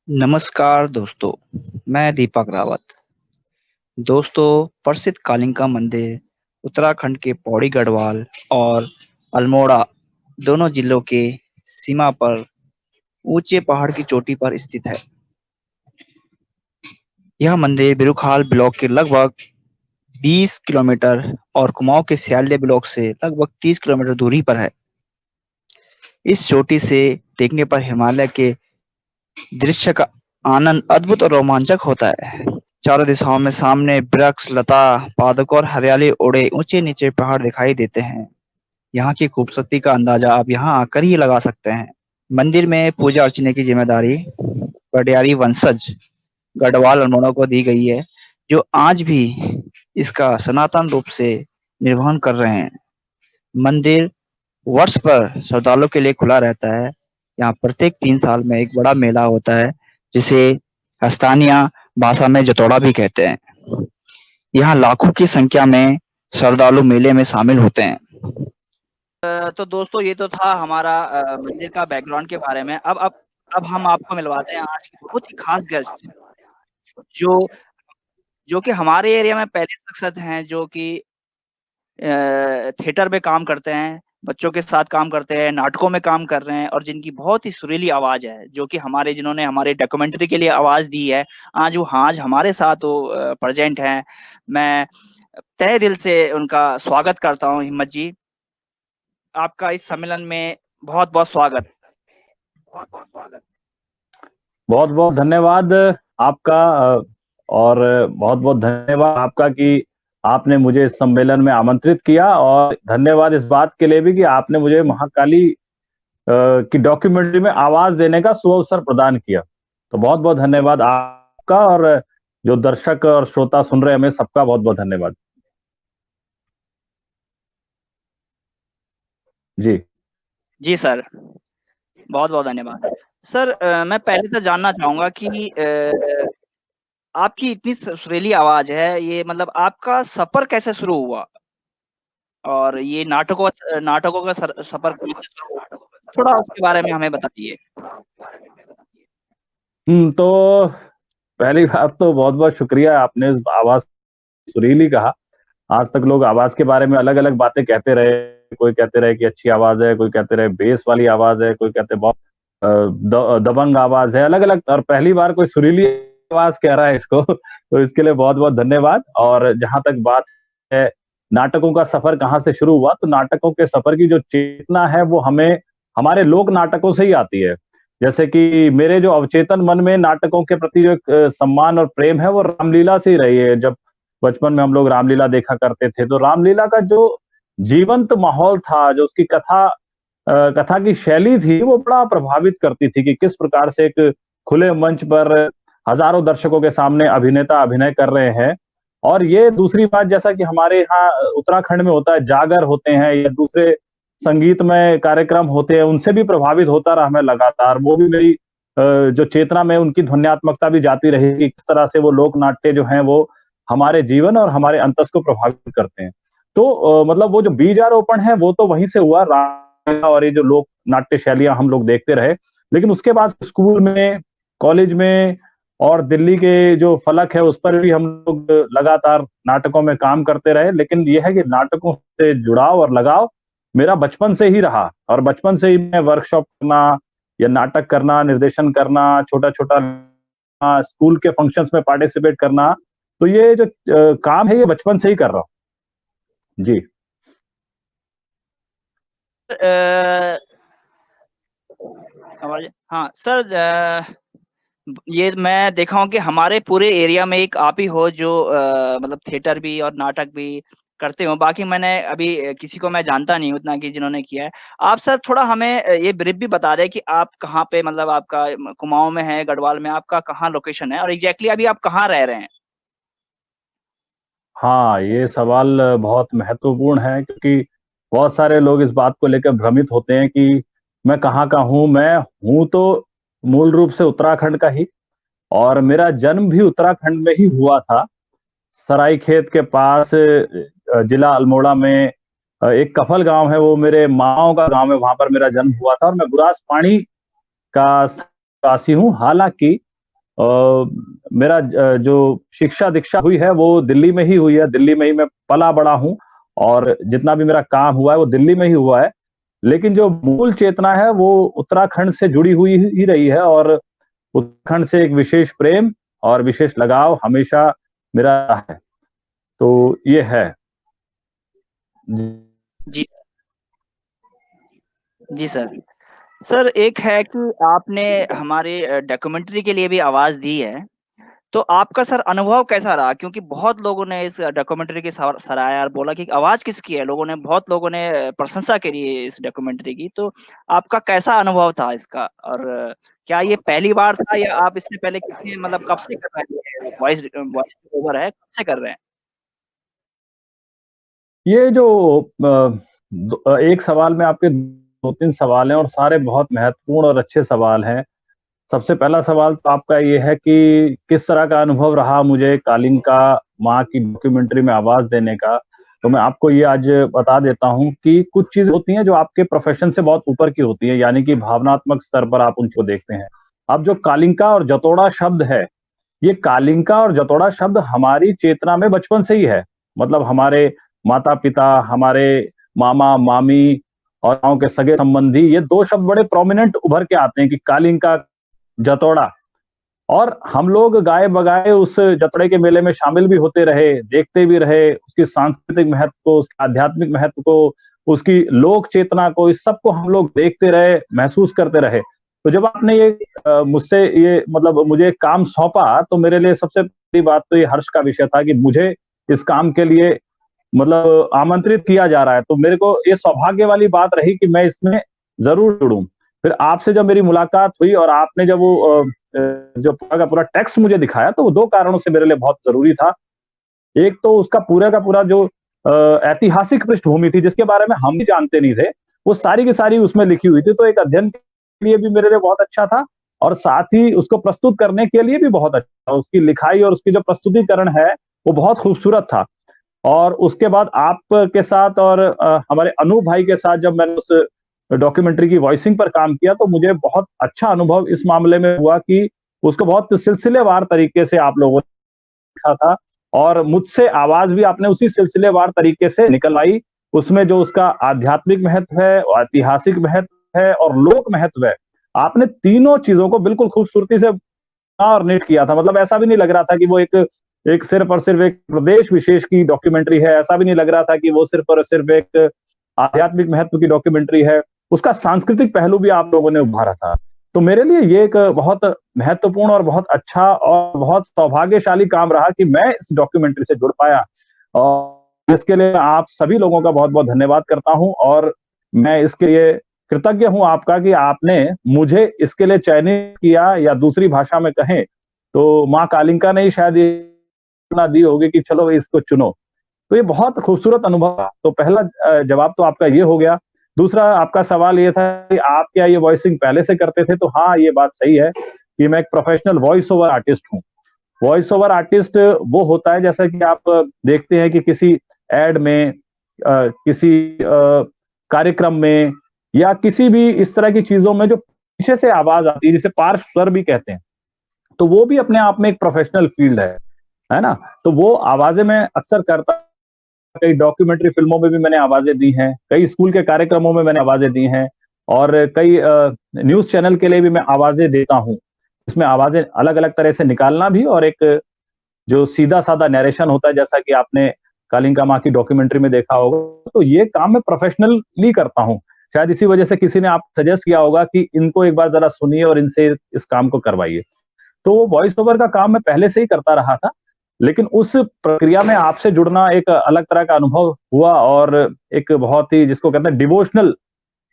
नमस्कार दोस्तों, मैं दीपक रावत। दोस्तों, प्रसिद्ध कालिंका मंदिर उत्तराखंड के पौड़ी गढ़वाल और अल्मोड़ा दोनों जिलों के सीमा पर ऊंचे पहाड़ की चोटी पर स्थित है। यह मंदिर बिरुखाल ब्लॉक के लगभग 20 किलोमीटर और कुमाऊं के स्याल्दे ब्लॉक से लगभग 30 किलोमीटर दूरी पर है। इस चोटी से देखने पर हिमालय के दृश्य का आनंद अद्भुत और रोमांचक होता है। चारों दिशाओं में सामने वृक्ष, लता, पादप और हरियाली ओढ़े ऊंचे-नीचे पहाड़ दिखाई देते हैं। यहाँ की खूबसूरती का अंदाजा आप यहाँ आकर ही लगा सकते हैं। मंदिर में पूजा अर्चना की जिम्मेदारी पटियारी वंशज गढ़वाल अल्मोड़ा को दी गई है, जो आज भी इसका सनातन रूप से निर्वहन कर रहे हैं। मंदिर वर्ष भर श्रद्धालुओं के लिए खुला रहता है। यहाँ प्रत्येक 3 साल में एक बड़ा मेला होता है, जिसे स्थानीय भाषा में जतोड़ा भी कहते हैं। यहाँ लाखों की संख्या में श्रद्धालु मेले में शामिल होते हैं। तो दोस्तों ये तो था हमारा मंदिर का बैकग्राउंड के बारे में। अब हम आपको मिलवाते हैं आज के बहुत ही खास गेस्ट जो जो कि हमारे एरिया में पहले शख्सियत हैं जो कि थिएटर में काम करते हैं, बच्चों के साथ काम करते हैं, नाटकों में काम कर रहे हैं और जिनकी बहुत ही सुरीली आवाज़ है, जो कि जिन्होंने हमारे डॉक्यूमेंट्री के लिए आवाज़ दी है, आज हमारे साथ वो प्रेज़ेंट हैं। मैं तहे दिल से उनका स्वागत करता हूँ हिम्मत जी। आपका इस सम्मेलन में बहुत-बहुत स्वागत। बहुत बहुत धन्यवाद आपका और बहुत बहुत धन्यवाद आपका कि आपने मुझे इस सम्मेलन में आमंत्रित किया और धन्यवाद इस बात के लिए भी कि आपने मुझे महाकाली की डॉक्यूमेंट्री में आवाज देने का सुअवसर प्रदान किया। तो बहुत बहुत धन्यवाद आपका और जो दर्शक और श्रोता सुन रहे हैं हमें सबका बहुत बहुत धन्यवाद। जी जी सर, बहुत-बहुत धन्यवाद। सर मैं पहले तो जानना चाहूँगा कि आपकी इतनी सुरीली आवाज़ है, ये मतलब आपका सफ़र कैसे शुरू हुआ? और ये नाटकों का सफ़र कैसे शुरू हुआ? थोड़ा उसके बारे में हमें बताइए। तो पहली बात तो बहुत बहुत शुक्रिया, आपने इस आवाज सुरीली कहा। आज तक लोग आवाज के बारे में अलग-अलग बातें कहते रहे। कोई कहते रहे कि अच्छी आवाज है, कोई कहते रहे बेस वाली आवाज है, कोई कहते बहुत दबंग आवाज है, अलग-अलग। और पहली बार कोई सुरीली आवाज कह रहा है इसको तो इसके लिए बहुत-बहुत धन्यवाद। और जहाँ तक बात है नाटकों का सफर कहाँ से शुरू हुआ, तो नाटकों के सफर की जो चेतना है वो हमें हमारे लोक नाटकों से ही आती है। जैसे कि मेरे जो अवचेतन मन में नाटकों के प्रति जो एक सम्मान और प्रेम है वो रामलीला से ही रही है। जब बचपन में हम लोग रामलीला देखा करते थे, तो रामलीला का जो जीवंत माहौल था, जो उसकी कथा की शैली थी, वो बड़ा प्रभावित करती थी कि किस प्रकार से एक खुले मंच पर हज़ारों दर्शकों के सामने अभिनेता अभिनय कर रहे हैं। और ये दूसरी बात, जैसा कि हमारे यहाँ उत्तराखंड में होता है, जागर होते हैं या दूसरे संगीतमय कार्यक्रम होते हैं, उनसे भी प्रभावित होता रहा मैं लगातार। वो भी मेरी जो चेतना में उनकी ध्वन्यात्मकता भी जाती रही कि किस तरह से वो लोक नाट्य जो हैं वो हमारे जीवन और हमारे अंतस को प्रभावित करते हैं। तो मतलब वो जो बीजारोपण है वो तो वहीं से हुआ, रामलीला और ये जो लोक नाट्य शैलियां हम लोग देखते रहे। लेकिन उसके बाद स्कूल में, कॉलेज में और दिल्ली के जो फलक है उस पर भी हम लोग लगातार नाटकों में काम करते रहे। लेकिन ये है कि नाटकों से जुड़ाव और लगाव मेरा बचपन से ही रहा और बचपन से ही मैं वर्कशॉप करना या नाटक करना, निर्देशन करना, छोटा-छोटा स्कूल के फंक्शंस में पार्टिसिपेट करना, तो ये जो काम है ये बचपन से ही कर रहा हूँ। जी। अ, हाँ, सर ये मैं देखा हूँ कि हमारे पूरे एरिया में एक आप ही हो जो मतलब थिएटर भी और नाटक भी करते हो। बाकी मैंने अभी किसी को मैं जानता नहीं हूँ उतना कि जिन्होंने किया है। आप सर थोड़ा हमें ये ब्रीफ भी बता दें कि आप कहाँ पे मतलब आपका कुमाऊँ में है, गढ़वाल में आपका कहाँ लोकेशन है और एग्ज़ैक्टली अभी आप कहाँ रह रहे हैं? हाँ, ये सवाल बहुत महत्वपूर्ण है क्योंकि बहुत सारे लोग इस बात को लेकर भ्रमित होते हैं कि मैं कहाँ का हूँ। मैं हूँ तो मूल रूप से उत्तराखंड का ही और मेरा जन्म भी उत्तराखंड में ही हुआ था। सरायखेत के पास जिला अल्मोड़ा में एक कफल गाँव है, वो मेरे मामाओं का गाँव है, वहाँ पर मेरा जन्म हुआ था और मैं बुरास पानी का वासी हूँ। हालाँकि मेरा जो शिक्षा दीक्षा हुई है वो दिल्ली में ही हुई है, दिल्ली में ही मैं पला बड़ा हूँ और जितना भी मेरा काम हुआ है वो दिल्ली में ही हुआ है। लेकिन जो मूल चेतना है वो उत्तराखंड से जुड़ी हुई ही रही है और उत्तराखंड से एक विशेष प्रेम और विशेष लगाव हमेशा मेरा रहा है। तो ये है। जी। जी सर। सर एक है कि आपने हमारे डॉक्यूमेंट्री के लिए भी आवाज़ दी है, तो आपका सर अनुभव कैसा रहा? क्योंकि बहुत लोगों ने इस डॉक्यूमेंट्री की सराहा और बोला कि आवाज़ किसकी है? बहुत लोगों ने प्रशंसा करी है इस डॉक्यूमेंट्री की, तो आपका कैसा अनुभव था इसका? और क्या ये पहली बार था या आप इससे पहले कितने मतलब कब से कर रहे हैं? वॉइस वॉइस ओवर है, कब से कर रहे हैं? ये जो एक सवाल में आपके 2-3 सवाल हैं और सारे बहुत महत्वपूर्ण और अच्छे सवाल हैं। सबसे पहला सवाल तो आपका ये है कि किस तरह का अनुभव रहा मुझे कालिंका माँ की डॉक्यूमेंट्री में आवाज़ देने का। तो मैं आपको ये आज बता देता हूँ कि कुछ चीज़ें होती हैं जो आपके प्रोफ़ेशन से बहुत ऊपर की होती हैं, यानी कि भावनात्मक स्तर पर आप उनको देखते हैं। अब जो कालिंका और जतोड़ा शब्द है, ये कालिंका और जतोड़ा शब्द हमारी चेतना में बचपन से ही है। मतलब हमारे माता-पिता, हमारे मामा-मामी और गाँव के सगे संबंधी, ये 2 शब्द बड़े प्रोमिनेंट उभर के आते हैं कि कालिंका, जतोड़ा। और हम लोग गाए-बगाए उस जतड़े के मेले में शामिल भी होते रहे, देखते भी रहे, उसकी सांस्कृतिक महत्व को, उसके आध्यात्मिक महत्व को, उसकी लोक चेतना को, इस सब को हम लोग देखते रहे, महसूस करते रहे। तो जब आपने ये मुझसे ये मतलब मुझे एक काम सौंपा, तो मेरे लिए सबसे बड़ी बात तो ये हर्ष का विषय था कि मुझे इस काम के लिए मतलब आमंत्रित किया जा रहा है। तो मेरे को ये सौभाग्य वाली बात रही कि मैं इसमें ज़रूर जुड़ूँ। फिर आपसे जब मेरी मुलाकात हुई और आपने जब वो जो पूरा का पूरा टेक्स्ट मुझे दिखाया, तो वो 2 कारणों से मेरे लिए बहुत ज़रूरी था। एक तो उसका पूरा का पूरा जो ऐतिहासिक पृष्ठभूमि थी, जिसके बारे में हम भी जानते नहीं थे, वो सारी की सारी उसमें लिखी हुई थी। तो एक अध्ययन के लिए भी मेरे लिए बहुत अच्छा था और साथ ही उसको प्रस्तुत करने के लिए भी बहुत अच्छा था। उसकी लिखाई और उसकी जो प्रस्तुतिकरण है, वो बहुत खूबसूरत था। और उसके बाद आपके साथ और हमारे अनूप भाई के साथ जब मैंने उस डॉक्यूमेंट्री की वॉइसिंग पर काम किया, तो मुझे बहुत अच्छा अनुभव इस मामले में हुआ कि उसको बहुत सिलसिलेवार तरीके से आप लोगों ने लिखा था और मुझसे आवाज़ भी आपने उसी सिलसिलेवार तरीके से निकलवाई। उसमें जो उसका आध्यात्मिक महत्व है, ऐतिहासिक महत्व है और लोक महत्व है, आपने तीनों चीज़ों को बिल्कुल खूबसूरती से और नेट किया था। मतलब ऐसा भी नहीं लग रहा था कि वो एक एक सिर्फ और सिर्फ एक प्रदेश विशेष की डॉक्यूमेंट्री है। ऐसा भी नहीं लग रहा था कि वो सिर्फ और सिर्फ एक आध्यात्मिक महत्व की डॉक्यूमेंट्री है। उसका सांस्कृतिक पहलू भी आप लोगों ने उभारा था। तो मेरे लिए ये एक बहुत महत्वपूर्ण और बहुत अच्छा और बहुत सौभाग्यशाली काम रहा कि मैं इस डॉक्यूमेंट्री से जुड़ पाया और इसके लिए आप सभी लोगों का बहुत-बहुत धन्यवाद करता हूँ और मैं इसके लिए कृतज्ञ हूँ आपका कि आपने मुझे इसके लिए चयनित किया या दूसरी भाषा में कहें तो माँ कालिंका ने ही शायद ये प्रेरणा दी होगी कि चलो इसको चुनो। तो ये बहुत खूबसूरत अनुभव था। तो पहला जवाब तो आपका ये हो गया। दूसरा आपका सवाल ये था कि आप क्या ये वॉइसिंग पहले से करते थे? तो हाँ, ये बात सही है कि मैं एक प्रोफेशनल वॉइस ओवर आर्टिस्ट हूँ। वॉइस ओवर आर्टिस्ट वो होता है जैसा कि आप देखते हैं कि किसी एड में किसी कार्यक्रम में या किसी भी इस तरह की चीज़ों में जो पीछे से आवाज़ आती है, जिसे पार्श्व स्वर भी कहते हैं। तो वो भी अपने आप में एक प्रोफेशनल फील्ड है ना? तो वो आवाज़ें मैं अक्सर करता कई डॉक्यूमेंट्री फ़िल्मों में भी मैंने आवाज़ें दी हैं, कई स्कूल के कार्यक्रमों में मैंने आवाज़ें दी हैं और कई न्यूज़ चैनल के लिए भी मैं आवाज़ें देता हूँ। इसमें आवाज़ें अलग-अलग तरह से निकालना भी और एक जो सीधा-साधा नैरेशन होता है जैसा कि आपने कालिंका माँ की डॉक्यूमेंट्री में देखा होगा, तो ये काम मैं प्रोफेशनली करता हूँ। शायद इसी वजह से किसी ने आप सजेस्ट किया होगा कि इनको एक बार ज़रा सुनिए और इनसे इस काम को करवाइए। तो वॉइस ओवर का काम मैं पहले से ही करता रहा था, लेकिन उस प्रक्रिया में आपसे जुड़ना एक अलग तरह का अनुभव हुआ और एक बहुत ही जिसको कहते हैं डिवोशनल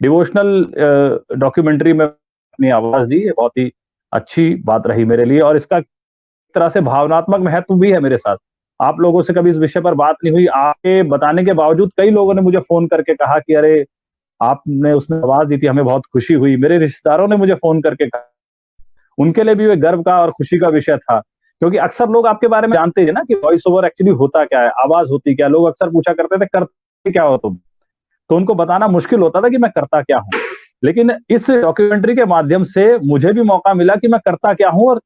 डिवोशनल डॉक्यूमेंट्री में अपनी आवाज़ दी, ये बहुत ही अच्छी बात रही मेरे लिए और इसका एक तरह से भावनात्मक महत्व भी है मेरे साथ। आप लोगों से कभी इस विषय पर बात नहीं हुई, आपके बताने के बावजूद कई लोगों ने मुझे फ़ोन करके कहा कि अरे! आपने उसमें आवाज़ दी थी, हमें बहुत खुशी हुई। मेरे रिश्तेदारों ने मुझे फ़ोन करके कहा, उनके लिए भी वो गर्व का और खुशी का विषय था। क्योंकि अक्सर लोग आपके बारे में जानते हैं ना कि वॉइस ओवर एक्चुअली होता क्या है, आवाज़ होती क्या है? लोग अक्सर पूछा करते थे, करते क्या हो तुम? तो उनको बताना मुश्किल होता था कि मैं करता क्या हूँ। लेकिन इस डॉक्यूमेंट्री के माध्यम से मुझे भी मौका मिला कि मैं करता क्या हूँ और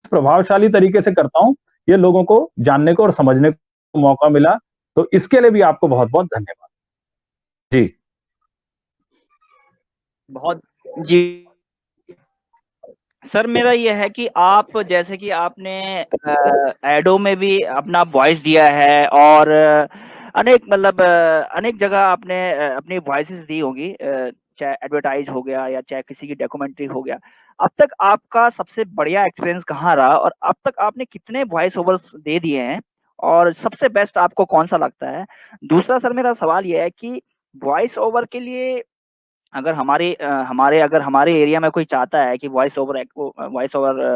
प्रभावशाली तरीके से करता हूँ, ये लोगों को जानने को और समझने को मौका मिला, तो इसके लिए भी आपको बहुत-बहुत धन्यवाद। जी। बहुत जी। सर मेरा ये है कि आप जैसे कि आपने एडों में भी अपना वॉइस दिया है और अनेक मतलब अनेक जगह आपने अपनी वॉइसेस दी होंगी, चाहे एडवर्टाइज हो गया या चाहे किसी की डॉक्यूमेंट्री हो गया। अब तक आपका सबसे बढ़िया एक्सपीरियंस कहाँ रहा और अब तक आपने कितने वॉइस ओवर्स दे दिए हैं और सबसे बेस्ट आपको कौन सा लगता है? दूसरा सर मेरा सवाल ये है कि वॉइस ओवर के लिए अगर हमारे एरिया में कोई चाहता है कि वॉइस ओवर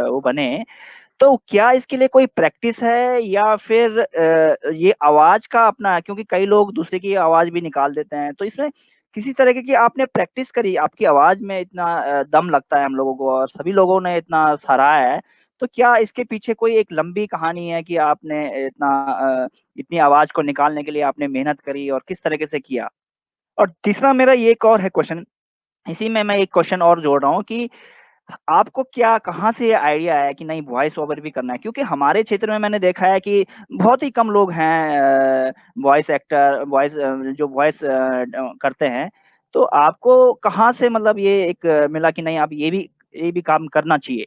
वो बने, तो क्या इसके लिए कोई प्रैक्टिस है या फिर ये आवाज़ का अपना, क्योंकि कई लोग दूसरे की आवाज़ भी निकाल देते हैं, तो इसमें किसी तरीके की आपने प्रैक्टिस करी? आपकी आवाज़ में इतना दम लगता है हम लोगों को और सभी लोगों ने इतना सराहा है, तो क्या इसके पीछे कोई एक लंबी कहानी है कि आपने इतनी आवाज़ को निकालने के लिए आपने मेहनत करी और किस तरीके से किया? और तीसरा मेरा ये एक और है क्वेश्चन, इसी में मैं एक क्वेश्चन और जोड़ रहा हूँ कि आपको क्या कहाँ से ये आइडिया आया कि नहीं वॉइस ओवर भी करना है? क्योंकि हमारे क्षेत्र में मैंने देखा है कि बहुत ही कम लोग हैं वॉइस एक्टर, जो वॉइस करते हैं। तो आपको कहाँ से मतलब ये एक मिला कि नहीं आप ये भी काम करना चाहिए?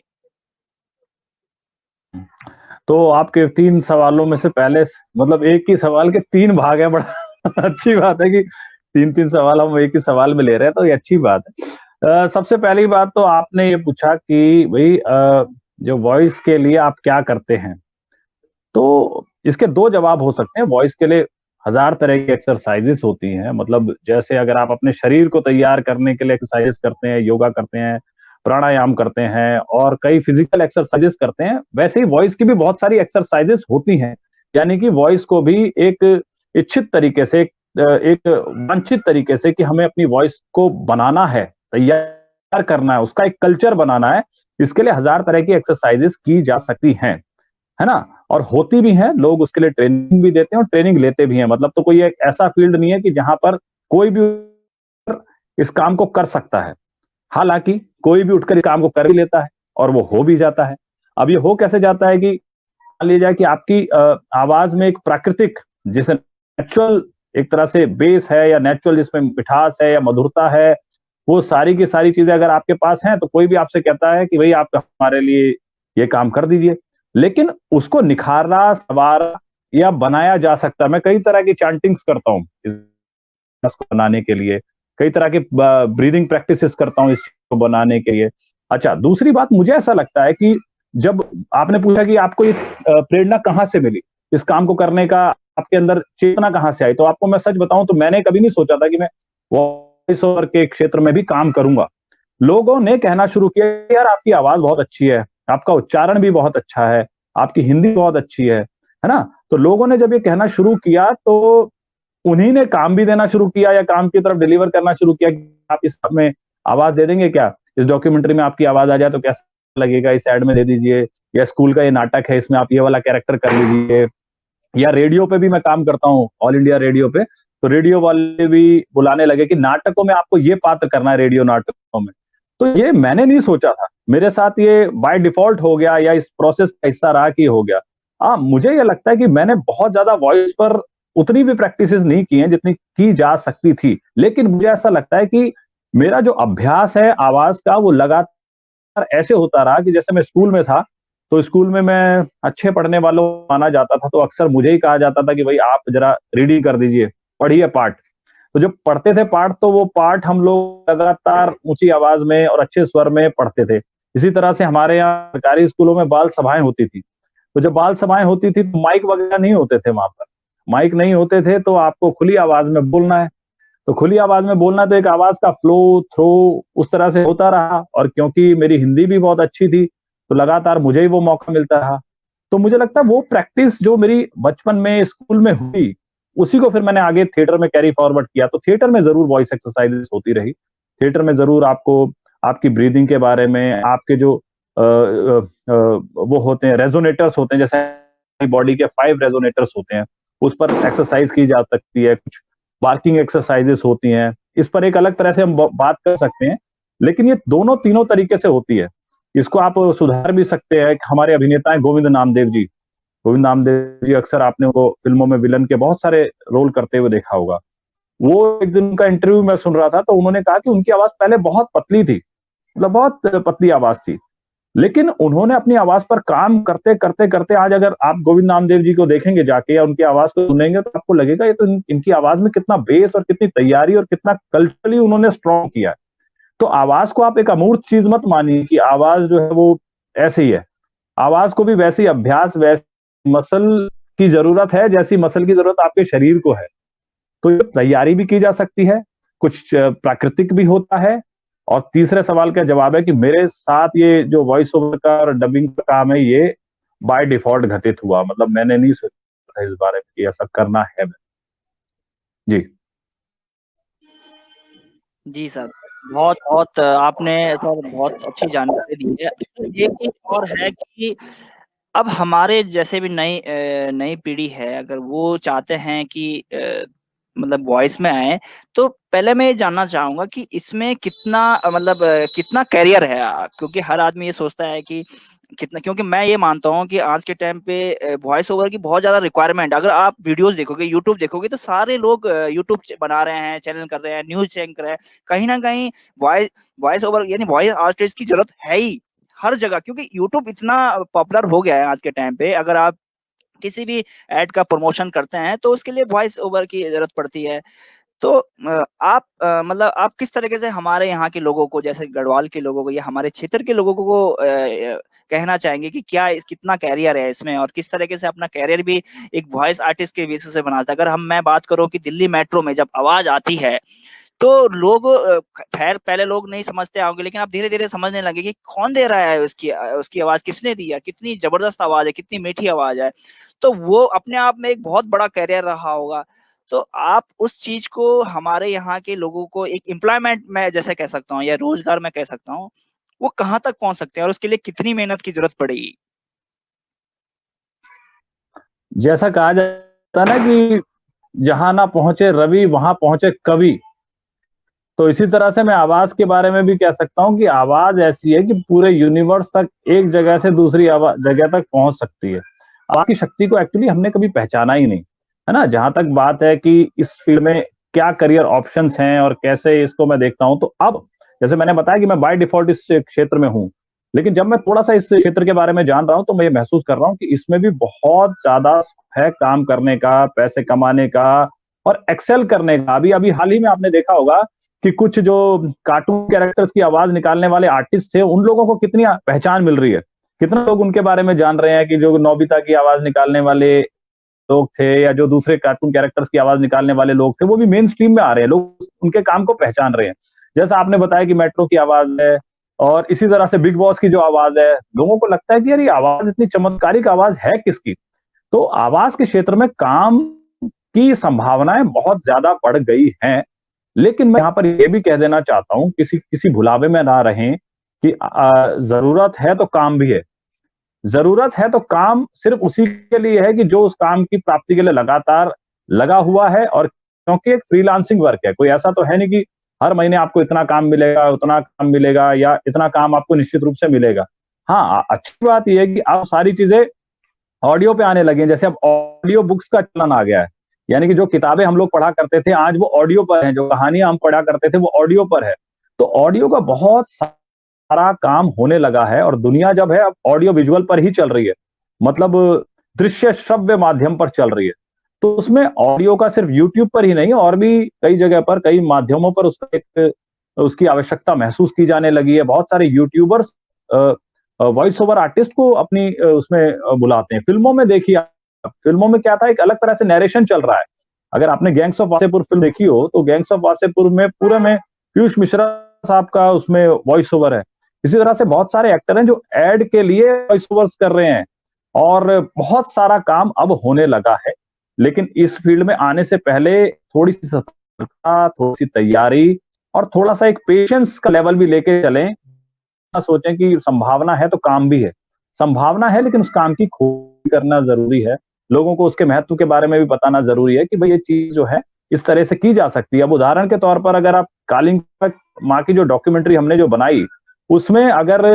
तो आपके 3 सवालों में से पहले मतलब एक ही सवाल के 3 भाग हैं, बड़ा अच्छी बात है कि 3-3 सवाल हम एक ही सवाल में ले रहे हैं, तो ये अच्छी बात है। सबसे पहली बात तो आपने ये पूछा कि भई जो वॉइस के लिए आप क्या करते हैं? तो इसके 2 जवाब हो सकते हैं। वॉइस के लिए हज़ार तरह की एक्सरसाइज़ेज़ होती हैं, मतलब जैसे अगर आप अपने शरीर को तैयार करने के लिए एक्सरसाइज़ेज़ करते हैं, योगा करते हैं, प्राणायाम करते हैं और कई फिज़िकल एक्सरसाइज़ेज़ करते हैं, वैसे ही वॉइस की भी बहुत सारी एक्सरसाइज़ेज़ होती हैं। यानी कि वॉइस को भी एक इच्छित तरीके से एक वांछित तरीके से कि हमें अपनी वॉइस को बनाना है, तैयार करना है, उसका एक कल्चर बनाना है, इसके लिए हज़ार तरह की एक्सरसाइज़ेज़ की जा सकती हैं। है ना? और होती भी हैं, लोग उसके लिए ट्रेनिंग भी देते हैं और ट्रेनिंग लेते भी हैं। मतलब तो कोई एक ऐसा फील्ड नहीं है कि जहाँ पर कोई भी इस काम को कर सकता है। हालाँकि कोई भी उठकर इस काम को कर भी लेता है और वो हो भी जाता है। अब ये हो कैसे जाता है कि मान लीजिए कि आपकी आवाज़ में एक प्राकृतिक जिसे नेचुरल एक तरह से बेस है या नेचुरल जिसमें मिठास है या मधुरता है, वो सारी की सारी चीज़ें अगर आपके पास हैं, तो कोई भी आपसे कहता है कि भई आप हमारे लिए ये काम कर दीजिए। लेकिन उसको निखारा, संवारा या बनाया जा सकता है। मैं कई तरह की चैंटिंग्स करता हूँ इसको बनाने के लिए, कई तरह के ब्रीदिंग प्रैक्टिसेस करता हूँ इसको बनाने के लिए। अच्छा, दूसरी बात मुझे ऐसा लगता है कि जब आपने पूछा कि आपको ये प्रेरणा कहाँ से मिली? इस काम को करने का आपके अंदर चेतना कहाँ से आई? तो आपको मैं सच बताऊँ तो मैंने कभी नहीं सोचा था कि मैं वॉइस ओवर के क्षेत्र में भी काम करूँगा। लोगों ने कहना शुरू किया, यार आपकी आवाज़ बहुत अच्छी है, आपका उच्चारण भी बहुत अच्छा है, आपकी हिंदी बहुत अच्छी है ना? तो लोगों ने जब ये कहना शुरू किया तो उन्हीं ने काम भी देना शुरू किया या काम की तरफ डिलीवर करना शुरू किया कि आप इस में आवाज़ दे देंगे क्या? इस डॉक्यूमेंट्री में आपकी आवाज़ आ जाए तो कैसा लगेगा? इस एड में दे दीजिए या स्कूल का ये नाटक है इसमें आप ये वाला कैरेक्टर कर लीजिए। या रेडियो पे भी मैं काम करता हूँ, ऑल इंडिया रेडियो पे, तो रेडियो वाले भी बुलाने लगे कि नाटकों में आपको ये पात्र करना है रेडियो नाटकों में। तो ये मैंने नहीं सोचा था, मेरे साथ ये बाय डिफ़ॉल्ट हो गया या इस प्रोसेस का हिस्सा रहा कि हो गया। हाँ, मुझे ये लगता है कि मैंने बहुत ज़्यादा वॉइस पर उतनी भी प्रैक्टिसेज़ नहीं की हैं जितनी की जा सकती थी। लेकिन मुझे ऐसा लगता है कि मेरा जो अभ्यास है आवाज़ का वो लगातार ऐसे होता रहा कि जैसे मैं स्कूल में था, तो स्कूल में मैं अच्छे पढ़ने वालों को माना जाता था, तो अक्सर मुझे ही कहा जाता था कि भई आप ज़रा रीडिंग कर दीजिए, पढ़िए पाठ। तो जब पढ़ते थे पाठ तो वो पाठ हम लोग लगातार ऊँची आवाज़ में और अच्छे स्वर में पढ़ते थे। इसी तरह से हमारे यहाँ सरकारी स्कूलों में बाल सभाएँ होती थी। तो जब बाल सभाएँ होती थी तो माइक वगैरह नहीं होते थे वहाँ पर। माइक नहीं होते थे तो आपको खुली आवाज़ में बोलना है। तो खुली आवाज़ में बोलना तो एक आवाज़ का फ्लो, थ्रो उस तरह से होता रहा और क्योंकि मेरी हिंदी भी बहुत अच्छी थी, तो लगातार मुझे ही वो मौका मिलता रहा। तो मुझे लगता है वो प्रैक्टिस जो मेरी बचपन में स्कूल में हुई, उसी को फिर मैंने आगे थिएटर में कैरी फॉरवर्ड किया। तो थिएटर में ज़रूर वॉइस एक्सरसाइज़ेज़ होती रही। थिएटर में ज़रूर आपको आपकी ब्रीथिंग के बारे में, आपके जो वो होते हैं रेज़ोनेटर्स होते हैं, जैसे बॉडी के 5 रेज़ोनेटर्स होते हैं, उस पर एक्सरसाइज़ की जा सकती है। कुछ बार्किंग एक्सरसाइज़ेज़ होती हैं। इस पर एक अलग तरह से हम ब बात कर सकते हैं। लेकिन ये दोनों तीनों तरीके से होती है। इसको आप सुधार भी सकते हैं। हमारे अभिनेता हैं गोविंद नामदेव जी अक्सर आपने उनको फिल्मों में विलन के बहुत सारे रोल करते हुए देखा होगा। वो एक दिन उनका इंटरव्यू मैं सुन रहा था, तो उन्होंने कहा कि उनकी आवाज पहले बहुत पतली थी, मतलब बहुत पतली आवाज थी, लेकिन उन्होंने अपनी आवाज पर काम करते करते करते आज अगर आप गोविंद नामदेव जी को देखेंगे जाके या उनकी आवाज को सुनेंगे तो आपको लगेगा ये तो इनकी आवाज में कितना बेस और कितनी तैयारी और कितना कल्चरली उन्होंने स्ट्रॉन्ग किया है। तो आवाज को आप एक अमूर्त चीज मत मानिए कि आवाज जो है वो ऐसे ही है। आवाज को भी वैसे ही अभ्यास, वैसे मसल की जरूरत है जैसी मसल की जरूरत आपके शरीर को है। तो ये तैयारी भी की जा सकती है, कुछ प्राकृतिक भी होता है। और तीसरे सवाल का जवाब है कि मेरे साथ ये जो वॉइस ओवर का और डबिंग का काम है ये बाय डिफॉल्ट घटित हुआ, मतलब मैंने नहीं सोचा इस बारे में कि ऐसा करना है। जी जी सर, बहुत आपने सर बहुत अच्छी जानकारी दी है। इसमें एक चीज़ और है कि अब हमारे जैसे भी नई पीढ़ी है, अगर वो चाहते हैं कि मतलब वॉइस में आए, तो पहले मैं ये जानना चाहूँगा कि इसमें कितना मतलब कितना करियर है? क्योंकि हर आदमी ये सोचता है कि कितना, क्योंकि मैं ये मानता हूँ कि आज के टाइम पे वॉइस ओवर की बहुत ज़्यादा रिक्वायरमेंट। अगर आप वीडियोस देखोगे, यूट्यूब देखोगे, तो सारे लोग यूट्यूब बना रहे हैं, चैनल कर रहे हैं, न्यूज़ एंकर है। कहीं न कहीं वॉइस वॉइस ओवर यानी वॉइस आर्टिस्ट की ज़रूरत है ही हर जगह, क्योंकि यूट्यूब इतना पॉपुलर हो गया है आज के टाइम पे। अगर आप किसी भी ऐड का प्रमोशन करते हैं, तो उसके लिए वॉइस ओवर की ज़रूरत पड़ती है। तो आप मतलब आप किस तरीके से हमारे यहाँ के लोगों को, जैसे गढ़वाल के लोगों को या हमारे क्षेत्र के लोगों को कहना चाहेंगे कि कितना कैरियर है इसमें, और किस तरीके से अपना कैरियर भी एक वॉइस आर्टिस्ट के बेसिस से बनाता है? अगर मैं बात करूँ कि दिल्ली मेट्रो में जब आवाज़ आती है, तो लोग खैर पहले लोग नहीं समझते होंगे, लेकिन अब धीरे-धीरे समझने लगे कि कौन दे रहा है उसकी आवाज़, किसने दी है, कितनी ज़बरदस्त आवाज़ है, कितनी मीठी आवाज़ है। तो वो अपने आप में एक बहुत बड़ा कैरियर रहा होगा। तो आप उस चीज़ को हमारे यहाँ के लोगों को एक एम्प्लॉयमेंट मैं जैसे कह सकता हूँ या रोज़गार मैं कह सकता हूँ, वो कहाँ तक पहुँच सकते हैं और उसके लिए कितनी मेहनत की ज़रूरत पड़ेगी? जैसा कहा जाता है ना कि जहां ना पहुंचे रवि वहां पहुंचे कवि, तो इसी तरह से मैं आवाज के बारे में भी कह सकता हूँ कि आवाज ऐसी है कि पूरे यूनिवर्स तक एक जगह से दूसरी जगह तक पहुंच सकती है। आवाज की शक्ति को एक्चुअली हमने कभी पहचाना ही नहीं, है ना। जहां तक बात है कि इस फील्ड में क्या करियर ऑप्शंस हैं और कैसे इसको मैं देखता हूं, तो अब जैसे मैंने बताया कि मैं बाय डिफॉल्ट इस क्षेत्र में हूं, लेकिन जब मैं थोड़ा सा इस क्षेत्र के बारे में जान रहा हूं तो मैं ये महसूस कर रहा हूं कि इसमें भी बहुत ज्यादा है काम करने का, पैसे कमाने का और एक्सेल करने का। अभी अभी हाल ही में आपने देखा होगा कि कुछ जो कार्टून कैरेक्टर्स की आवाज निकालने वाले आर्टिस्ट थे, उन लोगों को कितनी पहचान मिल रही है, कितने लोग उनके बारे में जान रहे हैं कि जो नोबिता की आवाज निकालने वाले लोग थे या जो दूसरे कार्टून कैरेक्टर्स की आवाज निकालने वाले लोग थे, वो भी मेन स्ट्रीम में आ रहे हैं, लोग उनके काम को पहचान रहे हैं। जैसा आपने बताया कि मेट्रो की आवाज है, और इसी तरह से बिग बॉस की जो आवाज है, लोगों को लगता है कि यार ये आवाज इतनी चमत्कारिक आवाज है किसकी। तो आवाज के क्षेत्र में काम की संभावनाएं बहुत ज्यादा बढ़ गई हैं। लेकिन मैं यहाँ पर यह भी कह देना चाहता हूं, किसी किसी भुलावे में ना रहें कि जरूरत है तो काम भी है। जरूरत है तो काम सिर्फ उसी के लिए है कि जो उस काम की प्राप्ति के लिए लगातार लगा हुआ है, और क्योंकि एक फ्रीलांसिंग वर्क है, कोई ऐसा तो है नहीं कि हर महीने आपको इतना काम मिलेगा, उतना काम मिलेगा या इतना काम आपको निश्चित रूप से मिलेगा। हाँ, अच्छी बात यह है कि अब सारी चीजें ऑडियो पे आने लगे हैं। जैसे अब ऑडियो बुक्स का चलन आ गया है, यानी कि जो किताबें हम लोग पढ़ा करते थे आज वो ऑडियो पर हैं, जो कहानियां हम पढ़ा करते थे वो ऑडियो पर है। तो ऑडियो का बहुत सारा काम होने लगा है, और दुनिया जब है अब ऑडियो विजुअल पर ही चल रही है, मतलब दृश्य श्रव्य माध्यम पर चल रही है। तो उसमें ऑडियो का सिर्फ यूट्यूब पर ही नहीं और भी कई जगह पर, कई माध्यमों पर उसकी आवश्यकता महसूस की जाने लगी है। बहुत सारे यूट्यूबर्स वॉइस ओवर आर्टिस्ट को अपनी उसमें बुलाते हैं। फिल्मों में देखिए, फिल्मों में क्या था, एक अलग तरह से नरेशन चल रहा है। अगर आपने गैंग्स ऑफ वासेपुर फिल्म देखी हो तो गैंग्स ऑफ वासेपुर में पूरे में पीयूष मिश्रा साहब का उसमें वॉइस ओवर है। इसी तरह से बहुत सारे एक्टर हैं जो एड के लिए वॉइस ओवर्स कर रहे हैं, और बहुत सारा काम अब होने लगा है। लेकिन इस फील्ड में आने से पहले थोड़ी सी सतर्कता, थोड़ी सी तैयारी और थोड़ा सा एक पेशेंस का लेवल भी लेके चलें। सोचें कि संभावना है तो काम भी है, संभावना है लेकिन उस काम की खोज करना जरूरी है। लोगों को उसके महत्व के बारे में भी बताना जरूरी है कि भाई ये चीज जो है इस तरह से की जा सकती है। अब उदाहरण के तौर पर अगर आप कालिंग माँ की जो डॉक्यूमेंट्री हमने जो बनाई, उसमें अगर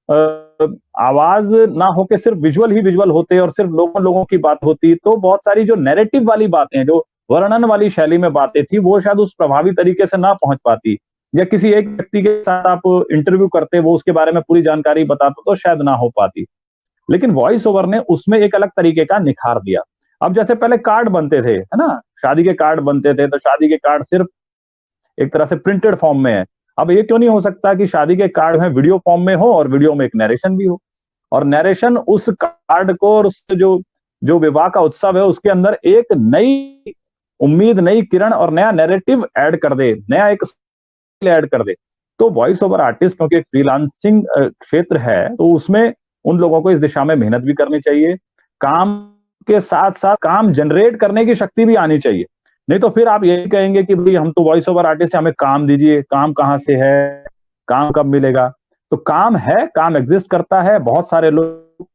आवाज ना होके सिर्फ विजुअल ही विजुअल होते और सिर्फ लोगों की बात होती, तो बहुत सारी जो नैरेटिव वाली बातें हैं, जो वर्णन वाली शैली में बातें थी, वो शायद उस प्रभावी तरीके से ना पहुंच पाती, या किसी एक व्यक्ति के साथ आप इंटरव्यू करते, वो उसके बारे में पूरी जानकारी बताता, तो शायद ना हो पाती। लेकिन वॉइस ओवर ने उसमें एक अलग तरीके का निखार दिया। अब जैसे पहले कार्ड बनते थे, है ना, शादी के कार्ड बनते थे, तो शादी के कार्ड सिर्फ एक तरह से प्रिंटेड फॉर्म में है। अब ये क्यों नहीं हो सकता कि शादी के कार्ड में वीडियो फॉर्म में हो और वीडियो में एक नरेशन भी हो, और नरेशन उस कार्ड को और उस जो जो विवाह का उत्सव है उसके अंदर एक नई उम्मीद, नई किरण और नया नैरेटिव ऐड कर दे, नया एक ऐड कर दे। तो वॉइस ओवर आर्टिस्ट क्योंकि एक फ्रीलांसिंग क्षेत्र है, तो उसमें उन लोगों को इस दिशा में मेहनत भी करनी चाहिए, काम के साथ साथ काम जनरेट करने की शक्ति भी आनी चाहिए। नहीं तो फिर आप यही कहेंगे कि भाई हम तो वॉइस ओवर आर्टिस्ट हैं, हमें काम दीजिए, काम कहाँ से है, काम कब मिलेगा? तो काम है, काम एग्जिस्ट करता है, बहुत सारे लोग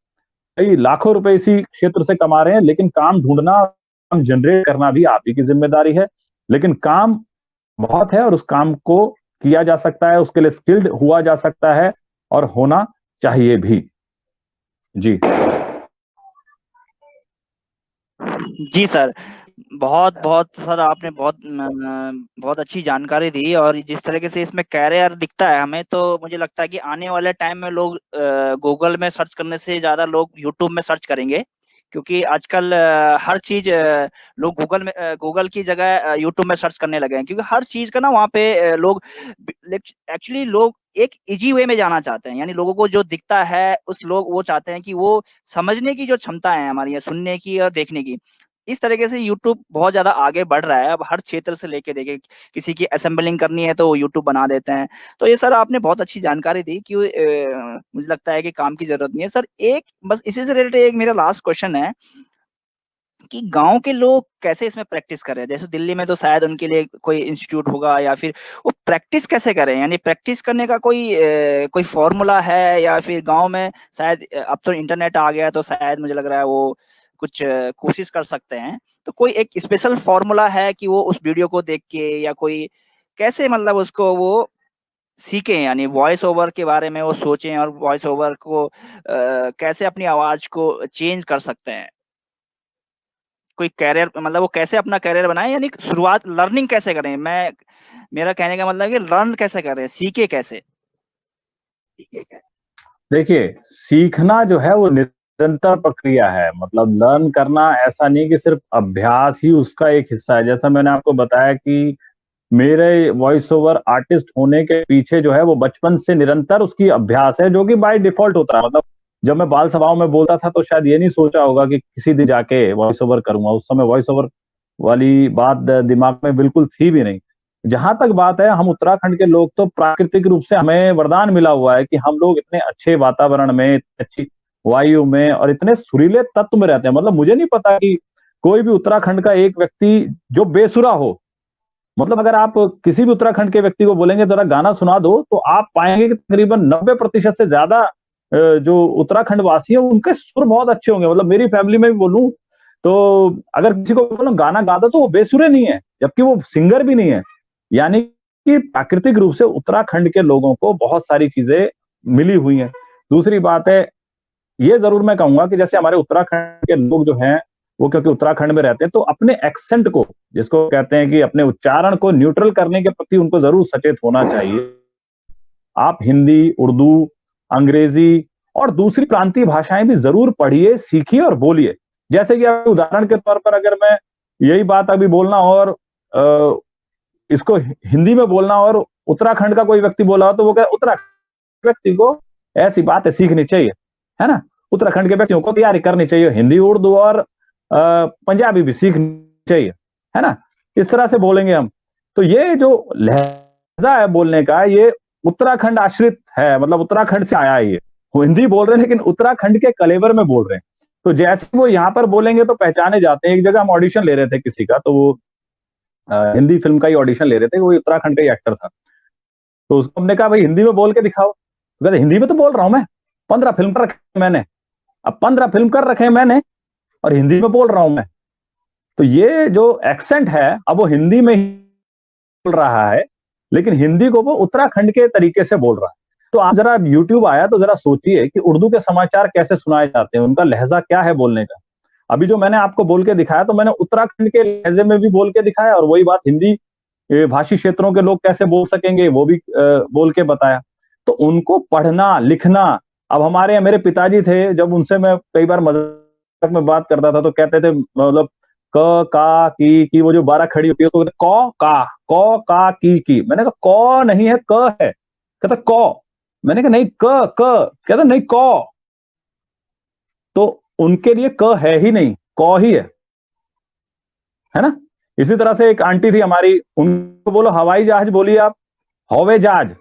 कई लाखों रुपए इसी क्षेत्र से कमा रहे हैं, लेकिन काम ढूंढना, काम जनरेट करना भी आप ही की जिम्मेदारी है। लेकिन काम बहुत है और उस काम को किया जा सकता है, उसके लिए स्किल्ड हुआ जा सकता है और होना चाहिए भी। जी। जी सर, बहुत सर आपने बहुत अच्छी जानकारी दी, और जिस तरीके से इसमें कैरियर दिखता है हमें, तो मुझे लगता है कि आने वाले टाइम में लोग गूगल में सर्च करने से ज़्यादा लोग यूट्यूब में सर्च करेंगे, क्योंकि आजकल हर चीज़ लोग गूगल की जगह यूट्यूब में सर्च करने लगे हैं, क्योंकि हर चीज़ का ना वहाँ पे लोग एक्चुअली लोग एक इजी वे में जाना चाहते हैं, यानी लोगों को जो दिखता है लोग वो चाहते हैं कि वो समझने की जो क्षमता है हमारी, या सुनने की और देखने की, इस तरीके से यूट्यूब बहुत ज़्यादा आगे बढ़ रहा है। अब हर क्षेत्र से लेके देखिए, किसी की असेंबलिंग करनी है तो वो यूट्यूब बना देते हैं। तो ये सर आपने बहुत अच्छी जानकारी दी कि मुझे लगता है कि काम की ज़रूरत नहीं है। सर एक बस इसी से रिलेटेड एक मेरा लास्ट क्वेश्चन है कि गाँव के लोग कैसे इसमें प्रैक्टिस कर रहे हैं? जैसे दिल्ली में तो शायद उनके लिए कोई इंस्टीट्यूट होगा, या फिर वो प्रैक्टिस कैसे कर रहे हैं? यानी प्रैक्टिस करने का कोई फ़ॉर्मूला है, या फिर गाँव में शायद अब तो इंटरनेट आ गया है, तो शायद मुझे लग रहा है वो कुछ कोशिश कर सकते हैं। तो कोई एक स्पेशल फ़ॉर्मूला है कि वो उस वीडियो को देख के, या कोई कैसे मतलब उसको वो सीखें, यानी वॉइस ओवर के बारे में वो सोचें, और वॉइस ओवर को कैसे अपनी आवाज़ को चेंज कर सकते हैं? कोई करियर मतलब वो कैसे अपना करियर बनाएँ, यानी शुरुआत लर्निंग कैसे करें? मेरा कहने का मतलब है कि लर्न कैसे करें, सीखें कैसे? देखिए, सीखना जो है वो निरंतर प्रक्रिया है। मतलब लर्न करना ऐसा नहीं कि सिर्फ अभ्यास ही उसका एक हिस्सा है। जैसा मैंने आपको बताया कि मेरे वॉइस ओवर आर्टिस्ट होने के पीछे जो है वो बचपन से निरंतर उसकी अभ्यास है, जो कि बाय डिफ़ॉल्ट होता है। मतलब जब मैं बाल सभाओं में बोलता था तो शायद ये नहीं सोचा होगा कि किसी दिन जाके वॉइस ओवर करूँगा। उस समय वॉइस ओवर वाली बात दिमाग में बिल्कुल थी भी नहीं। जहाँ तक बात है, हम उत्तराखंड के लोग तो प्राकृतिक रूप से हमें वरदान मिला हुआ है कि हम लोग इतने अच्छे वातावरण में, इतनी अच्छी वायु में और इतने सुरीले तत्व में रहते हैं। मतलब मुझे नहीं पता कि कोई भी उत्तराखंड का एक व्यक्ति जो बेसुरा हो, मतलब अगर आप किसी भी उत्तराखंड के व्यक्ति को बोलेंगे जरा गाना सुना दो, तो आप पाएंगे कि तकरीबन 90% से ज्यादा जो उत्तराखंड वासी हैं उनके सुर बहुत अच्छे होंगे। मतलब मेरी फैमिली में भी बोलूं तो अगर किसी को बोलो गाना गा दो तो वो बेसुरे नहीं है, जबकि वो सिंगर भी नहीं है। यानी कि प्राकृतिक रूप से उत्तराखंड के लोगों को बहुत सारी चीजें मिली हुई हैं। दूसरी बात है, ये जरूर मैं कहूंगा कि जैसे हमारे उत्तराखंड के लोग जो हैं वो क्योंकि उत्तराखंड में रहते हैं, तो अपने एक्सेंट को, जिसको कहते हैं कि अपने उच्चारण को न्यूट्रल करने के प्रति उनको जरूर सचेत होना चाहिए। आप हिंदी, उर्दू, अंग्रेजी और दूसरी प्रांतीय भाषाएं भी जरूर पढ़िए, सीखिए और बोलिए। जैसे कि आप उदाहरण के तौर पर अगर मैं यही बात अभी बोलना और इसको हिंदी में बोलना और उत्तराखंड का कोई व्यक्ति बोला हो तो वो कहे उत्तराखंड व्यक्ति को ऐसी बातें सीखनी चाहिए, है ना? उत्तराखंड के व्यक्तियों को तैयारी करनी चाहिए, हिंदी, उर्दू और पंजाबी भी सीखनी चाहिए, है ना? इस तरह से बोलेंगे हम। तो ये जो लहजा है बोलने का, ये उत्तराखंड आश्रित है, मतलब उत्तराखंड से आया है ये। वो हिंदी बोल रहे हैं लेकिन उत्तराखंड के कलेवर में बोल रहे हैं। तो जैसे वो यहाँ पर बोलेंगे तो पहचाने जाते हैं। एक जगह हम ऑडिशन ले रहे थे किसी का, तो वो हिंदी फिल्म का ही ऑडिशन ले रहे थे, वो उत्तराखंड का ही एक्टर था। तो उसको हमने कहा भाई हिंदी में बोल के दिखाओ। तो कहते हिंदी में तो बोल रहा हूं मैं, 15 फिल्म कर रखे मैंने, अब 15 फिल्म कर रखे हैं मैंने और हिंदी में बोल रहा हूं मैं। तो ये जो एक्सेंट है, अब वो हिंदी में ही बोल रहा है, लेकिन हिंदी को वो उत्तराखंड के तरीके से बोल रहा है। तो आप जरा यूट्यूब आया तो जरा सोचिए कि उर्दू के समाचार कैसे सुनाए जाते हैं, उनका लहजा क्या है बोलने का। अभी जो मैंने आपको बोल के दिखाया तो मैंने उत्तराखंड के लहजे में भी बोल के दिखाया, और वही बात हिंदी भाषी क्षेत्रों के लोग कैसे बोल सकेंगे वो भी बोल के बताया। तो उनको पढ़ना लिखना, अब हमारे यहाँ मेरे पिताजी थे, जब उनसे मैं कई बार मजाक में बात करता था तो कहते थे, मतलब क का की वो जो 12 खड़ी होती है उसको क का की। मैंने कहा क नहीं है, क है। कहता क। मैंने कहा नहीं, क कहता नहीं क। तो उनके लिए क है ही नहीं, क ही है ना। इसी तरह से एक आंटी थी हमारी, उनको बोलो हवाई जहाज बोलिए आप, हौवे जहाज,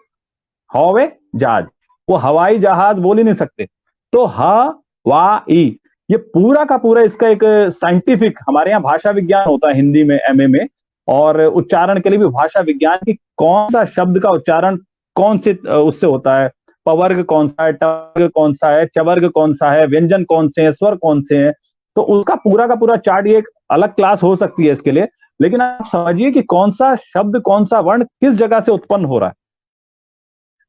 हौवे जहाज, वो हवाई जहाज बोल ही नहीं सकते। तो हवाई, ये पूरा का पूरा इसका एक साइंटिफिक, हमारे यहाँ भाषा विज्ञान होता है हिंदी में एमए में, और उच्चारण के लिए भी भाषा विज्ञान की कौन सा शब्द का उच्चारण कौन से उससे होता है, पवर्ग कौन सा है, टवर्ग कौन सा है, चवर्ग कौन सा है, व्यंजन कौन से हैं, स्वर कौन से हैं, तो उसका पूरा का पूरा चार्ट, ये एक अलग क्लास हो सकती है इसके लिए। लेकिन आप समझिए कि कौन सा शब्द कौन सा वर्ण किस जगह से उत्पन्न हो रहा है,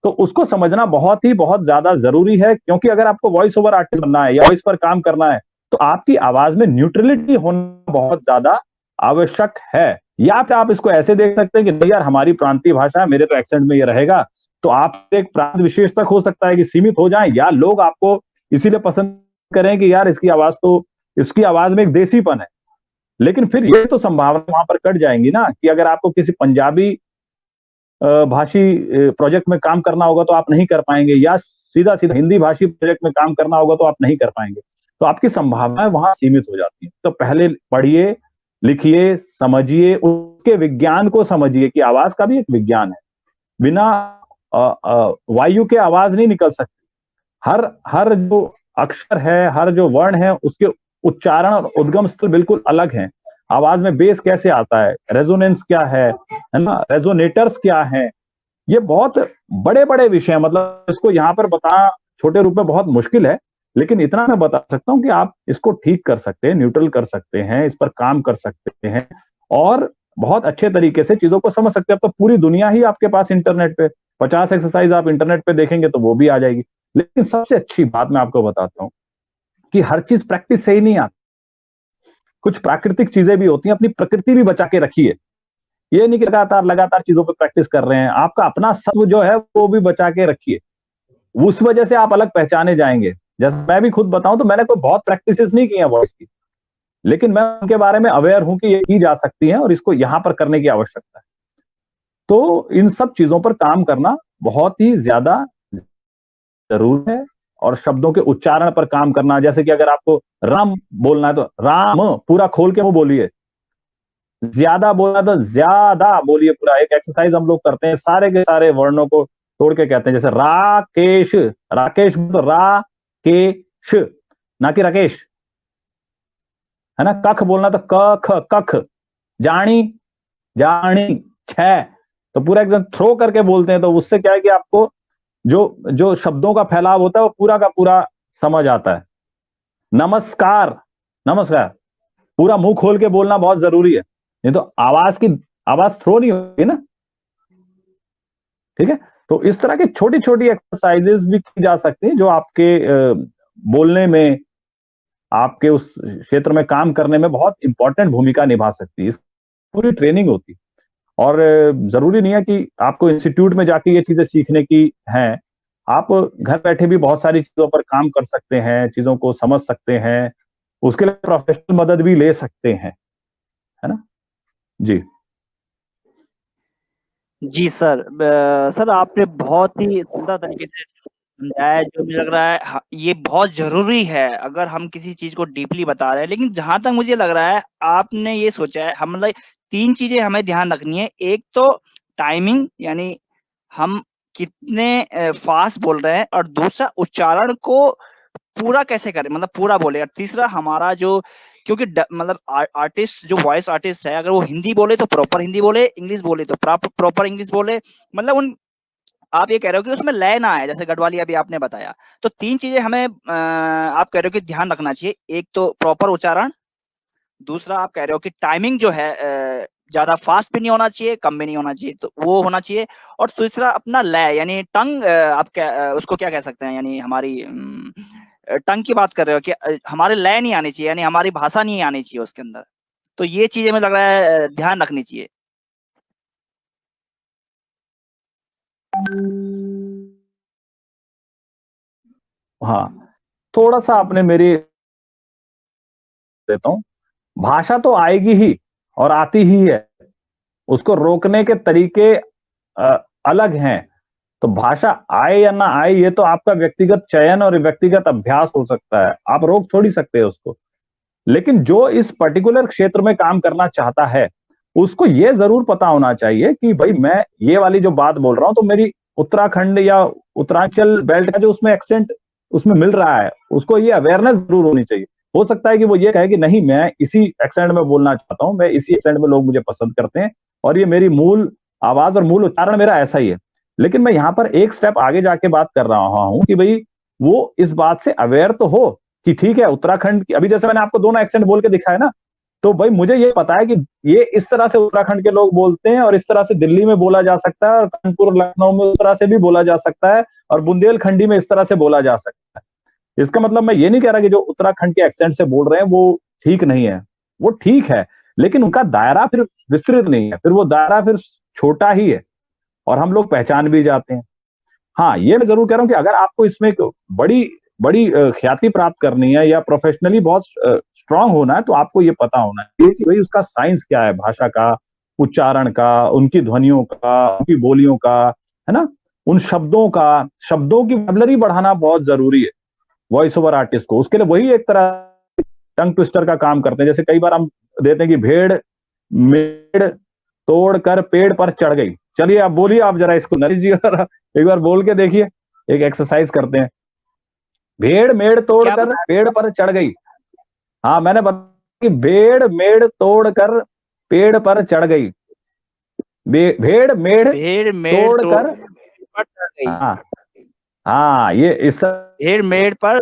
तो उसको समझना बहुत ज्यादा जरूरी है। क्योंकि अगर आपको वॉइस ओवर आर्टिस्ट बनना है या वॉइस पर काम करना है तो आपकी आवाज में न्यूट्रलिटी होना बहुत ज्यादा आवश्यक है। या फिर आप इसको ऐसे देख सकते हैं कि नहीं यार हमारी प्रांतीय भाषा है, मेरे तो एक्सेंट में ये रहेगा, तो आप एक प्रांत विशेष तक हो सकता है कि सीमित हो जाए, या लोग आपको इसीलिए पसंद करें कि यार इसकी आवाज तो, इसकी आवाज में एक देसीपन है। लेकिन फिर ये तो संभावना वहां पर कट जाएंगी ना, कि अगर आपको किसी पंजाबी भाषी प्रोजेक्ट में काम करना होगा तो आप नहीं कर पाएंगे, या सीधा सीधा हिंदी भाषी प्रोजेक्ट में काम करना होगा तो आप नहीं कर पाएंगे, तो आपकी संभावनाएं वहां सीमित हो जाती हैं। तो पहले पढ़िए, लिखिए, समझिए, उसके विज्ञान को समझिए कि आवाज का भी एक विज्ञान है। बिना वायु के आवाज नहीं निकल सकती। हर जो अक्षर है, हर जो वर्ण है, उसके उच्चारण और उद्गम स्थल बिल्कुल अलग हैं। आवाज में बेस कैसे आता है, रेजोनेंस क्या है ना, रेजोनेटर्स क्या है, ये बहुत बड़े बड़े विषय हैं। मतलब इसको यहाँ पर बताना छोटे रूप में बहुत मुश्किल है, लेकिन इतना मैं बता सकता हूँ कि आप इसको ठीक कर सकते हैं, न्यूट्रल कर सकते हैं, इस पर काम कर सकते हैं, और बहुत अच्छे तरीके से चीजों को समझ सकते हैं। अब तो पूरी दुनिया ही आपके पास इंटरनेट पे, 50 एक्सरसाइज आप इंटरनेट पे देखेंगे तो वो भी आ जाएगी। लेकिन सबसे अच्छी बात मैं आपको बताता हूँ कि हर चीज प्रैक्टिस से ही नहीं आती, कुछ प्राकृतिक चीजें भी होती हैं, अपनी प्रकृति भी बचा के रखिए। ये नहीं कि लगातार चीजों पर प्रैक्टिस कर रहे हैं, आपका अपना सत्व जो है वो भी बचा के रखिए, उस वजह से आप अलग पहचाने जाएंगे। जैसे मैं भी खुद बताऊं तो मैंने कोई बहुत प्रैक्टिस नहीं की है वॉइस की, लेकिन मैं उनके बारे में अवेयर हूं कि ये की जा सकती है और इसको यहां पर करने की आवश्यकता है। तो इन सब चीजों पर काम करना बहुत ही ज्यादा जरूरी है, और शब्दों के उच्चारण पर काम करना, जैसे कि अगर आपको राम बोलना है तो राम पूरा खोल के मुंह बोलिए, ज्यादा बोलना तो ज्यादा बोलिए पूरा। एक एक्सरसाइज हम लोग करते हैं, सारे के सारे वर्णों को तोड़ के कहते हैं, जैसे राकेश, राकेश तो रा के श, ना कि राकेश, है ना। कख बोलना तो क ख कख, जानी जानी छ, तो पूरा एकदम थ्रो करके बोलते हैं। तो उससे क्या है कि आपको जो जो शब्दों का फैलाव होता है वो पूरा का पूरा समझ आता है। नमस्कार, नमस्कार पूरा मुंह खोल के बोलना बहुत जरूरी है, नहीं तो आवाज थ्रो नहीं होगी ना। ठीक है, तो इस तरह की छोटी छोटी एक्सरसाइजेस भी की जा सकती हैं जो आपके बोलने में, आपके उस क्षेत्र में काम करने में बहुत इंपॉर्टेंट भूमिका निभा सकती है। इस पूरी ट्रेनिंग होती है, और जरूरी नहीं है कि आपको इंस्टीट्यूट में जाके ये चीजें सीखने की हैं। आप घर बैठे भी बहुत सारी चीजों पर काम कर सकते हैं, चीजों को समझ सकते हैं, उसके लिए प्रोफेशनल मदद भी ले सकते हैं, है ना जी। जी सर, सर आपने बहुत ही सुंदर तरीके से समझाया, जो मुझे लग रहा है ये बहुत जरूरी है अगर हम किसी चीज को डीपली बता रहे हैं। लेकिन जहां तक मुझे लग रहा है आपने ये सोचा है, हम मतलब 3 चीजें हमें ध्यान रखनी है। एक तो टाइमिंग, यानी हम कितने फास्ट बोल रहे हैं, और दूसरा उच्चारण को पूरा कैसे करें, मतलब पूरा बोले। और तीसरा हमारा जो, क्योंकि मतलब आर्टिस्ट जो वॉइस आर्टिस्ट है, अगर वो हिंदी बोले तो प्रॉपर हिंदी बोले, इंग्लिश बोले तो प्रॉपर इंग्लिश बोले, मतलब उन, आप ये कह रहे हो कि उसमें लय ना आए, जैसे गढ़वाली अभी आपने बताया। तो 3 चीजें हमें आप कह रहे हो कि ध्यान रखना चाहिए। एक तो प्रॉपर उच्चारण, दूसरा आप कह रहे हो कि टाइमिंग जो है ज्यादा फास्ट भी नहीं होना चाहिए, कम भी नहीं होना चाहिए, तो वो होना चाहिए। और दूसरा अपना लय, यानी टंग, आप क्या उसको क्या कह सकते हैं, यानी हमारी टंग की बात कर रहे हो कि हमारे लय नहीं आनी चाहिए, यानी हमारी भाषा नहीं आनी चाहिए उसके अंदर। तो ये चीजें मुझे लग रहा है ध्यान रखनी चाहिए। हाँ, थोड़ा सा आपने मेरी देता हूँ, भाषा तो आएगी ही और आती ही है, उसको रोकने के तरीके अलग हैं। तो भाषा आए या ना आए ये तो आपका व्यक्तिगत चयन और व्यक्तिगत अभ्यास हो सकता है, आप रोक थोड़ी सकते हैं उसको। लेकिन जो इस पर्टिकुलर क्षेत्र में काम करना चाहता है उसको ये जरूर पता होना चाहिए कि भाई मैं ये वाली जो बात बोल रहा हूं तो मेरी उत्तराखंड या उत्तरांचल बेल्ट का जो उसमें एक्सेंट उसमें मिल रहा है, उसको ये अवेयरनेस जरूर होनी चाहिए। हो सकता है कि वो ये कहे कि नहीं, मैं इसी एक्सेंट में बोलना चाहता हूं, मैं इसी एक्सेंट में लोग मुझे पसंद करते हैं और ये मेरी मूल आवाज और मूल उच्चारण मेरा ऐसा ही है। लेकिन मैं यहाँ पर एक स्टेप आगे जाके बात कर रहा हूं कि भाई वो इस बात से अवेयर तो हो कि ठीक है उत्तराखंड की, अभी जैसे मैंने आपको दोनों एक्सेंट बोल के दिखाया ना, तो भाई मुझे ये पता है कि ये इस तरह से उत्तराखंड के लोग बोलते हैं और इस तरह से दिल्ली में बोला जा सकता है और कानपुर लखनऊ में उस तरह से भी बोला जा सकता है और बुंदेलखंडी में इस तरह से बोला जा सकता है। इसका मतलब मैं ये नहीं कह रहा कि जो उत्तराखंड के एक्सेंट से बोल रहे हैं वो ठीक नहीं है, वो ठीक है, लेकिन उनका दायरा फिर विस्तृत नहीं है, फिर वो दायरा फिर छोटा ही है और हम लोग पहचान भी जाते हैं। हाँ, ये मैं जरूर कह रहा हूँ कि अगर आपको इसमें एक बड़ी बड़ी ख्याति प्राप्त करनी है या प्रोफेशनली बहुत स्ट्रांग होना है तो आपको ये पता होना चाहिए कि भाई उसका साइंस क्या है, भाषा का, उच्चारण का, उनकी ध्वनियों का, उनकी बोलियों का, है ना, उन शब्दों का, शब्दों की वोकैबुलरी बढ़ाना बहुत जरूरी है वॉइस ओवर आर्टिस्ट को। उसके लिए वही एक तरह टंग ट्विस्टर का काम करते हैं। जैसे कई बार हम देते हैं कि भेड़ मेड़ तोड़ कर पेड़ पर चढ़ गई। चलिए आप बोलिए, आप जरा इसको नरेश जी एक बार बोल के देखिए, एक एक्सरसाइज करते हैं। भेड़ मेड़ तोड़ कर पेड़ पर चढ़ गई। हाँ, मैंने बताया कि भेड़ मेड़ तोड़ कर पेड़ पर चढ़ गई। भेड़ मेड़ तोड़ कर, हाँ हाँ, ये इस भेड़ मेड़ पर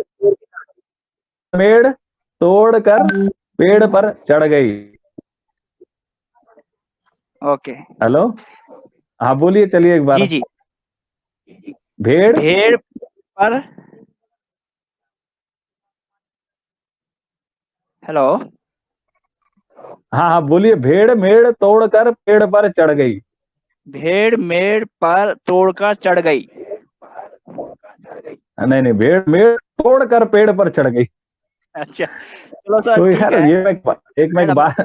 मेड़ तोड़ कर पेड़ पर चढ़ गई। ओके, हेलो, हाँ बोलिए, चलिए एक बार। जी जी, भेड़ पर, हेलो, हाँ हाँ बोलिए, भेड़ मेड़ तोड़ कर पेड़ पर चढ़ गई। भेड़ मेड़ पर तोड़कर चढ़ गई। नहीं नहीं, भेड़ मेड़ तोड़ कर पेड़ पर चढ़ गई। अच्छा, चलो सर, तो ठीक यार है। ये मैं एक बात,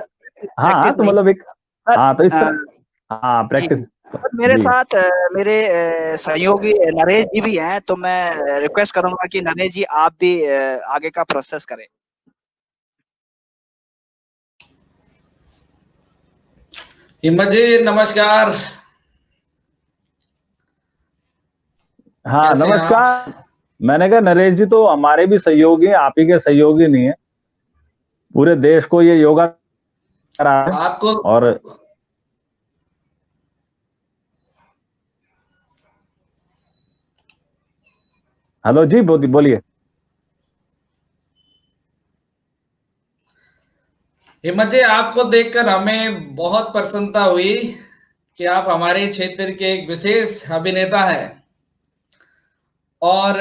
हाँ तो मतलब एक, हाँ तो इस तरह, हाँ प्रैक्टिस। मेरे साथ मेरे सहयोगी नरेश जी भी हैं, तो मैं रिक्वेस्ट करूंगा कि नरेश जी आप भी आगे का प्रोसेस करें। हिम्मत जी नमस्कार। हाँ नमस्कार। मैंने कहा नरेश जी तो हमारे भी सहयोगी हैं, आप ही के सहयोगी नहीं है, पूरे देश को ये योगा करा है आपको। और हेलो जी, बोलिए। हिम्मत जी, आपको देखकर हमें बहुत प्रसन्नता हुई कि आप हमारे क्षेत्र के एक विशेष अभिनेता हैं और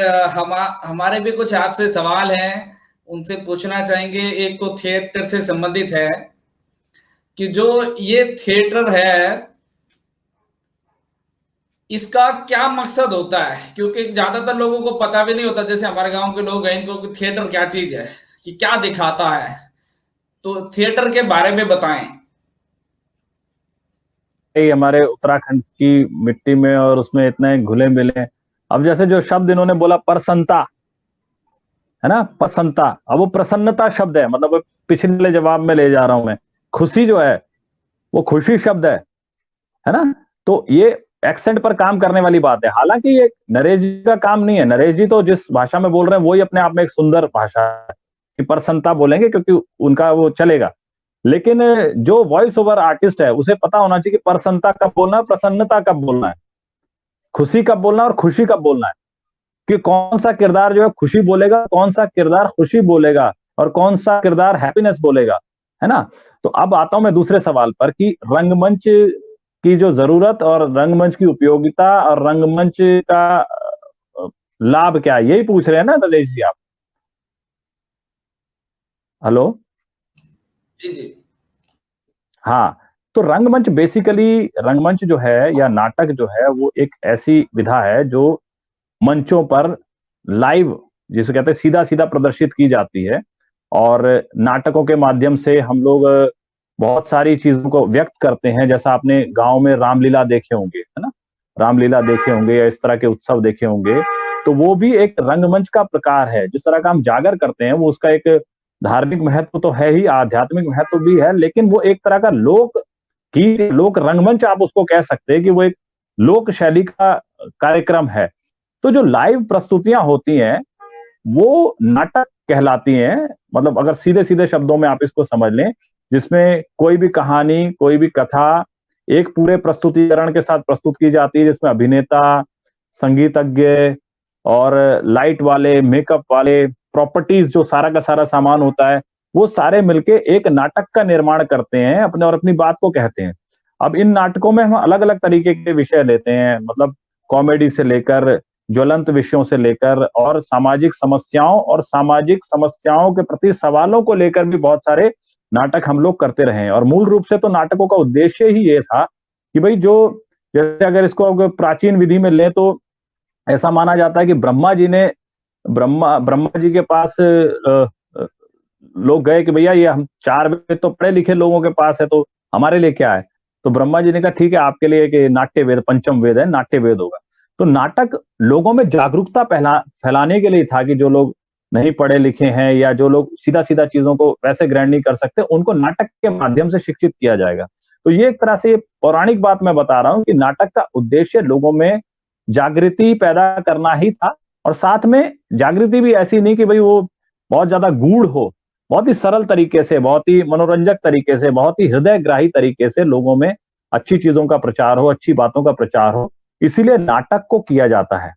हमारे भी कुछ आपसे सवाल हैं, उनसे पूछना चाहेंगे। एक तो थिएटर से संबंधित है कि जो ये थिएटर है इसका क्या मकसद होता है, क्योंकि ज्यादातर लोगों को पता भी नहीं होता, जैसे हमारे गांव के लोग हैं, इनको थिएटर क्या चीज है, कि क्या दिखाता है, तो थिएटर के बारे में बताएं। हमारे उत्तराखंड की मिट्टी में और उसमें इतने घुले मिले, अब जैसे जो शब्द इन्होंने बोला प्रसन्नता, है ना, प्रसन्नता, अब वो प्रसन्नता शब्द है, मतलब पिछले जवाब में ले जा रहा हूं मैं, खुशी जो है वो खुशी शब्द है ना। तो ये एक्सेंट पर काम करने वाली बात है। हालांकि ये नरेश जी का काम नहीं है, नरेश जी तो जिस भाषा में बोल रहे हैं वही अपने आप में एक सुंदर भाषा है, कि प्रसन्नता बोलेंगे क्योंकि उनका वो चलेगा। लेकिन जो वॉइस ओवर आर्टिस्ट है उसे पता होना चाहिए कि प्रसन्नता कब बोलना है, प्रसन्नता कब बोलना है, खुशी कब बोलना है और खुशी कब बोलना है, कि कौन सा किरदार जो है खुशी बोलेगा, कौन सा किरदार खुशी बोलेगा और कौन सा किरदार हैप्पीनेस बोलेगा, है ना। तो अब आता हूं मैं दूसरे सवाल पर कि रंगमंच की जो जरूरत और रंगमंच की उपयोगिता और रंगमंच का लाभ क्या है, यही पूछ रहे हैं ना नरेश जी आप? हेलो। जी जी। हाँ, तो रंगमंच बेसिकली, रंगमंच जो है या नाटक जो है वो एक ऐसी विधा है जो मंचों पर लाइव, जिसे कहते हैं सीधा सीधा प्रदर्शित की जाती है। और नाटकों के माध्यम से हम लोग बहुत सारी चीजों को व्यक्त करते हैं। जैसा आपने गांव में रामलीला देखे होंगे, है ना, रामलीला देखे होंगे या इस तरह के उत्सव देखे होंगे, तो वो भी एक रंगमंच का प्रकार है। जिस तरह का हम जागर करते हैं वो उसका एक धार्मिक महत्व तो है ही, आध्यात्मिक महत्व भी है, लेकिन वो एक तरह का लोक गीत, लोक रंगमंच आप उसको कह सकते हैं कि वो एक लोक शैली का कार्यक्रम है। तो जो लाइव प्रस्तुतियां होती हैं वो नाटक कहलाती हैं। मतलब अगर सीधे सीधे शब्दों में आप इसको समझ लें, जिसमें कोई भी कहानी, कोई भी कथा एक पूरे प्रस्तुतिकरण के साथ प्रस्तुत की जाती है, जिसमें अभिनेता, संगीतज्ञ और लाइट वाले, मेकअप वाले, प्रॉपर्टीज, जो सारा का सारा सामान होता है, वो सारे मिलके एक नाटक का निर्माण करते हैं अपने, और अपनी बात को कहते हैं। अब इन नाटकों में हम अलग अलग तरीके के विषय लेते हैं, मतलब कॉमेडी से लेकर ज्वलंत विषयों से लेकर और सामाजिक समस्याओं के प्रति सवालों को लेकर भी बहुत सारे नाटक हम लोग करते रहे हैं। और मूल रूप से तो नाटकों का उद्देश्य ही ये था कि भाई, जो जैसे अगर इसको अगर प्राचीन विधि में ले तो ऐसा माना जाता है कि ब्रह्मा जी के पास लोग गए कि भैया ये हम 4 वेद तो पढ़े लिखे लोगों के पास है, तो हमारे लिए क्या है। तो ब्रह्मा जी ने कहा ठीक है, आपके लिए कि नाट्य वेद, पंचम वेद है, नाट्य वेद होगा। तो नाटक लोगों में जागरूकता फैलाने के लिए था कि जो लोग नहीं पढ़े लिखे हैं या जो लोग सीधा सीधा चीजों को वैसे ग्रहण नहीं कर सकते, उनको नाटक के माध्यम से शिक्षित किया जाएगा। तो ये एक तरह से पौराणिक बात मैं बता रहा हूं कि नाटक का उद्देश्य लोगों में जागृति पैदा करना ही था। और साथ में जागृति भी ऐसी नहीं कि भाई वो बहुत ज्यादा गूढ़ हो, बहुत ही सरल तरीके से, बहुत ही मनोरंजक तरीके से, बहुत ही हृदयग्राही तरीके से लोगों में अच्छी चीजों का प्रचार हो, अच्छी बातों का प्रचार हो, इसीलिए नाटक को किया जाता है।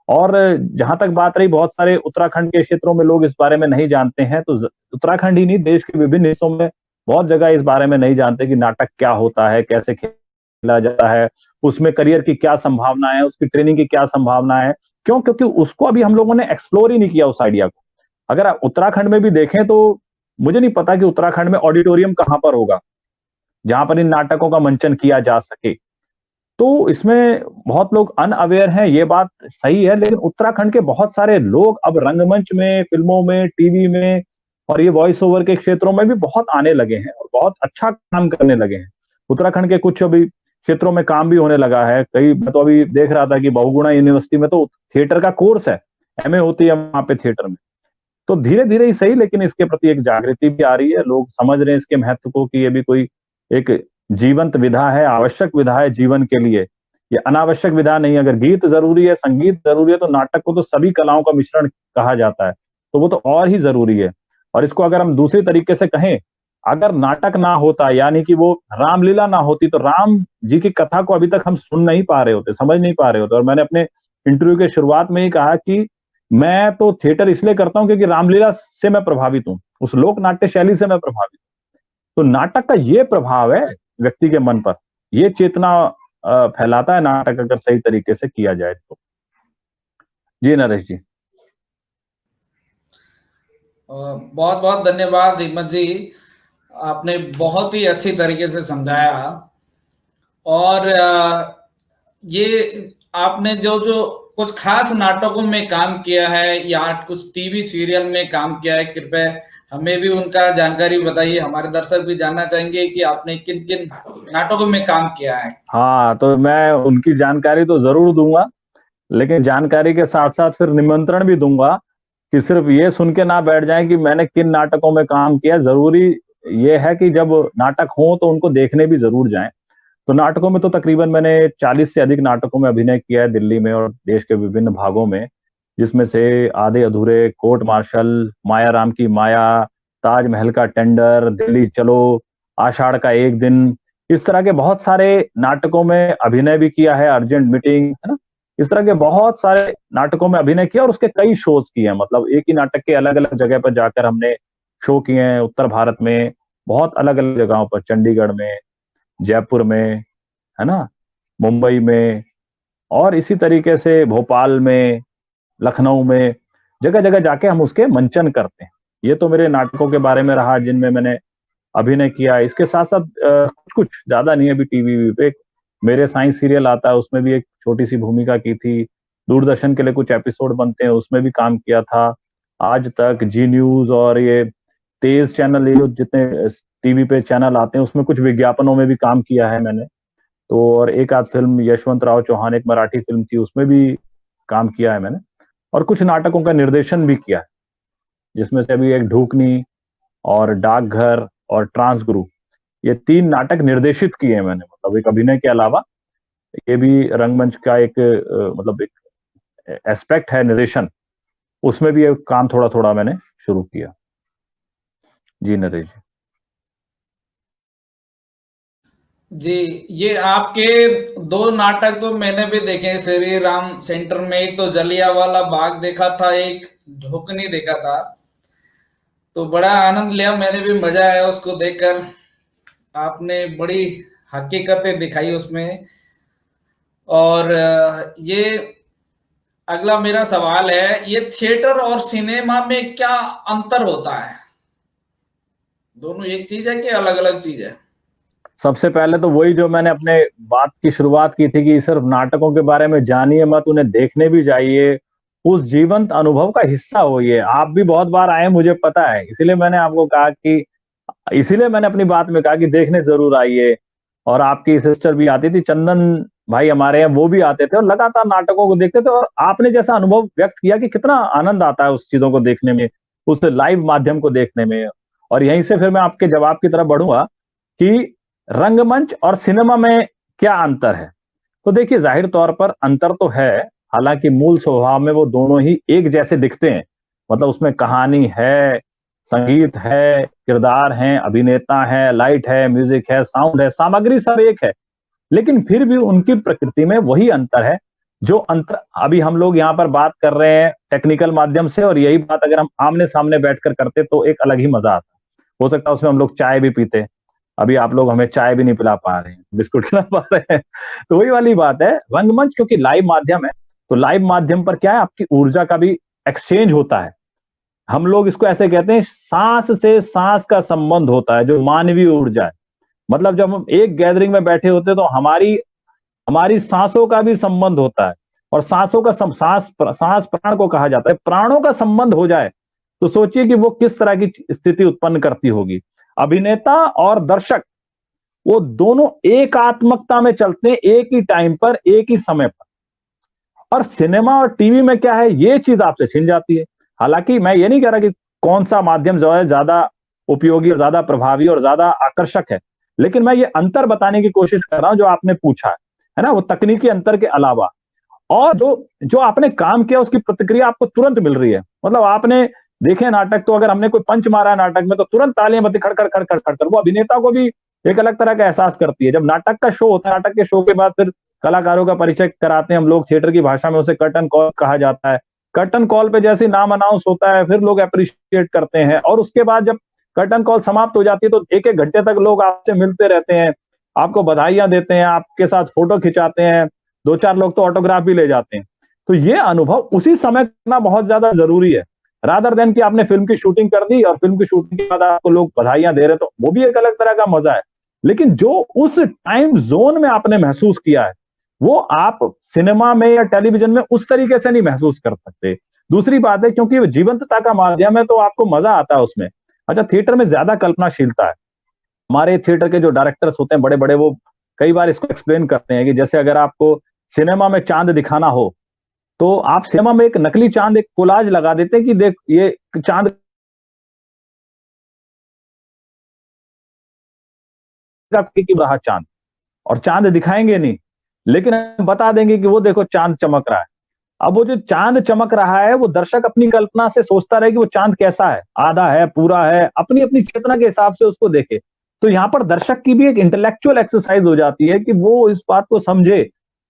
और जहां तक बात रही, बहुत सारे उत्तराखंड के क्षेत्रों में लोग इस बारे में नहीं जानते हैं, तो उत्तराखंड ही नहीं, देश के विभिन्न हिस्सों में बहुत जगह इस बारे में नहीं जानते कि नाटक क्या होता है, कैसे खेला जाता है, उसमें करियर की क्या संभावना है, उसकी ट्रेनिंग की क्या संभावना है। क्यों? क्योंकि उसको अभी हम लोगों ने एक्सप्लोर ही नहीं किया उस आइडिया को। अगर आप उत्तराखंड में भी देखें तो मुझे नहीं पता कि उत्तराखंड में ऑडिटोरियम कहां पर होगा जहां पर इन नाटकों का मंचन किया जा सके। तो इसमें बहुत लोग अनअवेयर हैं, ये बात सही है, लेकिन उत्तराखंड के बहुत सारे लोग अब रंगमंच में, फिल्मों में, टीवी में और ये वॉइस ओवर के क्षेत्रों में भी बहुत आने लगे हैं और बहुत अच्छा काम करने लगे हैं। उत्तराखंड के कुछ अभी क्षेत्रों में काम भी होने लगा है। मैं तो अभी देख रहा था कि बहुगुणा यूनिवर्सिटी में तो थिएटर का कोर्स है, एमए होती है वहां पे थिएटर में। तो धीरे धीरे ही सही, लेकिन इसके प्रति एक जागृति भी आ रही है, लोग समझ रहे हैं इसके महत्व को कि ये भी कोई एक जीवंत विधा है, आवश्यक विधा है जीवन के लिए, ये अनावश्यक विधा नहीं। अगर गीत जरूरी है, संगीत जरूरी है, तो नाटक को तो सभी कलाओं का मिश्रण कहा जाता है, तो वो तो और ही जरूरी है। और इसको अगर हम दूसरी तरीके से कहें, अगर नाटक ना होता, यानी कि वो रामलीला ना होती, तो राम जी की कथा को अभी तक हम सुन नहीं पा रहे होते, समझ नहीं पा रहे होते। और मैंने अपने इंटरव्यू के शुरुआत में ही कहा कि मैं तो थिएटर इसलिए करता हूं क्योंकि रामलीला से मैं प्रभावित हूं, उस लोक नाट्य शैली से मैं प्रभावित हूं। तो नाटक का ये प्रभाव है व्यक्ति के मन पर, ये चेतना फैलाता है नाटक, अगर सही तरीके से किया जाए तो। जी नरेश जी। बहुत बहुत धन्यवाद हिम्मत जी, आपने बहुत ही अच्छी तरीके से समझाया। और ये आपने जो जो कुछ खास नाटकों में काम किया है या कुछ टीवी सीरियल में काम किया है, कृपया हमें भी उनका जानकारी बताइए। हमारे दर्शक भी जानना चाहेंगे कि आपने किन किन नाटकों में काम किया है। हाँ, तो मैं उनकी जानकारी तो जरूर दूंगा, लेकिन जानकारी के साथ साथ फिर निमंत्रण भी दूंगा कि सिर्फ ये सुन के ना बैठ जाएं कि मैंने किन नाटकों में काम किया। जरूरी ये है कि जब नाटक हो तो उनको देखने भी जरूर जाएं। तो नाटकों में तो तकरीबन मैंने 40 से अधिक नाटकों में अभिनय किया है, दिल्ली में और देश के विभिन्न भागों में, जिसमें से आधे अधूरे, कोर्ट मार्शल, माया राम की माया, ताजमहल का टेंडर, दिल्ली चलो, आषाढ़ का एक दिन, इस तरह के बहुत सारे नाटकों में अभिनय भी किया है, अर्जेंट मीटिंग, है ना, इस तरह के बहुत सारे नाटकों में अभिनय किया और उसके कई शोज किए हैं। मतलब एक ही नाटक के अलग अलग जगह पर जाकर हमने शो किए हैं, उत्तर भारत में, बहुत अलग अलग जगहों पर, चंडीगढ़ में, जयपुर में, है ना, मुंबई में, और इसी तरीके से भोपाल में, लखनऊ में, जगह जगह जाके हम उसके मंचन करते हैं। ये तो मेरे नाटकों के बारे में रहा जिनमें मैंने अभिनय किया है। इसके साथ साथ कुछ कुछ ज्यादा नहीं, अभी टीवी पे मेरे साइंस सीरियल आता है, उसमें भी एक छोटी सी भूमिका की थी। दूरदर्शन के लिए कुछ एपिसोड बनते हैं, उसमें भी काम किया था। आज तक, जी न्यूज और ये तेज चैनल, ये जो जितने टीवी पे चैनल आते हैं, उसमें कुछ विज्ञापनों में भी काम किया है मैंने। तो और एक आध फिल्म, यशवंतराव चौहान एक मराठी फिल्म थी, उसमें भी काम किया है मैंने। और कुछ नाटकों का निर्देशन भी किया है, जिसमें से अभी एक ढूकनी और डाकघर और ट्रांसगुरु, ये 3 नाटक निर्देशित किए हैं मैंने। मतलब एक अभिनय के अलावा ये भी रंगमंच का एक मतलब एक एस्पेक्ट है निर्देशन, उसमें भी एक काम थोड़ा थोड़ा मैंने शुरू किया। जी नरेश जी। जी, ये आपके 2 नाटक तो मैंने भी देखे श्री राम सेंटर में। एक तो जलियांवाला बाग देखा था, एक ढोकनी देखा था। तो बड़ा आनंद लिया, मैंने भी, मजा आया उसको देखकर। आपने बड़ी हकीकतें दिखाई उसमें। और ये अगला मेरा सवाल है, ये थिएटर और सिनेमा में क्या अंतर होता है? दोनों एक चीज है कि अलग अलग चीज है? सबसे पहले तो वही जो मैंने अपने बात की शुरुआत की थी कि सिर्फ नाटकों के बारे में जानिए मत, उन्हें देखने भी जाइए, उस जीवंत अनुभव का हिस्सा होइए। आप भी बहुत बार आए, मुझे पता है, इसीलिए मैंने आपको कहा कि, इसीलिए मैंने अपनी बात में कहा कि देखने जरूर आइए। और आपकी सिस्टर भी आती थी, चंदन भाई हमारे यहाँ, वो भी आते थे और लगातार नाटकों को देखते थे। और आपने जैसा अनुभव व्यक्त किया कि कितना आनंद आता है उस चीजों को देखने में, उस लाइव माध्यम को देखने में। और यहीं से फिर मैं आपके जवाब की तरफ बढ़ूंगा कि रंगमंच और सिनेमा में क्या अंतर है। तो देखिए, जाहिर तौर पर अंतर तो है, हालांकि मूल स्वभाव में वो दोनों ही एक जैसे दिखते हैं। मतलब उसमें कहानी है, संगीत है, किरदार हैं, अभिनेता है, लाइट है, म्यूजिक है, साउंड है, सामग्री सब एक है। लेकिन फिर भी उनकी प्रकृति में वही अंतर है। जो अंतर अभी हम लोग यहाँ पर बात कर रहे हैं टेक्निकल माध्यम से, और यही बात अगर हम आमने सामने बैठकर करते तो एक अलग ही मजा आता। हो सकता है उसमें हम लोग चाय भी पीते, अभी आप लोग हमें चाय भी नहीं पिला पा रहे हैं, बिस्कुट खिला पा रहे हैं। तो वही वाली बात है, रंगमंच क्योंकि लाइव माध्यम है, तो लाइव माध्यम पर क्या है, आपकी ऊर्जा का भी एक्सचेंज होता है। हम लोग इसको ऐसे कहते हैं, सांस से सांस का संबंध होता है, जो मानवीय ऊर्जा है। मतलब जब हम एक गैदरिंग में बैठे होते हैं तो हमारी हमारी सांसों का भी संबंध होता है। और सांसों का सांस प्राण को कहा जाता है, प्राणों का संबंध हो जाए तो सोचिए कि वो किस तरह की स्थिति उत्पन्न करती होगी। अभिनेता और दर्शक, वो दोनों एकात्मकता में चलते हैं, एक ही टाइम पर, एक ही समय पर। और सिनेमा और टीवी में क्या है, ये चीज आपसे छिन जाती है। हालांकि मैं ये नहीं कह रहा कि कौन सा माध्यम जो है ज्यादा उपयोगी और ज्यादा प्रभावी और ज्यादा आकर्षक है, लेकिन मैं ये अंतर बताने की कोशिश कर रहा हूं जो आपने पूछा है ना, वो तकनीकी अंतर के अलावा। और जो जो आपने काम किया उसकी प्रतिक्रिया आपको तुरंत मिल रही है। मतलब आपने देखे नाटक, तो अगर हमने कोई पंच मारा है नाटक में तो तुरंत तालियां बजती, खड़ खड़ खड़ खड़ खड़ खड़। वो अभिनेता को भी एक अलग तरह का एहसास करती है। जब नाटक का शो होता है, नाटक के शो के बाद फिर कलाकारों का परिचय कराते हैं हम लोग, थिएटर की भाषा में उसे कर्टन कॉल कहा जाता है। कर्टन कॉल पे जैसे नाम अनाउंस होता है, फिर लोग अप्रिशिएट करते हैं। और उसके बाद जब कर्टन कॉल समाप्त हो जाती है तो एक एक घंटे तक लोग आपसे मिलते रहते हैं, आपको बधाइयां देते हैं, आपके साथ फोटो खिंचाते हैं, 2-4 लोग तो ऑटोग्राफ भी ले जाते हैं। तो ये अनुभव उसी समय करना बहुत ज्यादा जरूरी है, रादर देन कि आपने फिल्म की शूटिंग कर दी और फिल्म की शूटिंग के बाद आपको लोग बधाइयां दे रहे, तो वो भी एक अलग तरह का मजा है। लेकिन जो उस टाइम जोन में आपने महसूस किया है, वो आप सिनेमा में या टेलीविजन में उस तरीके से नहीं महसूस कर सकते। दूसरी बात है, क्योंकि जीवंतता का माध्यम है तो आपको मजा आता है उसमें। अच्छा, थिएटर में ज्यादा कल्पनाशीलता है। हमारे थिएटर के जो डायरेक्टर्स होते हैं बड़े बड़े, वो कई बार इसको एक्सप्लेन करते हैं कि जैसे अगर आपको सिनेमा में चांद दिखाना हो तो आप सिनेमा में एक नकली चांद, एक कोलाज लगा देते हैं कि देख ये चांद की रहा चांद, और चांद दिखाएंगे नहीं, लेकिन बता देंगे कि वो देखो चांद चमक रहा है। अब वो जो चांद चमक रहा है, वो दर्शक अपनी कल्पना से सोचता रहे कि वो चांद कैसा है, आधा है, पूरा है, अपनी अपनी चेतना के हिसाब से उसको देखे। तो यहाँ पर दर्शक की भी एक इंटेलेक्चुअल एक्सरसाइज हो जाती है कि वो इस बात को समझे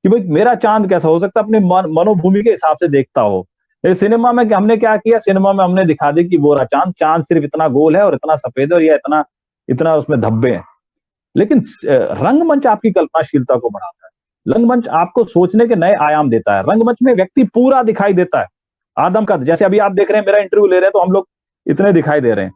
कि भाई मेरा चांद कैसा हो सकता है, अपनी मनोभूमि के हिसाब से देखता हो। सिनेमा में हमने क्या किया, सिनेमा में हमने दिखा दी कि वो रहा चांद, चांद सिर्फ इतना गोल है और इतना सफेद है और ये इतना इतना उसमें धब्बे हैं। लेकिन रंगमंच आपकी कल्पनाशीलता को बढ़ाता है, रंगमंच आपको सोचने के नए आयाम देता है। रंगमंच में व्यक्ति पूरा दिखाई देता है, आदम का, जैसे अभी आप देख रहे हैं मेरा इंटरव्यू ले रहे हैं तो हम लोग इतने दिखाई दे रहे हैं,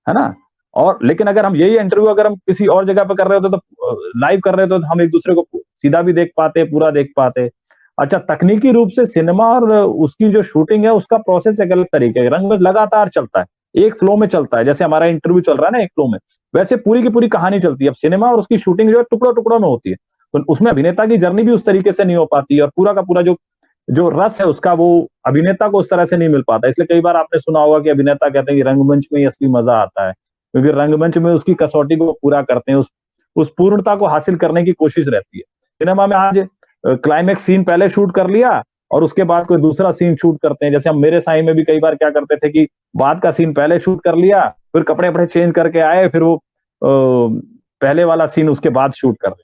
है ना। और लेकिन अगर हम यही इंटरव्यू अगर हम किसी और जगह पे कर रहे होते तो लाइव कर रहे होते तो हम एक दूसरे को सीधा भी देख पाते, पूरा देख पाते। अच्छा, तकनीकी रूप से सिनेमा और उसकी जो शूटिंग है उसका प्रोसेस एक अलग तरीके का, रंगमंच लगातार चलता है, एक फ्लो में चलता है। जैसे हमारा इंटरव्यू चल रहा है ना एक फ्लो में, वैसे पूरी की पूरी कहानी चलती है। अब सिनेमा और उसकी शूटिंग जो है टुकड़ों टुकड़ों में होती है, तो उसमें अभिनेता की जर्नी भी उस तरीके से नहीं हो पाती और पूरा का पूरा जो जो रस है उसका वो अभिनेता को उस तरह से नहीं मिल पाता। इसलिए कई बार आपने सुना होगा कि अभिनेता कहते हैं कि रंगमंच में ही असली मजा आता है, क्योंकि रंगमंच में उसकी कसौटी को पूरा करते हैं, उस पूर्णता को हासिल करने की कोशिश रहती है। सिनेमा में आज क्लाइमेक्स सीन पहले शूट कर लिया और उसके बाद कोई दूसरा सीन शूट करते हैं। जैसे हम मेरे साई में भी कई बार क्या करते थे कि बाद का सीन पहले शूट कर लिया, फिर कपड़े वपड़े चेंज करके आए, फिर वो पहले वाला सीन उसके बाद शूट कर रहे।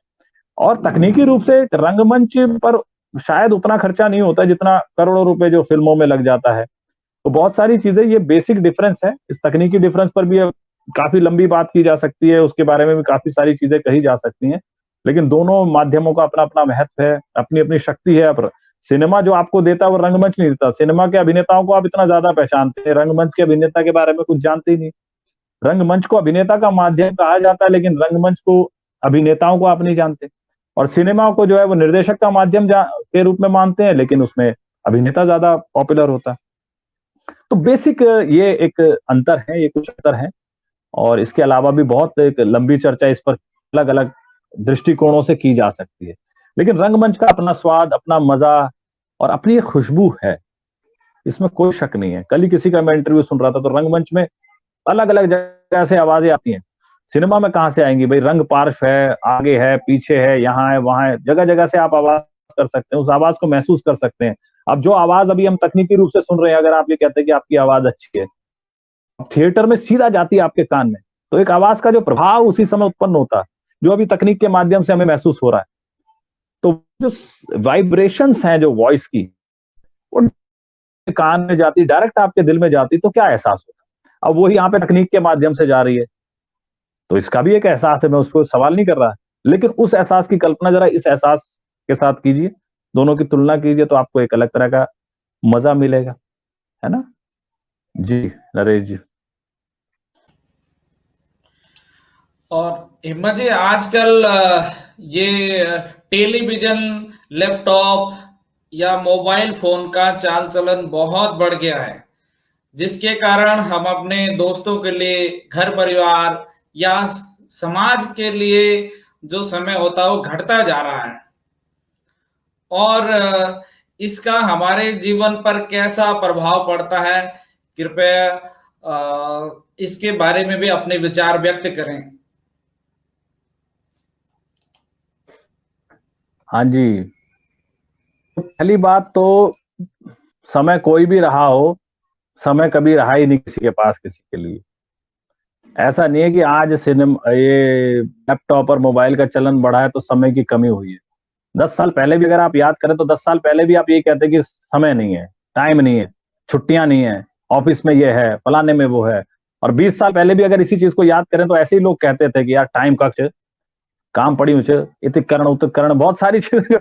और तकनीकी रूप से रंगमंच पर शायद उतना खर्चा नहीं होता जितना करोड़ों रुपए जो फिल्मों में लग जाता है। तो बहुत सारी चीजें, ये बेसिक डिफरेंस है। इस तकनीकी डिफरेंस पर भी काफी लंबी बात की जा सकती है, उसके बारे में भी काफी सारी चीजें कही जा सकती हैं, लेकिन दोनों माध्यमों का अपना अपना महत्व है, अपनी अपनी शक्ति है। पर सिनेमा जो आपको देता है वो रंगमंच नहीं देता। सिनेमा के अभिनेताओं को आप इतना ज्यादा पहचानते हैं, रंगमंच के अभिनेता के बारे में कुछ जानते ही नहीं। रंगमंच को अभिनेता का माध्यम कहा जाता है, लेकिन रंगमंच को अभिनेताओं को आप नहीं जानते। और सिनेमा को जो है वो निर्देशक का माध्यम के रूप में मानते हैं, लेकिन उसमें अभिनेता ज्यादा पॉपुलर होता है। तो बेसिक ये एक अंतर है, ये कुछ अंतर है। और इसके अलावा भी बहुत एक लंबी चर्चा इस पर अलग अलग दृष्टिकोणों से की जा सकती है, लेकिन रंगमंच का अपना स्वाद, अपना मजा और अपनी एक खुशबू है, इसमें कोई शक नहीं है। कल ही किसी का मैं इंटरव्यू सुन रहा था, तो रंगमंच में अलग अलग जगह से आवाजें आती हैं, सिनेमा में कहां से आएंगी भाई? रंग पार्श्व है, आगे है, पीछे है, यहाँ है, वहां है, जगह जगह से आप आवाज कर सकते हैं, उस आवाज को महसूस कर सकते हैं। अब जो आवाज अभी हम तकनीकी रूप से सुन रहे हैं, अगर आप ये कहते हैं कि आपकी आवाज अच्छी है, थिएटर में सीधा जाती है आपके कान में, तो एक आवाज का जो प्रभाव उसी समय उत्पन्न होता है, जो अभी तकनीक के माध्यम से हमें महसूस हो रहा है। तो जो वाइब्रेशंस हैं जो वॉइस की, वो कान में जाती, डायरेक्ट आपके दिल में जाती, तो क्या एहसास होता? अब वही यहाँ पे तकनीक के माध्यम से जा रही है, तो इसका भी एक एहसास है, मैं उसको सवाल नहीं कर रहा, लेकिन उस एहसास की कल्पना जरा इस एहसास के साथ कीजिए, दोनों की तुलना कीजिए, तो आपको एक अलग तरह का मजा मिलेगा, है ना जी नरेश जी। और हिम्मत जी, आजकल ये टेलीविजन, लैपटॉप या मोबाइल फोन का चाल चलन बहुत बढ़ गया है, जिसके कारण हम अपने दोस्तों के लिए, घर परिवार या समाज के लिए जो समय होता है वो घटता जा रहा है। और इसका हमारे जीवन पर कैसा प्रभाव पड़ता है, कृपया इसके बारे में भी अपने विचार व्यक्त करें। हाँ जी, तो पहली बात तो समय कोई भी रहा हो, समय कभी रहा ही नहीं किसी के पास किसी के लिए। ऐसा नहीं है कि आज सिनेमा, ये लैपटॉप और मोबाइल का चलन बढ़ा है तो समय की कमी हुई है। 10 साल पहले भी अगर आप याद करें तो 10 साल पहले भी आप ये कहते कि समय नहीं है, टाइम नहीं है, छुट्टियां नहीं है, ऑफिस में ये है, फलाने में वो है। और 20 साल पहले भी अगर इसी चीज को याद करें तो ऐसे ही लोग कहते थे कि यार टाइम कक्ष काम पड़ी मुझे, इतिकरण उत्तकरण, बहुत सारी चीजें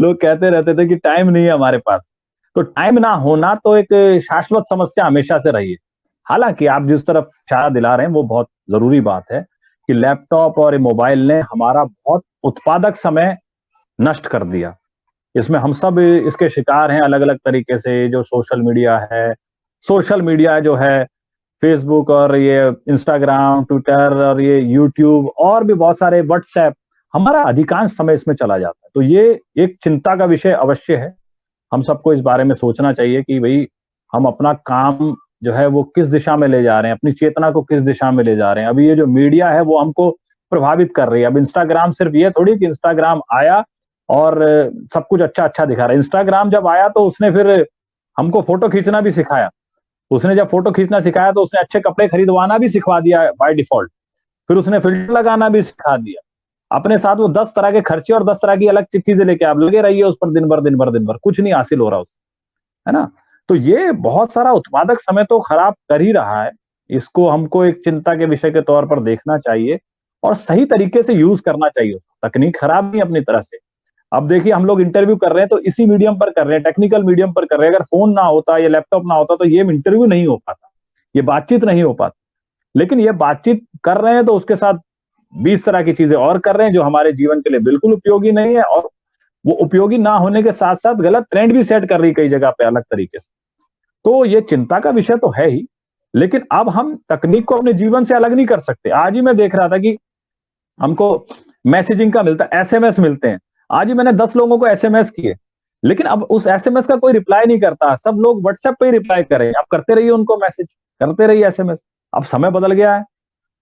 लोग कहते रहते थे कि टाइम नहीं है हमारे पास। तो टाइम ना होना तो एक शाश्वत समस्या हमेशा से रही है। हालांकि आप जिस तरफ इशारा दिला रहे हैं वो बहुत जरूरी बात है कि लैपटॉप और मोबाइल ने हमारा बहुत उत्पादक समय नष्ट कर दिया। इसमें हम सब इसके शिकार हैं अलग अलग तरीके से। जो सोशल मीडिया जो है, फेसबुक और ये इंस्टाग्राम, ट्विटर और ये यूट्यूब और भी बहुत सारे, व्हाट्सएप, हमारा अधिकांश समय इसमें चला जाता है। तो ये एक चिंता का विषय अवश्य है। हम सबको इस बारे में सोचना चाहिए कि भाई हम अपना काम जो है वो किस दिशा में ले जा रहे हैं, अपनी चेतना को किस दिशा में ले जा रहे हैं। अभी ये जो मीडिया है वो हमको प्रभावित कर रही है। अब इंस्टाग्राम सिर्फ ये थोड़ी कि इंस्टाग्राम आया और सब कुछ अच्छा अच्छा दिखा रहा है। इंस्टाग्राम जब आया तो उसने फिर हमको फोटो खींचना भी सिखाया। उसने जब फोटो खींचना सिखाया तो उसने अच्छे कपड़े खरीदवाना भी सिखा दिया बाय डिफॉल्ट। फिर उसने फिल्टर लगाना भी सिखा दिया। अपने साथ वो 10 तरह के खर्चे और 10 तरह की अलग चीजें लेके आप लगे रहिए उस पर दिन भर, कुछ नहीं हासिल हो रहा उससे, है ना। तो ये बहुत सारा उत्पादक समय तो खराब कर ही रहा है। इसको हमको एक चिंता के विषय के तौर पर देखना चाहिए और सही तरीके से यूज करना चाहिए। तकनीक खराब नहीं अपनी तरह से। अब देखिए हम लोग इंटरव्यू कर रहे हैं तो इसी मीडियम पर कर रहे हैं, टेक्निकल मीडियम पर कर रहे हैं। अगर फोन ना होता या लैपटॉप ना होता तो ये इंटरव्यू नहीं हो पाता, ये बातचीत नहीं हो पाती। लेकिन ये बातचीत कर रहे हैं तो उसके साथ 20 तरह की चीजें और कर रहे हैं जो हमारे जीवन के लिए बिल्कुल उपयोगी नहीं है, और वो उपयोगी ना होने के साथ साथ गलत ट्रेंड भी सेट कर रही है कई जगह पे अलग तरीके से। तो ये चिंता का विषय तो है ही, लेकिन अब हम तकनीक को अपने जीवन से अलग नहीं कर सकते। आज ही मैं देख रहा था कि हमको मैसेजिंग का मिलता है, एसएमएस मिलते हैं। आज ही मैंने 10 लोगों को एसएमएस किए, लेकिन अब उस एसएमएस का कोई रिप्लाई नहीं करता, सब लोग व्हाट्सएप पे ही रिप्लाई करें। आप करते रहिए उनको मैसेज, करते रहिए एसएमएस। अब समय बदल गया है,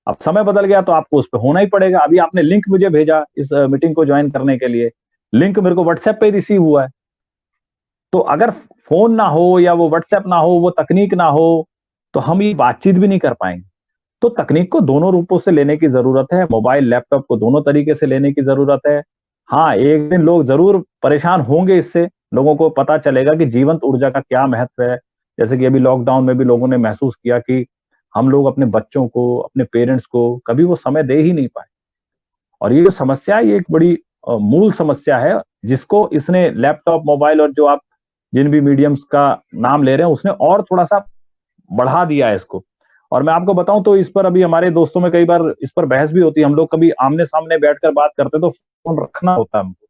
अब समय बदल गया तो आपको उस पर होना ही पड़ेगा। अभी आपने लिंक मुझे भेजा इस मीटिंग को ज्वाइन करने के लिए, लिंक मेरे को व्हाट्सएप पे ही रिसीव हुआ है। तो अगर फोन ना हो या वो व्हाट्सएप ना हो, वो तकनीक ना हो, तो हम ये बातचीत भी नहीं कर पाएंगे। तो तकनीक को दोनों रूपों से लेने की जरूरत है, मोबाइल लैपटॉप को दोनों तरीके से लेने की जरूरत है। हाँ, एक दिन लोग जरूर परेशान होंगे इससे, लोगों को पता चलेगा कि जीवंत ऊर्जा का क्या महत्व है। जैसे कि अभी लॉकडाउन में भी लोगों ने महसूस किया कि हम लोग अपने बच्चों को, अपने पेरेंट्स को कभी वो समय दे ही नहीं पाए। और ये जो समस्या है, ये एक बड़ी मूल समस्या है, जिसको इसने लैपटॉप, मोबाइल और जो आप जिन भी मीडियम्स का नाम ले रहे हैं, उसने और थोड़ा सा बढ़ा दिया है इसको। और मैं आपको बताऊं तो इस पर अभी हमारे दोस्तों में कई बार इस पर बहस भी होती है। हम लोग कभी आमने सामने बैठकर बात करते तो फोन रखना होता है हमको,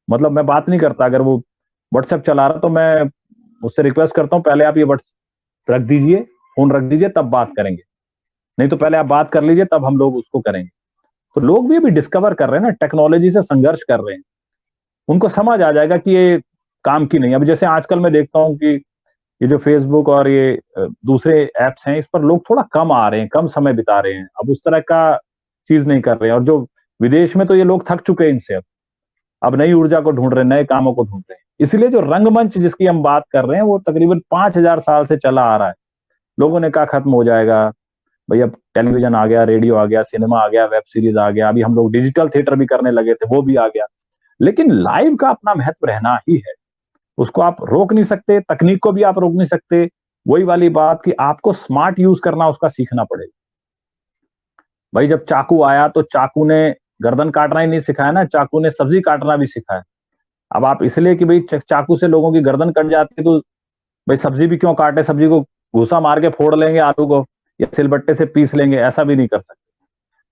मतलब मैं बात नहीं करता। अगर वो व्हाट्सएप चला रहा तो मैं उससे रिक्वेस्ट करता हूँ, पहले आप ये व्हाट्सएप रख दीजिए, फोन रख दीजिए, तब बात करेंगे। नहीं तो पहले आप बात कर लीजिए, तब हम लोग उसको करेंगे। तो लोग भी अभी डिस्कवर कर रहे हैं ना, टेक्नोलॉजी से संघर्ष कर रहे हैं। उनको समझ आ जाएगा कि ये काम की नहीं। अब जैसे आजकल मैं देखता हूँ कि ये जो फेसबुक और ये दूसरे ऐप्स हैं, इस पर लोग थोड़ा कम आ रहे हैं, कम समय बिता रहे हैं, अब उस तरह का चीज नहीं कर रहे हैं। और जो विदेश में तो ये लोग थक चुके हैं इनसे, अब नई ऊर्जा को ढूंढ रहे हैं, नए कामों को ढूंढ रहे हैं। इसलिए जो रंगमंच जिसकी हम बात कर रहे हैं, वो तकरीबन 5000 साल से चला आ रहा है। लोगों ने कहा खत्म हो जाएगा भाई, अब टेलीविजन आ गया, रेडियो आ गया, सिनेमा आ गया, वेब सीरीज आ गया, अभी हम लोग डिजिटल थिएटर भी करने लगे थे, वो भी आ गया। लेकिन लाइव का अपना महत्व रहना ही है, उसको आप रोक नहीं सकते, तकनीक को भी आप रोक नहीं सकते। वही वाली बात कि आपको स्मार्ट यूज करना उसका सीखना पड़ेगा। भाई जब चाकू आया तो चाकू ने गर्दन काटना ही नहीं सिखाया ना, चाकू ने सब्जी काटना भी सिखाया। अब आप इसलिए कि भाई चाकू से लोगों की गर्दन कट जाती है तो भाई सब्जी भी क्यों काटे, सब्जी को घूसा मार के फोड़ लेंगे, आलू को, या सिलबट्टे से पीस लेंगे, ऐसा भी नहीं कर सकते।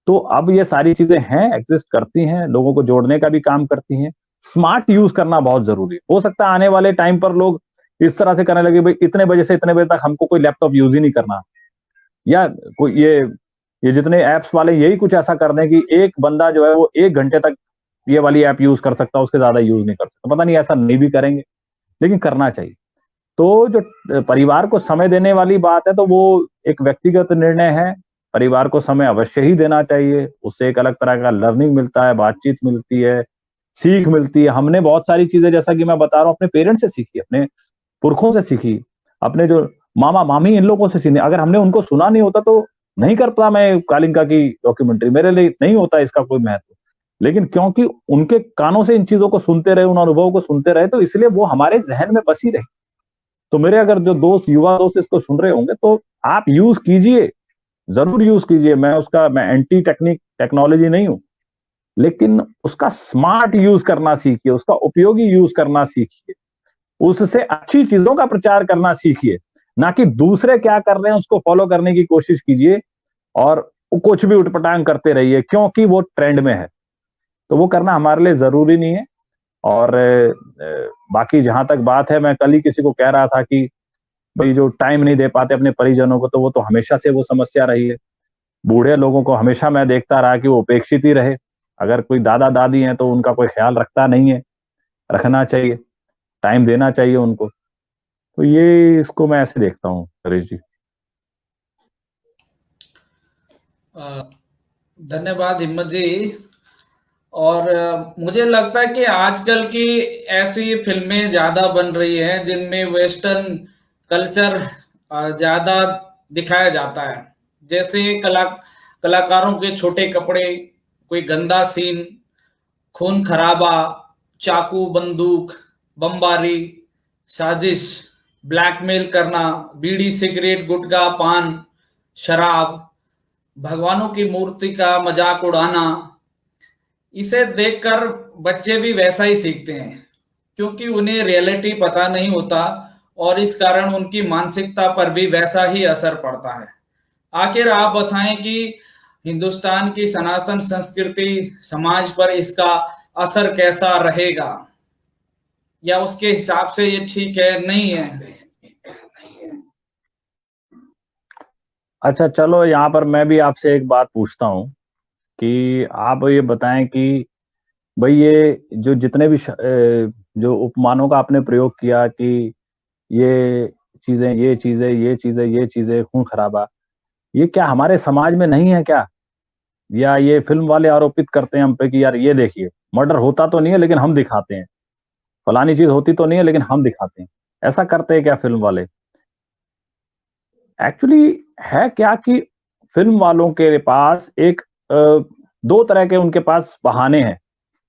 तो अब ये सारी चीजें हैं, एग्जिस्ट करती हैं, लोगों को जोड़ने का भी काम करती हैं। स्मार्ट यूज करना बहुत जरूरी है। हो सकता है आने वाले टाइम पर लोग इस तरह से करने लगे, भाई इतने बजे से इतने बजे तक हमको कोई लैपटॉप यूज ही नहीं करना, या कोई ये जितने एप्स वाले यही कुछ ऐसा कर दें कि एक बंदा जो है वो 1 घंटे तक ये वाली ऐप यूज कर सकता, उसके ज्यादा यूज नहीं कर सकता। पता नहीं ऐसा नहीं भी करेंगे, लेकिन करना चाहिए। तो जो परिवार को समय देने वाली बात है, तो वो एक व्यक्तिगत निर्णय है। परिवार को समय अवश्य ही देना चाहिए, उससे एक अलग तरह का लर्निंग मिलता है, बातचीत मिलती है, सीख मिलती है। हमने बहुत सारी चीजें, जैसा कि मैं बता रहा हूँ, अपने पेरेंट्स से सीखी, अपने पुरखों से सीखी, अपने जो मामा मामी इन लोगों से सीखी। अगर हमने उनको सुना नहीं होता तो नहीं करता मैं कालिंका की डॉक्यूमेंट्री, मेरे लिए नहीं होता इसका कोई महत्व। लेकिन क्योंकि उनके कानों से इन चीजों को सुनते रहे, उन अनुभवों को सुनते रहे, तो इसलिए वो हमारे जहन में बसी रही। तो मेरे अगर जो दोस्त, युवा दोस्त इसको सुन रहे होंगे, तो आप यूज कीजिए, जरूर यूज कीजिए। मैं एंटी टेक्नोलॉजी नहीं हूं, लेकिन उसका स्मार्ट यूज करना सीखिए, उसका उपयोगी यूज करना सीखिए, उससे अच्छी चीजों का प्रचार करना सीखिए, ना कि दूसरे क्या कर रहे हैं उसको फॉलो करने की कोशिश कीजिए और कुछ भी उठपटांग करते रहिए क्योंकि वो ट्रेंड में है। तो वो करना हमारे लिए जरूरी नहीं है। और बाकी जहां तक बात है, मैं कल ही किसी को कह रहा था कि भाई जो टाइम नहीं दे पाते अपने परिजनों को, तो वो तो हमेशा से वो समस्या रही है। बूढ़े लोगों को हमेशा मैं देखता रहा कि वो उपेक्षित ही रहे। अगर कोई दादा दादी हैं तो उनका कोई ख्याल रखता नहीं है, रखना चाहिए, टाइम देना चाहिए उनको। तो ये इसको मैं ऐसे देखता हूँ हरीश जी। धन्यवाद हिम्मत जी। और मुझे लगता है कि आजकल की ऐसी फिल्में ज्यादा बन रही हैं जिनमें वेस्टर्न कल्चर ज्यादा दिखाया जाता है। जैसे कलाकारों के छोटे कपड़े, कोई गंदा सीन, खून खराबा, चाकू बंदूक, बमबारी, साजिश, ब्लैकमेल करना, बीड़ी सिगरेट गुटखा पान, शराब, भगवानों की मूर्ति का मजाक उड़ाना, इसे देखकर बच्चे भी वैसा ही सीखते हैं, क्योंकि उन्हें रियलिटी पता नहीं होता और इस कारण उनकी मानसिकता पर भी वैसा ही असर पड़ता है। आखिर आप बताएं कि हिंदुस्तान की सनातन संस्कृति समाज पर इसका असर कैसा रहेगा, या उसके हिसाब से ये ठीक है नहीं है? अच्छा, चलो यहाँ पर मैं भी आपसे एक बात पूछता हूँ कि आप ये बताएं कि भाई ये जो जितने भी जो उपमानों का आपने प्रयोग किया कि ये चीजें, ये चीजें, ये चीजें, ये चीजें, खून खराबा, ये क्या हमारे समाज में नहीं है क्या? या ये फिल्म वाले आरोपित करते हैं हम पे कि यार ये देखिए, मर्डर होता तो नहीं है लेकिन हम दिखाते हैं, फलानी चीज होती तो नहीं है लेकिन हम दिखाते हैं, ऐसा करते हैं क्या फिल्म वाले? एक्चुअली है क्या कि फिल्म वालों के पास एक दो तरह के उनके पास बहाने हैं,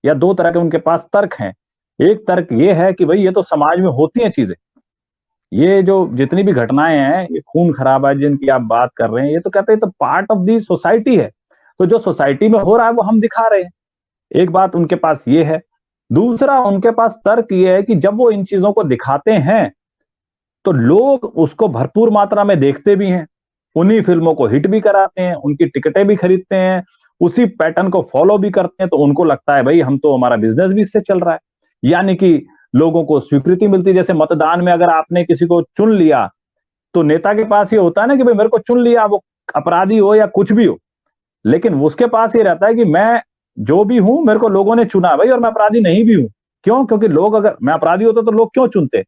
या दो तरह के उनके पास तर्क हैं। एक तर्क ये है कि भाई ये तो समाज में होती हैं चीजें, ये जो जितनी भी घटनाएं हैं, ये खून खराबा जिनकी आप बात कर रहे हैं, ये तो कहते हैं तो पार्ट ऑफ दी सोसाइटी है, तो जो सोसाइटी में हो रहा है वो हम दिखा रहे हैं। एक बात उनके पास ये है। दूसरा उनके पास तर्क ये है कि जब वो इन चीजों को दिखाते हैं तो लोग उसको भरपूर मात्रा में देखते भी हैं, उन्हीं फिल्मों को हिट भी कराते हैं, उनकी टिकटें भी खरीदते हैं, उसी पैटर्न को फॉलो भी करते हैं, तो उनको लगता है भाई हम तो, हमारा बिजनेस भी इससे चल रहा है, यानी कि लोगों को स्वीकृति मिलती है। जैसे मतदान में अगर आपने किसी को चुन लिया तो नेता के पास ये होता है ना कि भाई मेरे को चुन लिया, वो अपराधी हो या कुछ भी हो, लेकिन उसके पास ये रहता है कि मैं जो भी हूं, मेरे को लोगों ने चुना भाई, और मैं अपराधी नहीं भी हूं। क्यों? क्योंकि लोग, अगर मैं अपराधी होता तो लोग क्यों चुनते?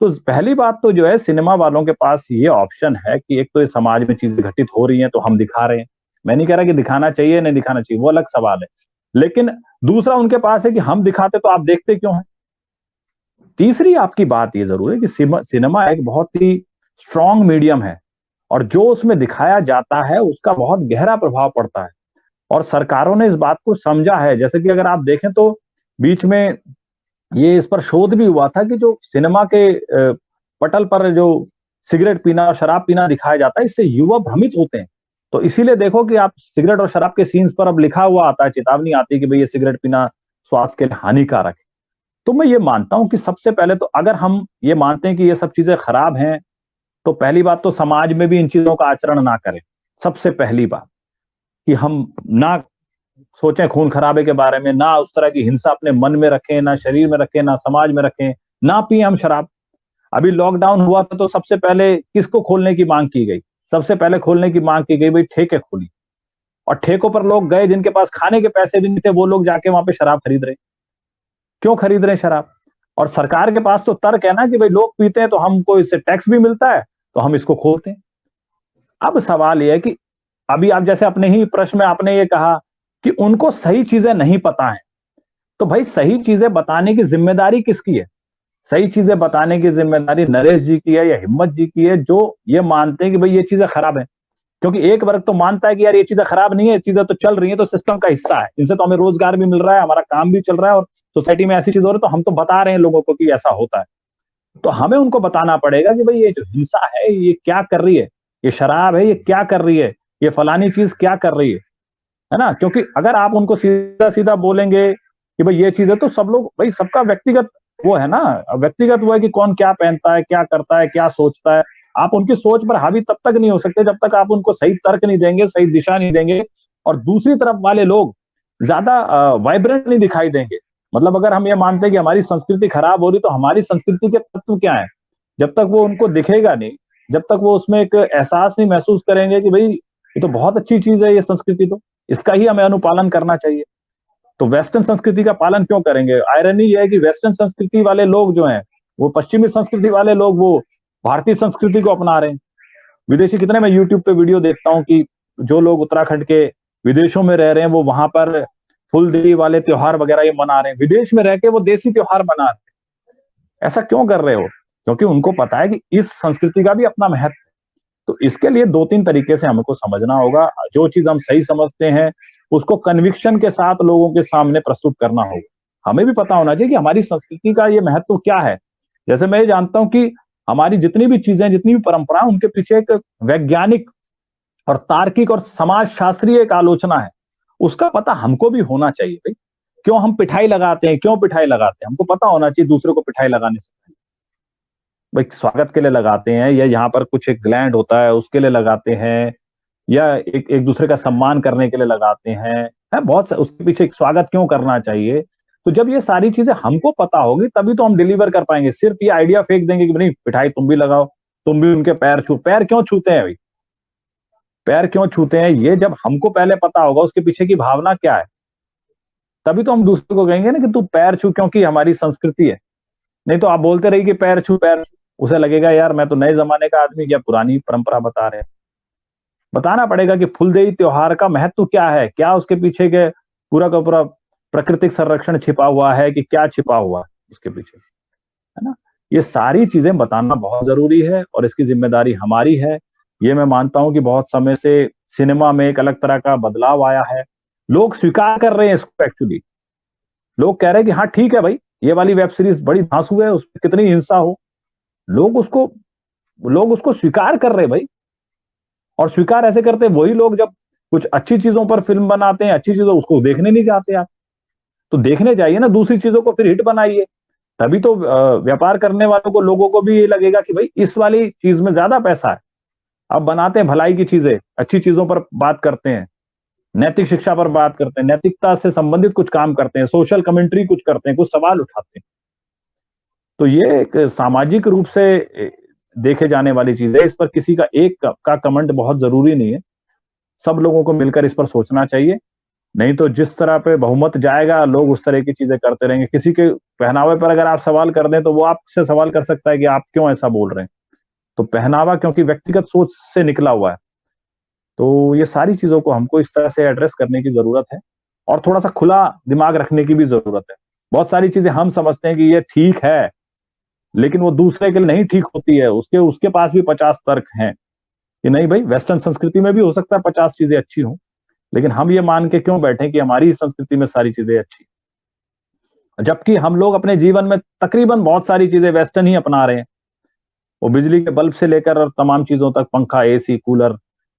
तो पहली बात तो जो है, सिनेमा वालों के पास ये ऑप्शन है कि एक तो ये समाज में चीजें घटित हो रही हैं तो हम दिखा रहे हैं, मैं नहीं कह रहा कि दिखाना चाहिए नहीं दिखाना चाहिए, वो अलग सवाल है, लेकिन दूसरा उनके पास है कि हम दिखाते तो आप देखते क्यों हैं। तीसरी आपकी बात ये जरूर है कि सिनेमा एक बहुत ही स्ट्रांग मीडियम है, और जो उसमें दिखाया जाता है उसका बहुत गहरा प्रभाव पड़ता है, और सरकारों ने इस बात को समझा है। जैसे कि अगर आप देखें तो बीच में ये इस पर शोध भी हुआ था कि जो सिनेमा के पटल पर जो सिगरेट पीना और शराब पीना दिखाया जाता है, इससे युवा भ्रमित होते हैं। तो इसीलिए देखो कि आप सिगरेट और शराब के सीन्स पर अब लिखा हुआ आता है, चेतावनी आती है कि भाई ये सिगरेट पीना स्वास्थ्य के लिए हानिकारक है। तो मैं ये मानता हूं कि सबसे पहले तो अगर हम ये मानते हैं कि ये सब चीजें खराब हैं, तो पहली बात तो समाज में भी इन चीजों का आचरण ना करें। सबसे पहली बात कि हम ना सोचें खून खराबे के बारे में, ना उस तरह की हिंसा अपने मन में रखें, ना शरीर में रखें, ना समाज में रखें, ना पिए हम शराब। अभी लॉकडाउन हुआ था तो सबसे पहले किसको खोलने की मांग की गई? सबसे पहले खोलने की मांग की गई भाई ठेके खोली, और ठेकों पर लोग गए जिनके पास खाने के पैसे भी नहीं थे, वो लोग जाके वहां पे शराब खरीद रहे। क्यों खरीद रहे हैं शराब? और सरकार के पास तो तर्क है ना कि भाई लोग पीते हैं तो हमको इससे टैक्स भी मिलता है, तो हम इसको खोलते हैं। अब सवाल यह है कि अभी आप जैसे अपने ही प्रश्न में आपने ये कहा कि उनको सही चीजें नहीं पता है, तो भाई सही चीजें बताने की जिम्मेदारी किसकी है? सही चीजें बताने की जिम्मेदारी नरेश जी की है या हिम्मत जी की है, जो ये मानते हैं कि भाई ये चीजें खराब है। क्योंकि एक वर्ग तो मानता है कि यार ये चीजें खराब नहीं है, चीजें तो चल रही है, तो सिस्टम का हिस्सा है, इनसे तो हमें रोजगार भी मिल रहा है, हमारा काम भी चल रहा है, और सोसाइटी में ऐसी चीज हो रही है, तो हम तो बता रहे हैं लोगों को कि ऐसा होता है। तो हमें उनको बताना पड़ेगा कि भाई ये जो हिंसा है ये क्या कर रही है, ये शराब है ये क्या कर रही है, ये फलानी चीज क्या कर रही है ना? क्योंकि अगर आप उनको सीधा सीधा बोलेंगे कि भाई ये चीज है, तो सब लोग, भाई सबका व्यक्तिगत वो है ना, व्यक्तिगत वो है कि कौन क्या पहनता है, क्या करता है, क्या सोचता है। आप उनकी सोच पर हावी तब तक नहीं हो सकते जब तक आप उनको सही तर्क नहीं देंगे, सही दिशा नहीं देंगे, और दूसरी तरफ वाले लोग ज्यादा वाइब्रेंट नहीं दिखाई देंगे। मतलब अगर हम ये मानते हैं कि हमारी संस्कृति खराब हो रही, तो हमारी संस्कृति के तत्व क्या है, जब तक वो उनको दिखेगा नहीं, जब तक वो उसमें एक एहसास नहीं महसूस करेंगे कि भाई ये तो बहुत अच्छी चीज है, ये संस्कृति तो इसका ही हमें अनुपालन करना चाहिए, तो वेस्टर्न संस्कृति का पालन क्यों करेंगे? आयरनी ये है कि वेस्टर्न संस्कृति वाले लोग जो हैं, वो पश्चिमी संस्कृति वाले लोग, वो भारतीय संस्कृति को अपना रहे हैं। विदेशी कितने मैं यूट्यूब पे वीडियो देखता हूँ कि जो लोग उत्तराखंड के विदेशों में रह रहे हैं, वो वहां पर फुलदेई वाले त्योहार वगैरह ये मना रहे हैं, विदेश में रह के वो देसी त्योहार मना रहे हैं। ऐसा क्यों कर रहे हो? क्योंकि उनको पता है कि इस संस्कृति का भी अपना महत्व है। तो इसके लिए दो तीन तरीके से हमको समझना होगा। जो चीज हम सही समझते हैं उसको कन्विक्शन के साथ लोगों के सामने प्रस्तुत करना होगा। हमें भी पता होना चाहिए कि हमारी संस्कृति का ये महत्व क्या है। जैसे मैं ये जानता हूं कि हमारी जितनी भी चीजें, जितनी भी परंपरा, उनके पीछे एक वैज्ञानिक और तार्किक और समाज शास्त्रीय एक आलोचना है, उसका पता हमको भी होना चाहिए भाई। क्यों हम पिठाई लगाते हैं, क्यों पिठाई लगाते हैं, हमको पता होना चाहिए दूसरे को पिठाई लगाने से पहले। भाई स्वागत के लिए लगाते हैं, या यहाँ पर कुछ एक ग्लैंड होता है उसके लिए लगाते हैं, या एक एक दूसरे का सम्मान करने के लिए लगाते हैं, है बहुत उसके पीछे एक स्वागत क्यों करना चाहिए। तो जब ये सारी चीजें हमको पता होगी तभी तो हम डिलीवर कर पाएंगे। सिर्फ ये आइडिया फेंक देंगे कि नहीं पिठाई तुम भी लगाओ, तुम भी उनके पैर क्यों छूते हैं भाई, पैर क्यों छूते हैं, ये जब हमको पहले पता होगा उसके पीछे की भावना क्या है, तभी तो हम दूसरे को कहेंगे ना कि तू पैर छू, क्योंकि हमारी संस्कृति है। नहीं तो आप बोलते रहिए कि पैर छू पैर छू, उसे लगेगा यार मैं तो नए जमाने का आदमी, क्या पुरानी परंपरा बता रहे हैं। बताना पड़ेगा कि फुलदेई त्योहार का महत्व क्या है, क्या उसके पीछे के पूरा का पूरा प्राकृतिक संरक्षण छिपा हुआ है, कि क्या छिपा हुआ है उसके पीछे, है ना। ये सारी चीजें बताना बहुत जरूरी है और इसकी जिम्मेदारी हमारी है। ये मैं मानता हूं कि बहुत समय से सिनेमा में एक अलग तरह का बदलाव आया है, लोग स्वीकार कर रहे हैं इसको। एक्चुअली लोग कह रहे हैं कि हाँ ठीक है भाई, ये वाली वेब सीरीज बड़ी धांसू है, उसमें कितनी हिंसा हो, लोग उसको स्वीकार कर रहे हैं भाई। और स्वीकार ऐसे करते हैं वही लोग जब कुछ अच्छी चीजों पर फिल्म बनाते हैं, अच्छी चीजों उसको देखने नहीं जाते आप। तो देखने जाइए ना दूसरी चीजों को, फिर हिट बनाइए, तभी तो व्यापार करने वालों को, लोगों को भी ये लगेगा कि भाई इस वाली चीज में ज्यादा पैसा है। अब बनाते हैं भलाई की चीजें, अच्छी चीजों पर बात करते हैं, नैतिक शिक्षा पर बात करते हैं, नैतिकता से संबंधित कुछ काम करते हैं, सोशल कमेंट्री कुछ करते हैं, कुछ सवाल उठाते हैं। तो ये एक सामाजिक रूप से देखे जाने वाली चीज है। इस पर किसी का एक का कमेंट बहुत जरूरी नहीं है, सब लोगों को मिलकर इस पर सोचना चाहिए। नहीं तो जिस तरह पे बहुमत जाएगा लोग उस तरह की चीजें करते रहेंगे। किसी के पहनावे पर अगर आप सवाल कर दें तो वो आपसे सवाल कर सकता है कि आप क्यों ऐसा बोल रहे हैं। तो पहनावा क्योंकि व्यक्तिगत सोच से निकला हुआ है, तो ये सारी चीजों को हमको इस तरह से एड्रेस करने की जरूरत है और थोड़ा सा खुला दिमाग रखने की भी जरूरत है। बहुत सारी चीजें हम समझते हैं कि ये ठीक है, लेकिन वो दूसरे के लिए नहीं ठीक होती है, उसके पास भी 50 तर्क हैं कि नहीं भाई वेस्टर्न संस्कृति में भी हो सकता है 50 चीजें अच्छी हों, लेकिन हम ये मान के क्यों बैठे कि हमारी संस्कृति में सारी चीजें अच्छी, जबकि हम लोग अपने जीवन में तकरीबन बहुत सारी चीजें वेस्टर्न ही अपना रहे हैं। वो बिजली के बल्ब से लेकर और तमाम चीजों तक, पंखा, एसी, कूलर,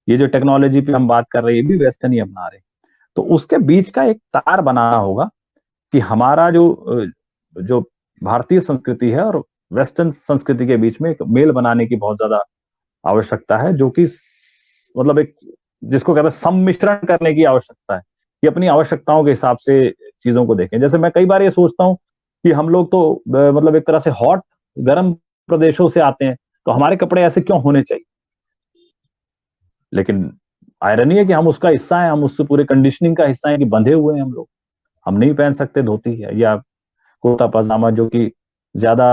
ये जो टेक्नोलॉजी पे हम बात कर रहे हैं ये भी वेस्टर्न ही अपना रहे हैं। तो उसके बीच का एक तार बनाना होगा कि हमारा जो भारतीय संस्कृति है और वेस्टर्न संस्कृति के बीच में एक मेल बनाने की बहुत ज्यादा आवश्यकता है, जो कि मतलब एक जिसको कहते हैं सम्मिश्रण करने की आवश्यकता है, कि अपनी आवश्यकताओं के हिसाब से चीजों को देखें। जैसे मैं कई बार ये सोचता हूँ कि हम लोग तो मतलब एक तरह से हॉट गर्म प्रदेशों से आते हैं, तो हमारे कपड़े ऐसे क्यों होने चाहिए, लेकिन आयरनी है कि हम उसका हिस्सा हैं, हम उससे पूरे कंडीशनिंग का हिस्सा हैं कि बंधे हुए हैं हम लोग। हम नहीं पहन सकते धोती या कुर्ता पजामा, जो कि ज्यादा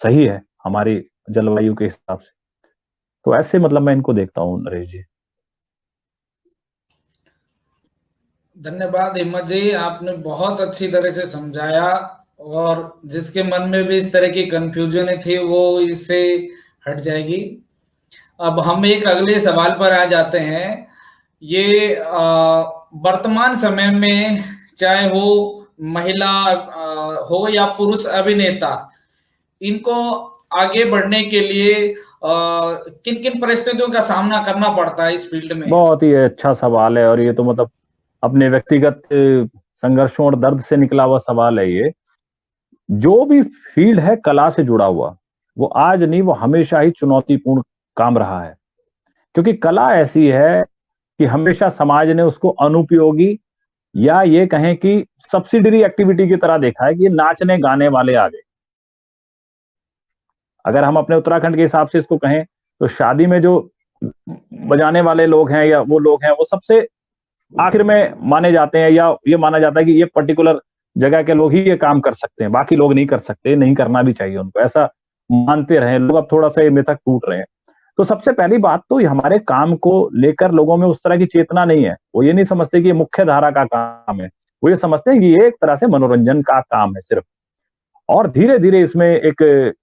सही है हमारी जलवायु के हिसाब से। तो ऐसे मतलब मैं इनको देखता हूँ नरेश जी। धन्यवाद हिम्मत जी, आपने बहुत अच्छी तरह से समझाया और जिसके मन में भी इस तरह की कंफ्यूजन थी वो इससे हट जाएगी। अब हम एक अगले सवाल पर आ जाते हैं। ये वर्तमान समय में चाहे वो महिला हो या पुरुष अभिनेता, इनको आगे बढ़ने के लिए किन किन परिस्थितियों का सामना करना पड़ता है इस फील्ड में? बहुत ही अच्छा सवाल है और ये तो मतलब अपने व्यक्तिगत संघर्षों और दर्द से निकला हुआ सवाल है। ये जो भी फील्ड है कला से जुड़ा हुआ, वो आज नहीं, वो हमेशा ही चुनौतीपूर्ण काम रहा है, क्योंकि कला ऐसी है कि हमेशा समाज ने उसको अनुपयोगी या ये कहें कि सब्सिडरी एक्टिविटी की तरह देखा है कि ये नाचने गाने वाले आ गए। अगर हम अपने उत्तराखंड के हिसाब से इसको कहें तो शादी में जो बजाने वाले लोग हैं या वो लोग हैं वो सबसे आखिर में माने जाते हैं, या ये माना जाता है कि ये पर्टिकुलर जगह के लोग ही ये काम कर सकते हैं, बाकी लोग नहीं कर सकते, नहीं करना भी चाहिए उनको, ऐसा मानते रहे लोग। अब थोड़ा सा ये मिथक टूट रहे हैं। तो सबसे पहली बात तो हमारे काम को लेकर लोगों में उस तरह की चेतना नहीं है। वो ये नहीं समझते कि ये मुख्य धारा का काम है, वो ये समझते हैं कि ये एक तरह से मनोरंजन का काम है सिर्फ। और धीरे धीरे इसमें एक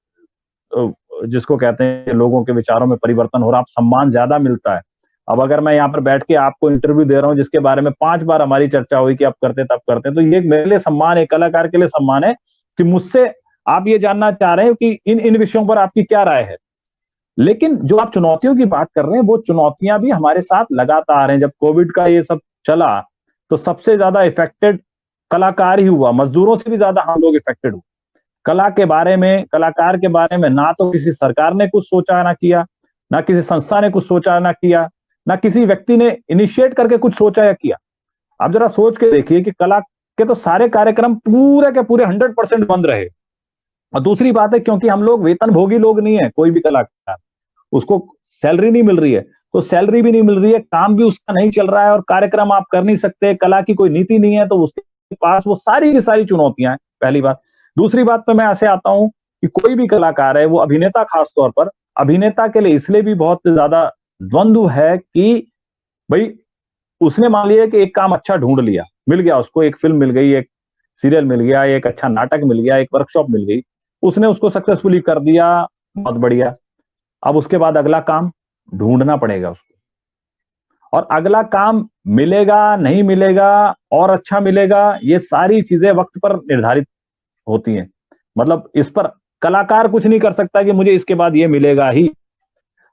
जिसको कहते हैं लोगों के विचारों में परिवर्तन हो रहा, अब सम्मान ज्यादा मिलता है। अब अगर मैं यहाँ पर बैठ के आपको इंटरव्यू दे रहा हूँ जिसके बारे में 5 बार हमारी चर्चा हुई कि आप करते तब करते, तो ये मेरे लिए सम्मान, एक कलाकार के लिए सम्मान है कि मुझसे आप ये जानना चाह रहे हैं कि इन विषयों पर आपकी क्या राय है। लेकिन जो आप चुनौतियों की बात कर रहे हैं, वो चुनौतियां भी हमारे साथ लगातार हैं। जब कोविड का ये सब चला तो सबसे ज्यादा इफेक्टेड कलाकार ही हुआ, मजदूरों से भी ज्यादा हम लोग इफेक्टेड हुए। कला के बारे में, कलाकार के बारे में ना तो किसी सरकार ने कुछ सोचा ना किया, ना किसी संस्था ने कुछ सोचा ना किया, ना किसी व्यक्ति ने इनिशिएट करके कुछ सोचा या किया। आप जरा सोच के देखिए कि कला के तो सारे कार्यक्रम पूरे के पूरे 100% बंद रहे। और दूसरी बात है, क्योंकि हम लोग वेतनभोगी लोग नहीं है, कोई भी कलाकार, उसको सैलरी नहीं मिल रही है, तो सैलरी भी नहीं मिल रही है, काम भी उसका नहीं चल रहा है और कार्यक्रम आप कर नहीं सकते, कला की कोई नीति नहीं है, तो उसके पास वो सारी की सारी चुनौतियां हैं, पहली बात। दूसरी बात पे मैं ऐसे आता हूं कि कोई भी कलाकार है, वो अभिनेता खास तौर पर, अभिनेता के लिए इसलिए भी बहुत ज्यादा द्वंद्व है कि भाई उसने मान लिया कि एक काम अच्छा ढूंढ लिया, मिल गया उसको, एक फिल्म मिल गई, एक सीरियल मिल गया, एक अच्छा नाटक मिल गया, एक वर्कशॉप मिल गई, उसने उसको सक्सेसफुली कर दिया, बहुत बढ़िया। अब उसके बाद अगला काम ढूंढना पड़ेगा उसको, और अगला काम मिलेगा नहीं मिलेगा और अच्छा मिलेगा, ये सारी चीजें वक्त पर निर्धारित होती हैं। मतलब इस पर कलाकार कुछ नहीं कर सकता कि मुझे इसके बाद ये मिलेगा ही।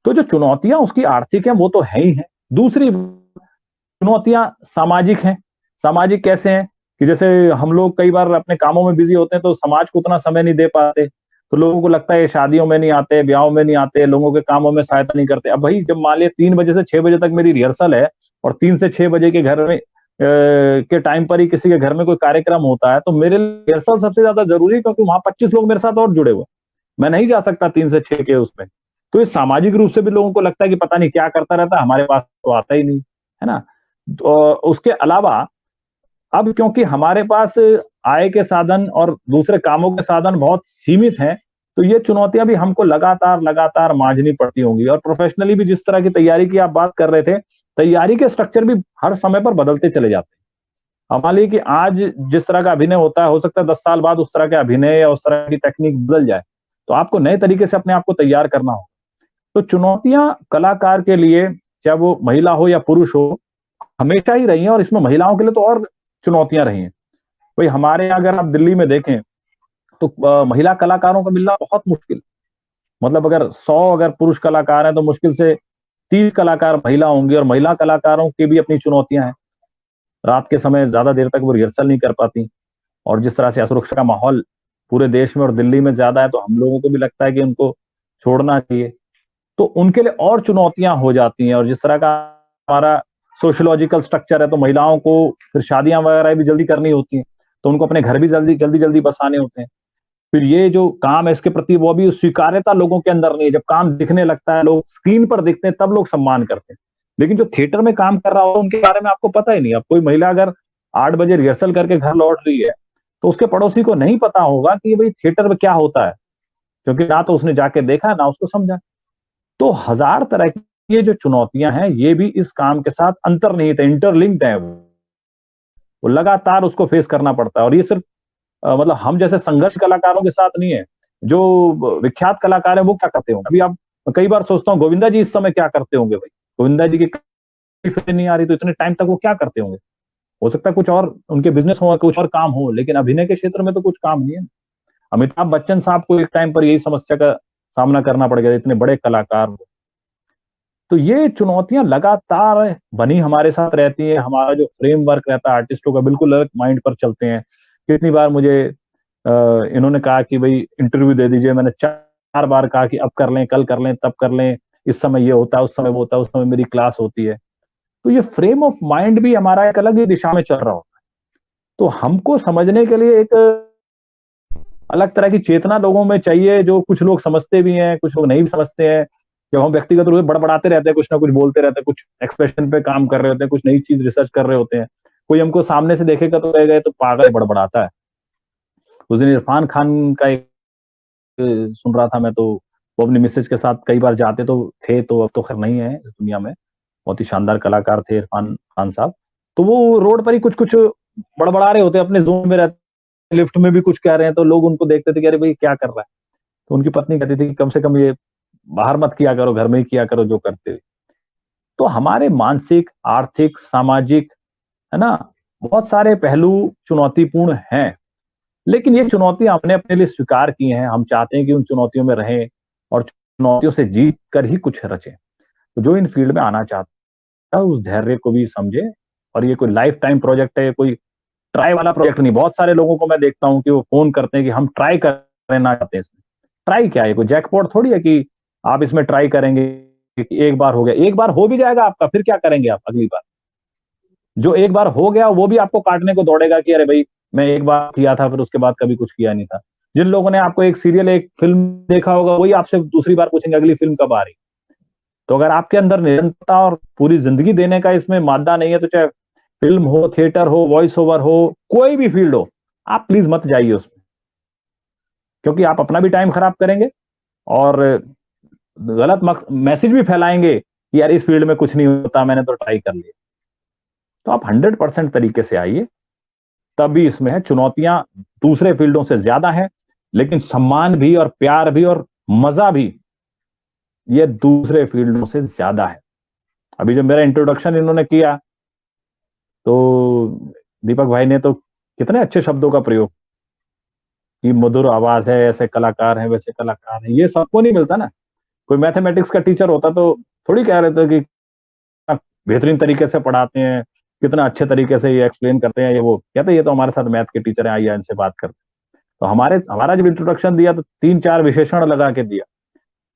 तो जो चुनौतियां उसकी आर्थिक हैं वो तो है ही है। दूसरी चुनौतियां सामाजिक हैं। सामाजिक कैसे हैं कि जैसे हम लोग कई बार अपने कामों में बिजी होते हैं तो समाज को उतना समय नहीं दे पाते, तो लोगों को लगता है ये शादियों में नहीं आते, ब्याहों में नहीं आते, लोगों के कामों में सहायता नहीं करते। अब भाई जब मान लिया 3 बजे से 6 बजे तक मेरी रिहर्सल है और 3 से 6 बजे के घर में के टाइम पर ही किसी के घर में कोई कार्यक्रम होता है, तो मेरे लिए रिहर्सल सबसे ज्यादा जरूरी है, क्योंकि वहां 25 लोग मेरे साथ और जुड़े हुए, मैं नहीं जा सकता 3 से 6 के उसमें। तो ये सामाजिक रूप से भी लोगों को लगता है कि पता नहीं क्या करता रहता है, हमारे पास तो आता ही नहीं, है ना। तो उसके अलावा अब क्योंकि हमारे पास आय के साधन और दूसरे कामों के साधन बहुत सीमित हैं, तो ये चुनौतियां भी हमको लगातार लगातार मांझनी पड़ती होंगी। और प्रोफेशनली भी जिस तरह की तैयारी की आप बात कर रहे थे, तैयारी के स्ट्रक्चर भी हर समय पर बदलते चले जाते हैं। अब मान लीजिए कि आज जिस तरह का अभिनय होता है, हो सकता है 10 साल बाद उस तरह के अभिनय या उस तरह की टेक्निक बदल जाए, तो आपको नए तरीके से अपने आप को तैयार करना हो। तो चुनौतियां कलाकार के लिए, चाहे वो महिला हो या पुरुष हो, हमेशा ही रही हैं, और इसमें महिलाओं के लिए तो और चुनौतियां रही हैं। भाई हमारे यहाँ अगर आप दिल्ली में देखें तो महिला कलाकारों का मिलना बहुत मुश्किल, मतलब अगर 100 अगर पुरुष कलाकार हैं तो मुश्किल से 30 कलाकार महिला होंगी, और महिला कलाकारों की भी अपनी चुनौतियां हैं। रात के समय ज्यादा देर तक वो रिहर्सल नहीं कर पाती, और जिस तरह से असुरक्षा का माहौल पूरे देश में और दिल्ली में ज्यादा है, तो हम लोगों को भी लगता है कि उनको छोड़ना चाहिए, तो उनके लिए और चुनौतियां हो जाती हैं। और जिस तरह का हमारा सोशियोलॉजिकल स्ट्रक्चर है, तो महिलाओं को फिर शादियां वगैरह भी जल्दी करनी होती हैं, तो उनको अपने घर भी जल्दी जल्दी जल्दी बसाने होते हैं। फिर ये जो काम है इसके प्रति वो भी स्वीकार्यता लोगों के अंदर नहीं है। जब काम दिखने लगता है, लोग स्क्रीन पर दिखते हैं, तब लोग सम्मान करते हैं, लेकिन जो थिएटर में काम कर रहा हो उनके बारे में आपको पता ही नहीं। अब कोई महिला अगर 8 बजे रिहर्सल करके घर लौट रही है, तो उसके पड़ोसी को नहीं पता होगा कि भाई थिएटर में क्या होता है, क्योंकि ना तो उसने जाके देखा ना उसको समझा। तो हजार तरह की ये जो चुनौतियां हैं, ये भी इस काम के साथ अंतर्निहित है, इंटरलिंक्ड है, वो लगातार उसको फेस करना पड़ता है। और ये सिर्फ मतलब हम जैसे संघर्ष कलाकारों के साथ नहीं है, जो विख्यात कलाकार है वो क्या करते होंगे। अभी आप, कई बार सोचता हूँ गोविंदा जी इस समय क्या करते होंगे। भाई गोविंदा जी की फिल्म नहीं आ रही तो इतने टाइम तक वो क्या करते होंगे। हो सकता है कुछ और उनके बिजनेस हो, कुछ और काम हो, लेकिन अभिनय के क्षेत्र में तो कुछ काम नहीं है। अमिताभ बच्चन साहब को एक टाइम पर यही समस्या का सामना करना पड़ गया, इतने बड़े कलाकार हो। तो ये चुनौतियां लगातार बनी हमारे साथ रहती है। हमारा जो फ्रेमवर्क रहता है आर्टिस्टों का, बिल्कुल अलग माइंड पर चलते हैं। कितनी बार मुझे इन्होंने कहा कि भाई इंटरव्यू दे दीजिए, मैंने 4 बार कहा कि अब कर लें, कल कर लें, तब कर लें, इस समय ये होता है, उस समय वो होता है, उस समय मेरी क्लास होती है। तो ये फ्रेम ऑफ माइंड भी हमारा एक अलग ही दिशा में चल रहा होता है। तो हमको समझने के लिए एक अलग तरह की चेतना लोगों में चाहिए, जो कुछ लोग समझते भी हैं, कुछ लोग नहीं भी समझते हैं। जब हम व्यक्तिगत रूप से बड़बड़ाते रहते हैं, कुछ ना कुछ बोलते रहते हैं, कुछ एक्सप्रेशन पे काम कर रहे होते हैं, कुछ नई चीज रिसर्च कर रहे होते हैं, कोई हमको सामने से देखेगा तो कहेगा तो पागल बड़बड़ाता है। उस दिन इरफान खान का एक सुन रहा था मैं, तो वो अपनी मिसेज के साथ कई बार जाते तो थे, तो अब तो खैर नहीं है इस दुनिया में। बहुत ही शानदार कलाकार थे इरफान खान साहब। तो वो रोड पर ही कुछ कुछ बड़बड़ा रहे होते, अपने जोन में रहते, लिफ्ट में भी कुछ कह रहे हैं, तो लोग उनको देखते थे कि अरे भाई क्या कर रहा है। तो उनकी पत्नी कहती थी कि कम से कम ये बाहर मत किया करो, घर में ही किया करो जो करते हो। तो हमारे मानसिक, आर्थिक, सामाजिक, है ना, बहुत सारे पहलू चुनौतीपूर्ण हैं, लेकिन ये चुनौतियां हमने अपने लिए स्वीकार की हैं। हम चाहते हैं कि उन चुनौतियों में रहें, और चुनौतियों से जीत कर ही कुछ रचे। तो जो इन फील्ड में आना चाहता है उस धैर्य को भी समझे, और ये कोई लाइफ टाइम प्रोजेक्ट है, कोई ट्राई वाला प्रोजेक्ट नहीं। बहुत सारे लोगों को मैं देखता हूँ कि वो फोन करते हैं कि हम ट्राई करना चाहते हैं इसमें। ट्राई क्या है, कोई जैकपॉट थोड़ी है कि आप इसमें ट्राई करेंगे कि एक बार हो गया, एक बार हो भी जाएगा आपका, फिर क्या करेंगे आप अगली बार? जो एक बार हो गया वो भी आपको काटने को दौड़ेगा कि अरे भाई मैं एक बार किया था फिर उसके बाद कभी कुछ किया नहीं था। जिन लोगों ने आपको एक सीरियल, एक फिल्म देखा होगा, वही आपसे दूसरी बार पूछेंगे अगली फिल्म कब आ रही। तो अगर आपके अंदर निरंतरता और पूरी जिंदगी देने का इसमें मादा नहीं है, तो चाहे फिल्म हो, थिएटर हो, वॉइस ओवर हो, कोई भी फील्ड हो, आप प्लीज मत जाइए उसमें, क्योंकि आप अपना भी टाइम खराब करेंगे और गलत मैसेज भी फैलाएंगे कि यार इस फील्ड में कुछ नहीं होता, मैंने तो ट्राई कर लिया। तो आप 100% तरीके से आइए, तभी इसमें है। चुनौतियां दूसरे फील्डों से ज्यादा है, लेकिन सम्मान भी और प्यार भी और मजा भी ये दूसरे फील्डों से ज्यादा है। अभी जब मेरा इंट्रोडक्शन इन्होंने किया तो दीपक भाई ने तो कितने अच्छे शब्दों का प्रयोग कि मधुर आवाज है, ऐसे कलाकार हैं, वैसे कलाकार हैं। ये सबको नहीं मिलता ना। कोई मैथमेटिक्स का टीचर होता तो थोड़ी कह रहे थे कि बेहतरीन तरीके से पढ़ाते हैं, कितना अच्छे तरीके से ये एक्सप्लेन करते हैं, ये वो कहते ये तो हमारे साथ मैथ के टीचर हैं, आइए इनसे बात करते। तो हमारा जब इंट्रोडक्शन दिया तो 3-4 विशेषण लगा के दिया।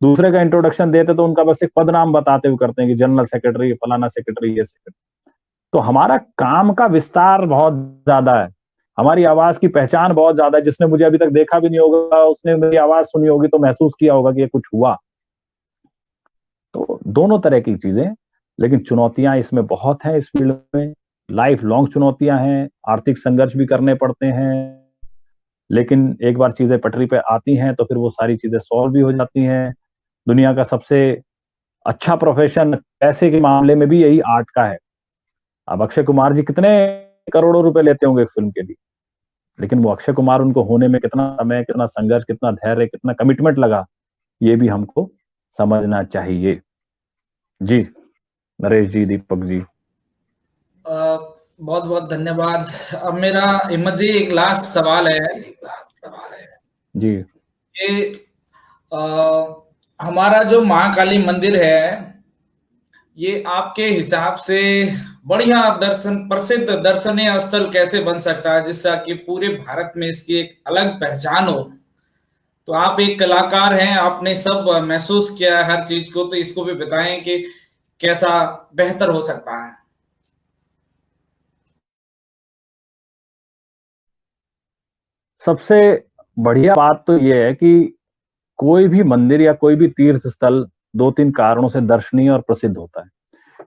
दूसरे का इंट्रोडक्शन देते तो उनका बस एक पद नाम बताते हुए करते हैं कि जनरल सेक्रेटरी, फलाना सेक्रेटरी, ये सेक्रेटरी। तो हमारा काम का विस्तार बहुत ज्यादा है, हमारी आवाज की पहचान बहुत ज्यादा है। जिसने मुझे अभी तक देखा भी नहीं होगा, उसने मेरी आवाज सुनी होगी तो महसूस किया होगा कि ये कुछ हुआ। तो दोनों तरह की चीजें, लेकिन चुनौतियां इसमें बहुत हैं। इस फील्ड में लाइफ लॉन्ग चुनौतियां हैं, आर्थिक संघर्ष भी करने पड़ते हैं, लेकिन एक बार चीजें पटरी पे आती हैं तो फिर वो सारी चीजें सॉल्व भी हो जाती हैं। दुनिया का सबसे अच्छा प्रोफेशन पैसे के मामले में भी यही आर्ट का है। अब अक्षय कुमार जी कितने करोड़ों रुपए लेते होंगे एक फिल्म के लिए, लेकिन वो अक्षय कुमार उनको होने में कितना समय, कितना संघर्ष, कितना धैर्य, कितना कमिटमेंट लगा, ये भी हमको समझना चाहिए। जी नरेश जी, दीपक जी, बहुत बहुत धन्यवाद। अब मेरा हिम्मत जी एक लास्ट सवाल है जी। कि हमारा जो महाकाली मंदिर है, ये आपके हिसाब से बढ़िया प्रसिद्ध दर्शनीय स्थल कैसे बन सकता है, जिससे कि पूरे भारत में इसकी एक अलग पहचान हो? तो आप एक कलाकार हैं, आपने सब महसूस किया है हर चीज को, तो इसको भी बताएं कि कैसा बेहतर हो सकता है। सबसे बढ़िया बात तो ये है कि कोई भी मंदिर या कोई भी तीर्थ स्थल 2-3 कारणों से दर्शनीय और प्रसिद्ध होता है।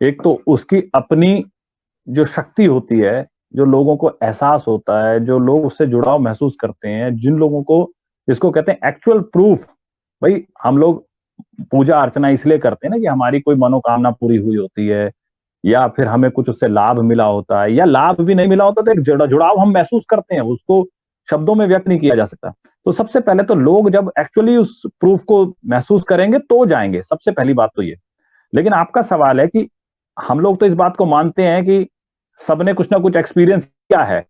एक तो उसकी अपनी जो शक्ति होती है, जो लोगों को एहसास होता है, जो लोग उससे जुड़ाव महसूस करते हैं, जिन लोगों को, जिसको कहते हैं एक्चुअल प्रूफ। भाई हम लोग पूजा अर्चना इसलिए करते हैं ना कि हमारी कोई मनोकामना पूरी हुई होती है, या फिर हमें कुछ उससे लाभ मिला होता है, या लाभ भी नहीं मिला होता तो एक जुड़ाव हम महसूस करते हैं, उसको शब्दों में व्यक्त नहीं किया जा सकता। तो सबसे पहले तो लोग जब एक्चुअली उस प्रूफ को महसूस करेंगे तो जाएंगे, सबसे पहली बात तो ये। लेकिन आपका सवाल है कि हम लोग तो इस बात को मानते हैं कि सबने कुछ ना कुछ एक्सपीरियंस किया है।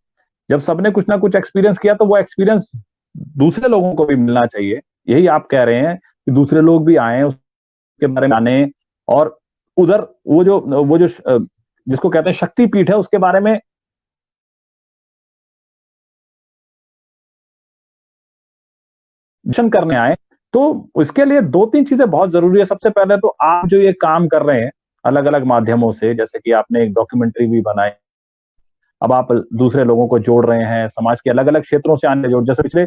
जब सबने कुछ ना कुछ एक्सपीरियंस किया तो वो एक्सपीरियंस दूसरे लोगों को भी मिलना चाहिए। यही आप कह रहे हैं कि दूसरे लोग भी आए, उसके बारे में जाने, और उधर वो जो जिसको कहते हैं शक्तिपीठ है, उसके बारे में दर्शन करने आए। तो इसके लिए 2-3 चीजें बहुत जरूरी है। सबसे पहले तो आप जो ये काम कर रहे हैं अलग अलग माध्यमों से, जैसे कि आपने एक डॉक्यूमेंट्री भी बनाई, अब आप दूसरे लोगों को जोड़ रहे हैं, समाज के अलग अलग क्षेत्रों से आने जोड़। जैसे पिछले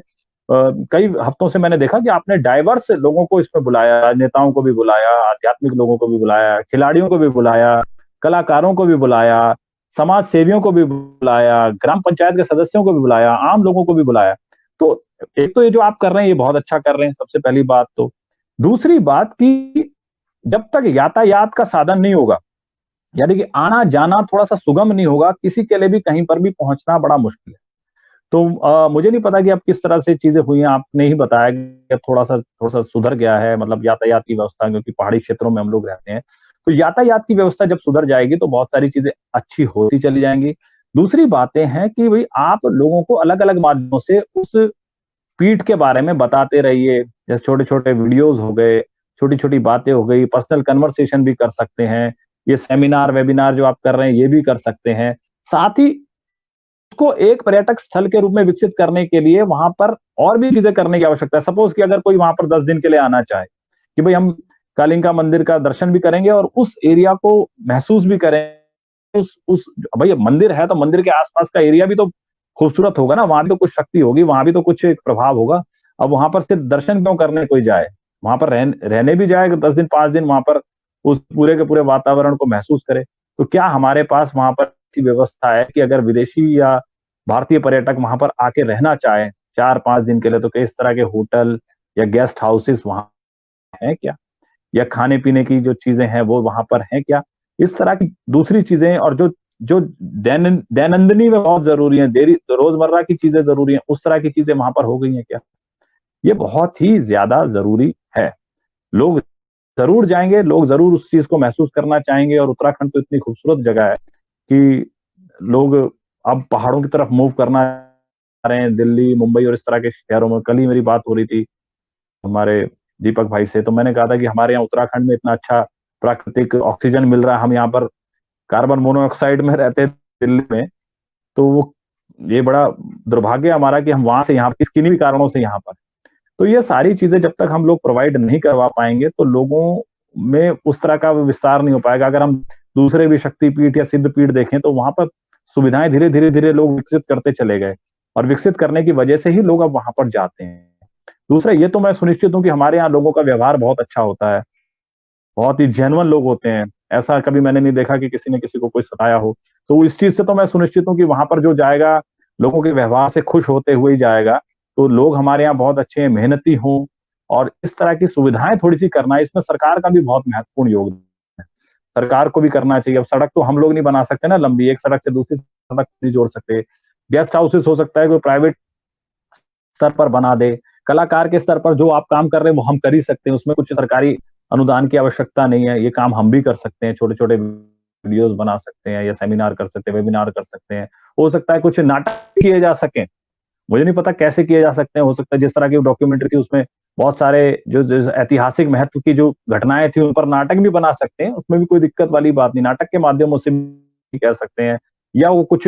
कई हफ्तों से मैंने देखा कि आपने डाइवर्स लोगों को इसमें बुलाया, राजनेताओं को भी बुलाया, आध्यात्मिक लोगों को भी बुलाया, खिलाड़ियों को भी बुलाया, कलाकारों को भी बुलाया, समाज सेवियों को भी बुलाया, ग्राम पंचायत के सदस्यों को भी बुलाया, आम लोगों को भी बुलाया। तो एक तो ये जो आप कर रहे हैं ये बहुत अच्छा कर रहे हैं, सबसे पहली बात। तो दूसरी बात कि जब तक यातायात का साधन नहीं होगा, यानी कि आना जाना थोड़ा सा सुगम नहीं होगा, किसी के लिए भी कहीं पर भी पहुंचना बड़ा मुश्किल है। तो मुझे नहीं पता कि अब किस तरह से चीजें हुई हैं, आपने ही बताया कि थोड़ा सा सुधर गया है, मतलब यातायात की व्यवस्था, क्योंकि पहाड़ी क्षेत्रों में हम लोग रहते हैं। तो यातायात की व्यवस्था जब सुधर जाएगी तो बहुत सारी चीजें अच्छी होती चली जाएंगी। दूसरी बातें हैं कि भाई आप लोगों को अलग अलग माध्यमों से उस पीठ के बारे में बताते रहिए, जैसे छोटे छोटे वीडियोज हो गए, छोटी छोटी बातें हो गई, पर्सनल कन्वर्सेशन भी कर सकते हैं, ये सेमिनार वेबिनार जो आप कर रहे हैं ये भी कर सकते हैं। साथ ही उसको एक पर्यटक स्थल के रूप में विकसित करने के लिए वहां पर और भी चीजें करने की आवश्यकता है। सपोज कि अगर कोई वहां पर 10 दिन के लिए आना चाहे कि भाई हम कालिंका मंदिर का दर्शन भी करेंगे और उस एरिया को महसूस भी करें, उस भाई मंदिर है तो मंदिर के आसपास का एरिया भी तो खूबसूरत होगा ना, वहां भी तो कुछ शक्ति होगी, वहां भी तो कुछ एक प्रभाव होगा। अब वहां पर सिर्फ दर्शन क्यों करने कोई जाए, वहां पर रहने भी जाए 10 दिन 5 दिन, वहां पर उस पूरे के पूरे वातावरण को महसूस करे। तो क्या हमारे पास वहां पर ऐसी व्यवस्था है कि अगर विदेशी या भारतीय पर्यटक वहां पर आके रहना चाहे 4-5 दिन के लिए, तो किस तरह के होटल या गेस्ट हाउसेस वहां हैं क्या, या खाने पीने की जो चीजें हैं वो वहां पर हैं क्या, इस तरह की दूसरी चीजें, और जो जो दैनंदिनी में बहुत जरूरी है, देरी रोजमर्रा की चीजें जरूरी है, उस तरह की चीजें वहां पर हो गई हैं क्या, ये बहुत ही ज्यादा जरूरी है। लोग जरूर जाएंगे, लोग जरूर उस चीज को महसूस करना चाहेंगे, और उत्तराखंड तो इतनी खूबसूरत जगह है कि लोग अब पहाड़ों की तरफ मूव करना चाह रहे हैं, दिल्ली मुंबई और इस तरह के शहरों में। कल ही मेरी बात हो रही थी हमारे दीपक भाई से, तो मैंने कहा था कि हमारे यहाँ उत्तराखंड में इतना अच्छा प्राकृतिक ऑक्सीजन मिल रहा है, हम यहाँ पर कार्बन मोनोऑक्साइड में रहते हैं दिल्ली में, तो वो ये बड़ा दुर्भाग्य है हमारा कि हम वहां से यहाँ किन्हीं भी कारणों से यहाँ पर। तो ये सारी चीजें जब तक हम लोग प्रोवाइड नहीं करवा पाएंगे तो लोगों में उस तरह का विस्तार नहीं हो पाएगा। अगर हम दूसरे भी शक्तिपीठ या सिद्धपीठ देखें तो वहां पर सुविधाएं धीरे धीरे धीरे लोग विकसित करते चले गए, और विकसित करने की वजह से ही लोग अब वहां पर जाते हैं। दूसरा ये तो मैं सुनिश्चित हूँ कि हमारे यहाँ लोगों का व्यवहार बहुत अच्छा होता है, बहुत ही जेन्युइन लोग होते हैं, ऐसा कभी मैंने नहीं देखा कि किसी ने किसी को कोई सताया हो। तो इस चीज से तो मैं सुनिश्चित हूँ कि वहां पर जो जाएगा लोगों के व्यवहार से खुश होते हुए ही जाएगा। तो लोग हमारे यहाँ बहुत अच्छे हैं, मेहनती हों, और इस तरह की सुविधाएं थोड़ी सी करना है, इसमें सरकार का भी बहुत महत्वपूर्ण योगदान है। सरकार को भी करना चाहिए। अब सड़क तो हम लोग नहीं बना सकते ना लंबी, एक सड़क से दूसरी सड़क नहीं जोड़ सकते। गेस्ट हाउसेस हो सकता है कोई प्राइवेट स्तर पर बना दे, कलाकार के स्तर पर जो आप काम कर रहे हैं वो हम कर ही सकते हैं, उसमें कुछ सरकारी अनुदान की आवश्यकता नहीं है, ये काम हम भी कर सकते हैं, छोटे छोटे वीडियोस बना सकते हैं, या सेमिनार कर सकते हैं, वेबिनार कर सकते हैं। हो सकता है कुछ नाटक किए जा सके, मुझे नहीं पता कैसे किए जा सकते हैं, हो सकता है जिस तरह की डॉक्यूमेंट्री थी उसमें बहुत सारे जो ऐतिहासिक महत्व की जो घटनाएं थी उन पर नाटक भी बना सकते हैं, उसमें भी कोई दिक्कत वाली बात नहीं, नाटक के माध्यमों से भी कह सकते हैं। या वो कुछ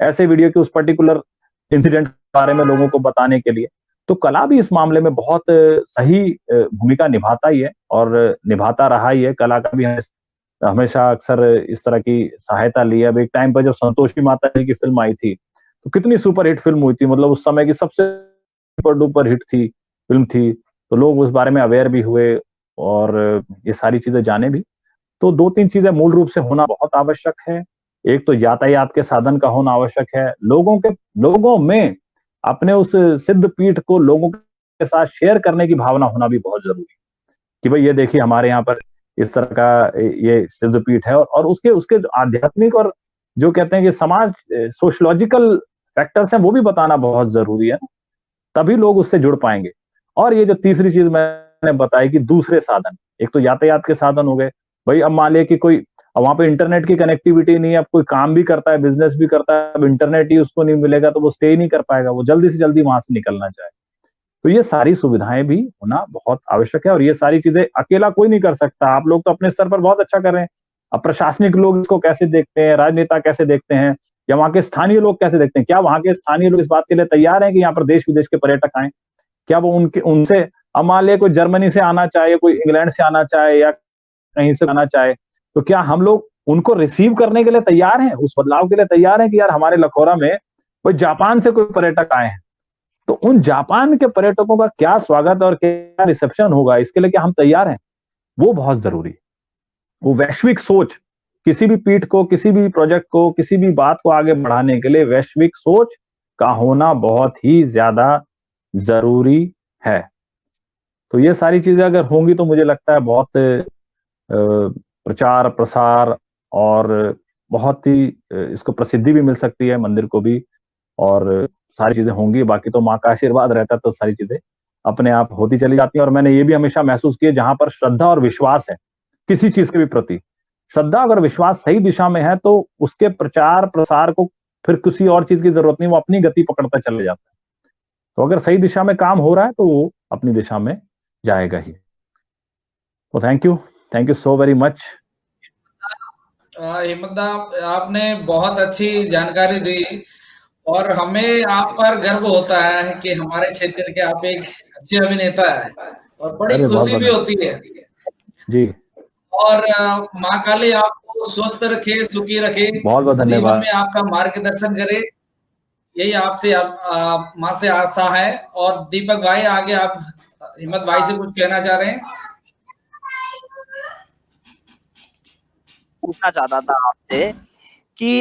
ऐसे वीडियो के उस पर्टिकुलर इंसिडेंट के बारे में लोगों को बताने के लिए, तो कला भी इस मामले में बहुत सही भूमिका निभाता ही है और निभाता रहा ही है। कला का भी हमेशा अक्सर इस तरह की सहायता ली है। अब एक टाइम पर जब संतोषी माता जी की फिल्म आई थी तो कितनी सुपर हिट फिल्म हुई थी, मतलब उस समय की सबसे सुपर डुपर हिट थी फिल्म थी, तो लोग उस बारे में अवेयर भी हुए और ये सारी चीजें जाने भी। तो 2-3 चीजें मूल रूप से होना बहुत आवश्यक है। एक तो यातायात के साधन का होना आवश्यक है, लोगों में अपने उस सिद्ध पीठ को लोगों के साथ शेयर करने की भावना होना भी बहुत जरूरी है कि भाई ये देखिए हमारे यहाँ पर इस तरह का ये सिद्ध पीठ है, और उसके उसके आध्यात्मिक और जो कहते हैं कि समाज सोशलॉजिकल फैक्टर्स हैं वो भी बताना बहुत जरूरी है, तभी लोग उससे जुड़ पाएंगे। और ये जो तीसरी चीज मैंने बताई कि दूसरे साधन, एक तो यातायात के साधन हो गए, भाई अब मान लिया कि कोई वहां पे इंटरनेट की कनेक्टिविटी नहीं है, अब कोई काम भी करता है बिजनेस भी करता है, अब इंटरनेट ही उसको नहीं मिलेगा तो वो स्टे ही नहीं कर पाएगा, वो जल्दी से जल्दी वहां से निकलना चाहे। तो ये सारी सुविधाएं भी होना बहुत आवश्यक है, और ये सारी चीजें अकेला कोई नहीं कर सकता। आप लोग तो अपने स्तर पर बहुत अच्छा कर रहे हैं, अब प्रशासनिक लोग इसको कैसे देखते हैं, राजनेता कैसे देखते हैं, या वहां के स्थानीय लोग कैसे देखते हैं, क्या वहां के स्थानीय लोग इस बात के लिए तैयार हैं कि यहाँ पर देश विदेश के पर्यटक आए? क्या वो उनसे अब मान लिया कोई जर्मनी से आना चाहे, कोई इंग्लैंड से आना चाहे, या कहीं से आना चाहे, तो क्या हम लोग उनको रिसीव करने के लिए तैयार हैं, उस बदलाव के लिए तैयार हैं कि यार हमारे लखौरा में कोई जापान से कोई पर्यटक आए हैं, तो उन जापान के पर्यटकों का क्या स्वागत और क्या रिसेप्शन होगा, इसके लिए क्या हम तैयार हैं? वो बहुत जरूरी है। वो वैश्विक सोच, किसी भी पीठ को, किसी भी प्रोजेक्ट को, किसी भी बात को आगे बढ़ाने के लिए वैश्विक सोच का होना बहुत ही ज्यादा जरूरी है। तो ये सारी चीजें अगर होंगी तो मुझे लगता है बहुत प्रचार प्रसार और बहुत ही इसको प्रसिद्धि भी मिल सकती है मंदिर को भी, और सारी चीजें होंगी। बाकी तो माँ का आशीर्वाद रहता है तो सारी चीजें अपने आप होती चली जाती हैं। और मैंने ये भी हमेशा महसूस किया, जहां पर श्रद्धा और विश्वास है किसी चीज के भी प्रति, श्रद्धा अगर विश्वास सही दिशा में है तो उसके प्रचार प्रसार को फिर किसी और चीज की जरूरत नहीं, वो अपनी गति पकड़ता चले जाता है। तो अगर सही दिशा में काम हो रहा है तो वो अपनी दिशा में जाएगा ही। तो thank you so very much. हिम्मत दा, आपने बहुत अच्छी जानकारी दी और हमें आप पर गर्व होता है कि हमारे क्षेत्र के आप एक अच्छे अभिनेता है और बड़ी अरे बहुत खुशी भी बहुत होती है। जी, और माँ काली आपको स्वस्थ रखे, सुखी रखे, बहुत बहुत जीवन धन्यवाद। में आपका मार्गदर्शन करे, यही आपसे माँ से आशा है। और दीपक भाई, आगे आप हिम्मत भाई से कुछ कहना चाह रहे हैं? पूछना चाहता था आपसे कि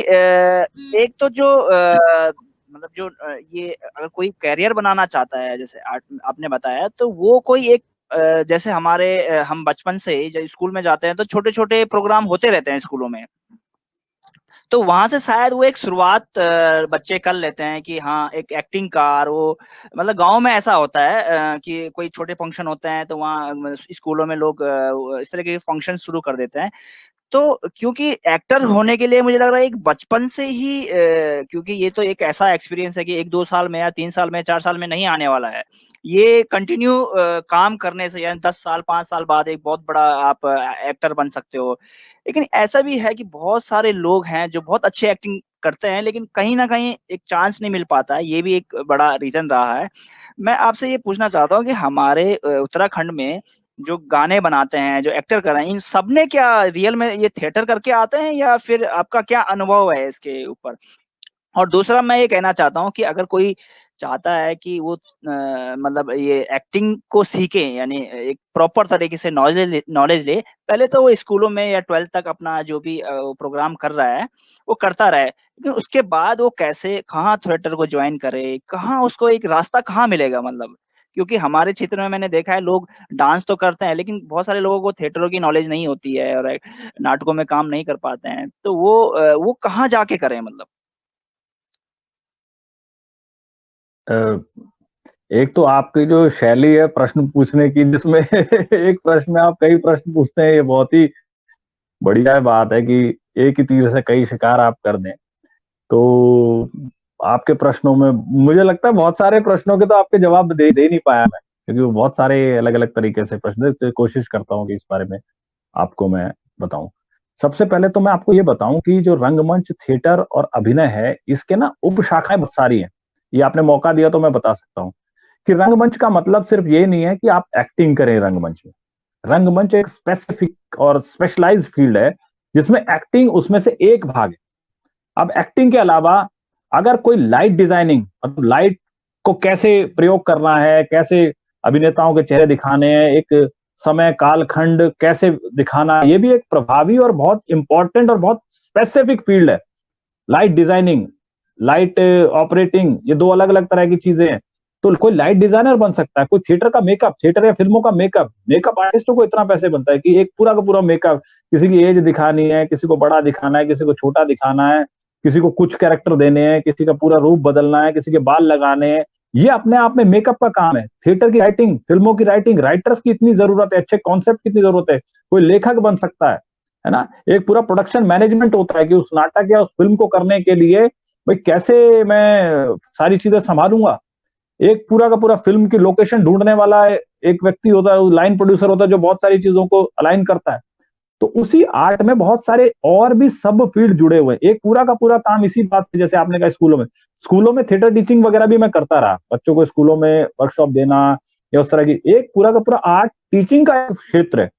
एक तो जो मतलब जो ये अगर कोई करियर बनाना चाहता है, जैसे आपने बताया, तो वो कोई एक जैसे हमारे हम बचपन से ही जब स्कूल में जाते हैं तो छोटे-छोटे प्रोग्राम होते रहते हैं स्कूलों में। तो वहाँ से शायद वो एक शुरुआत बच्चे कर लेते हैं कि हाँ, एक एक्टिंग का, और वो मतलब गाँव में ऐसा होता है कि कोई छोटे फंक्शन होते हैं तो वहाँ स्कूलों में लोग इस तरह के फंक्शन शुरू कर देते हैं। तो क्योंकि एक्टर होने के लिए मुझे लग रहा है एक बचपन से ही क्योंकि ये तो एक ऐसा एक्सपीरियंस है कि 1-2 साल में या 3 साल में, 4 साल में नहीं आने वाला है। ये कंटिन्यू काम करने से, यानी 10 साल, 5 साल बाद एक बहुत बड़ा आप एक्टर बन सकते हो। लेकिन ऐसा भी है कि बहुत सारे लोग हैं जो बहुत अच्छी एक्टिंग करते हैं, लेकिन कहीं न कहीं एक चांस नहीं मिल पाता है, ये भी एक बड़ा रीज़न रहा है। मैं आपसे ये पूछना चाहता हूँ कि हमारे उत्तराखंड में जो गाने बनाते हैं, जो एक्टर कर रहे हैं, इन सब ने क्या रियल में ये थिएटर करके आते हैं, या फिर आपका क्या अनुभव है इसके ऊपर? और दूसरा मैं ये कहना चाहता हूँ कि अगर कोई चाहता है कि वो मतलब ये एक्टिंग को सीखे, यानी एक प्रॉपर तरीके से नॉलेज ले, पहले तो वो स्कूलों में या 12th तक अपना जो भी वो प्रोग्राम कर रहा है, वो करता रहे। लेकिन उसके बाद वो कैसे, कहाँ थिएटर को जॉइन करे, कहाँ उसको एक रास्ता कहाँ मिलेगा मतलब? क्योंकि हमारे क्षेत्र में मैंने देखा है लोग डांस तो करते हैं, लेकिन बहुत सारे लोगों को थिएटरों की नॉलेज नहीं होती है और नाटकों में काम नहीं कर पाते हैं। तो वो कहाँ जाके करें मतलब? अ, एक तो आपकी जो शैली है प्रश्न पूछने की, जिसमें एक प्रश्न में आप कई प्रश्न पूछते हैं, ये बहुत ही बढ़िया बात है कि एक ही तीर से कई शिकार आप कर दें। तो आपके प्रश्नों में मुझे लगता है बहुत सारे प्रश्नों के तो आपके जवाब दे नहीं पाया मैं, क्योंकि वो बहुत सारे अलग अलग तरीके से प्रश्न थे। तो कोशिश करता हूँ कि इस बारे में आपको मैं बताऊं। सबसे पहले तो मैं आपको ये बताऊं कि जो रंगमंच, थिएटर और अभिनय है, इसके ना उप शाखाएं बहुत सारी हैं। ये आपने मौका दिया तो मैं बता सकता हूँ कि रंगमंच का मतलब सिर्फ ये नहीं है कि आप एक्टिंग करें रंगमंच में। रंगमंच एक स्पेसिफिक और स्पेशलाइज्ड फील्ड है जिसमें एक्टिंग उसमें से एक भाग है। अब एक्टिंग के अलावा अगर कोई लाइट डिजाइनिंग, मतलब लाइट को कैसे प्रयोग करना है, कैसे अभिनेताओं के चेहरे दिखाने हैं, एक समय कालखंड कैसे दिखाना, ये भी एक प्रभावी और बहुत इंपॉर्टेंट और बहुत स्पेसिफिक फील्ड है। लाइट डिजाइनिंग, लाइट ऑपरेटिंग, ये दो अलग अलग तरह की चीजें हैं। तो कोई लाइट डिजाइनर बन सकता है, कोई थिएटर का मेकअप, थिएटर या फिल्मों का मेकअप, मेकअप आर्टिस्टों को इतना पैसे बनता है कि एक पूरा का पूरा मेकअप, किसी की एज दिखानी है, किसी को बड़ा दिखाना है, किसी को छोटा दिखाना है, किसी को कुछ कैरेक्टर देने हैं, किसी का पूरा रूप बदलना है, किसी के बाल लगाने हैं, ये अपने आप में मेकअप का काम है। थिएटर की राइटिंग, फिल्मों की राइटिंग, राइटर्स की इतनी जरूरत है, अच्छे कॉन्सेप्ट की इतनी जरूरत है, कोई लेखक बन सकता है ना। एक पूरा प्रोडक्शन मैनेजमेंट होता है कि उस नाटक या उस फिल्म को करने के लिए भाई कैसे मैं सारी चीजें संभालूंगा। एक पूरा का पूरा फिल्म की लोकेशन ढूंढने वाला एक व्यक्ति होता है, लाइन प्रोड्यूसर होता है, जो बहुत सारी चीजों को अलाइन करता है। तो उसी आर्ट में बहुत सारे और भी सब फील्ड जुड़े हुए हैं। एक पूरा का पूरा काम इसी बात पे, जैसे आपने कहा स्कूलों में थिएटर टीचिंग वगैरह भी मैं करता रहा, बच्चों को स्कूलों में वर्कशॉप देना या उस तरह की, एक पूरा का पूरा आर्ट टीचिंग का एक क्षेत्र है।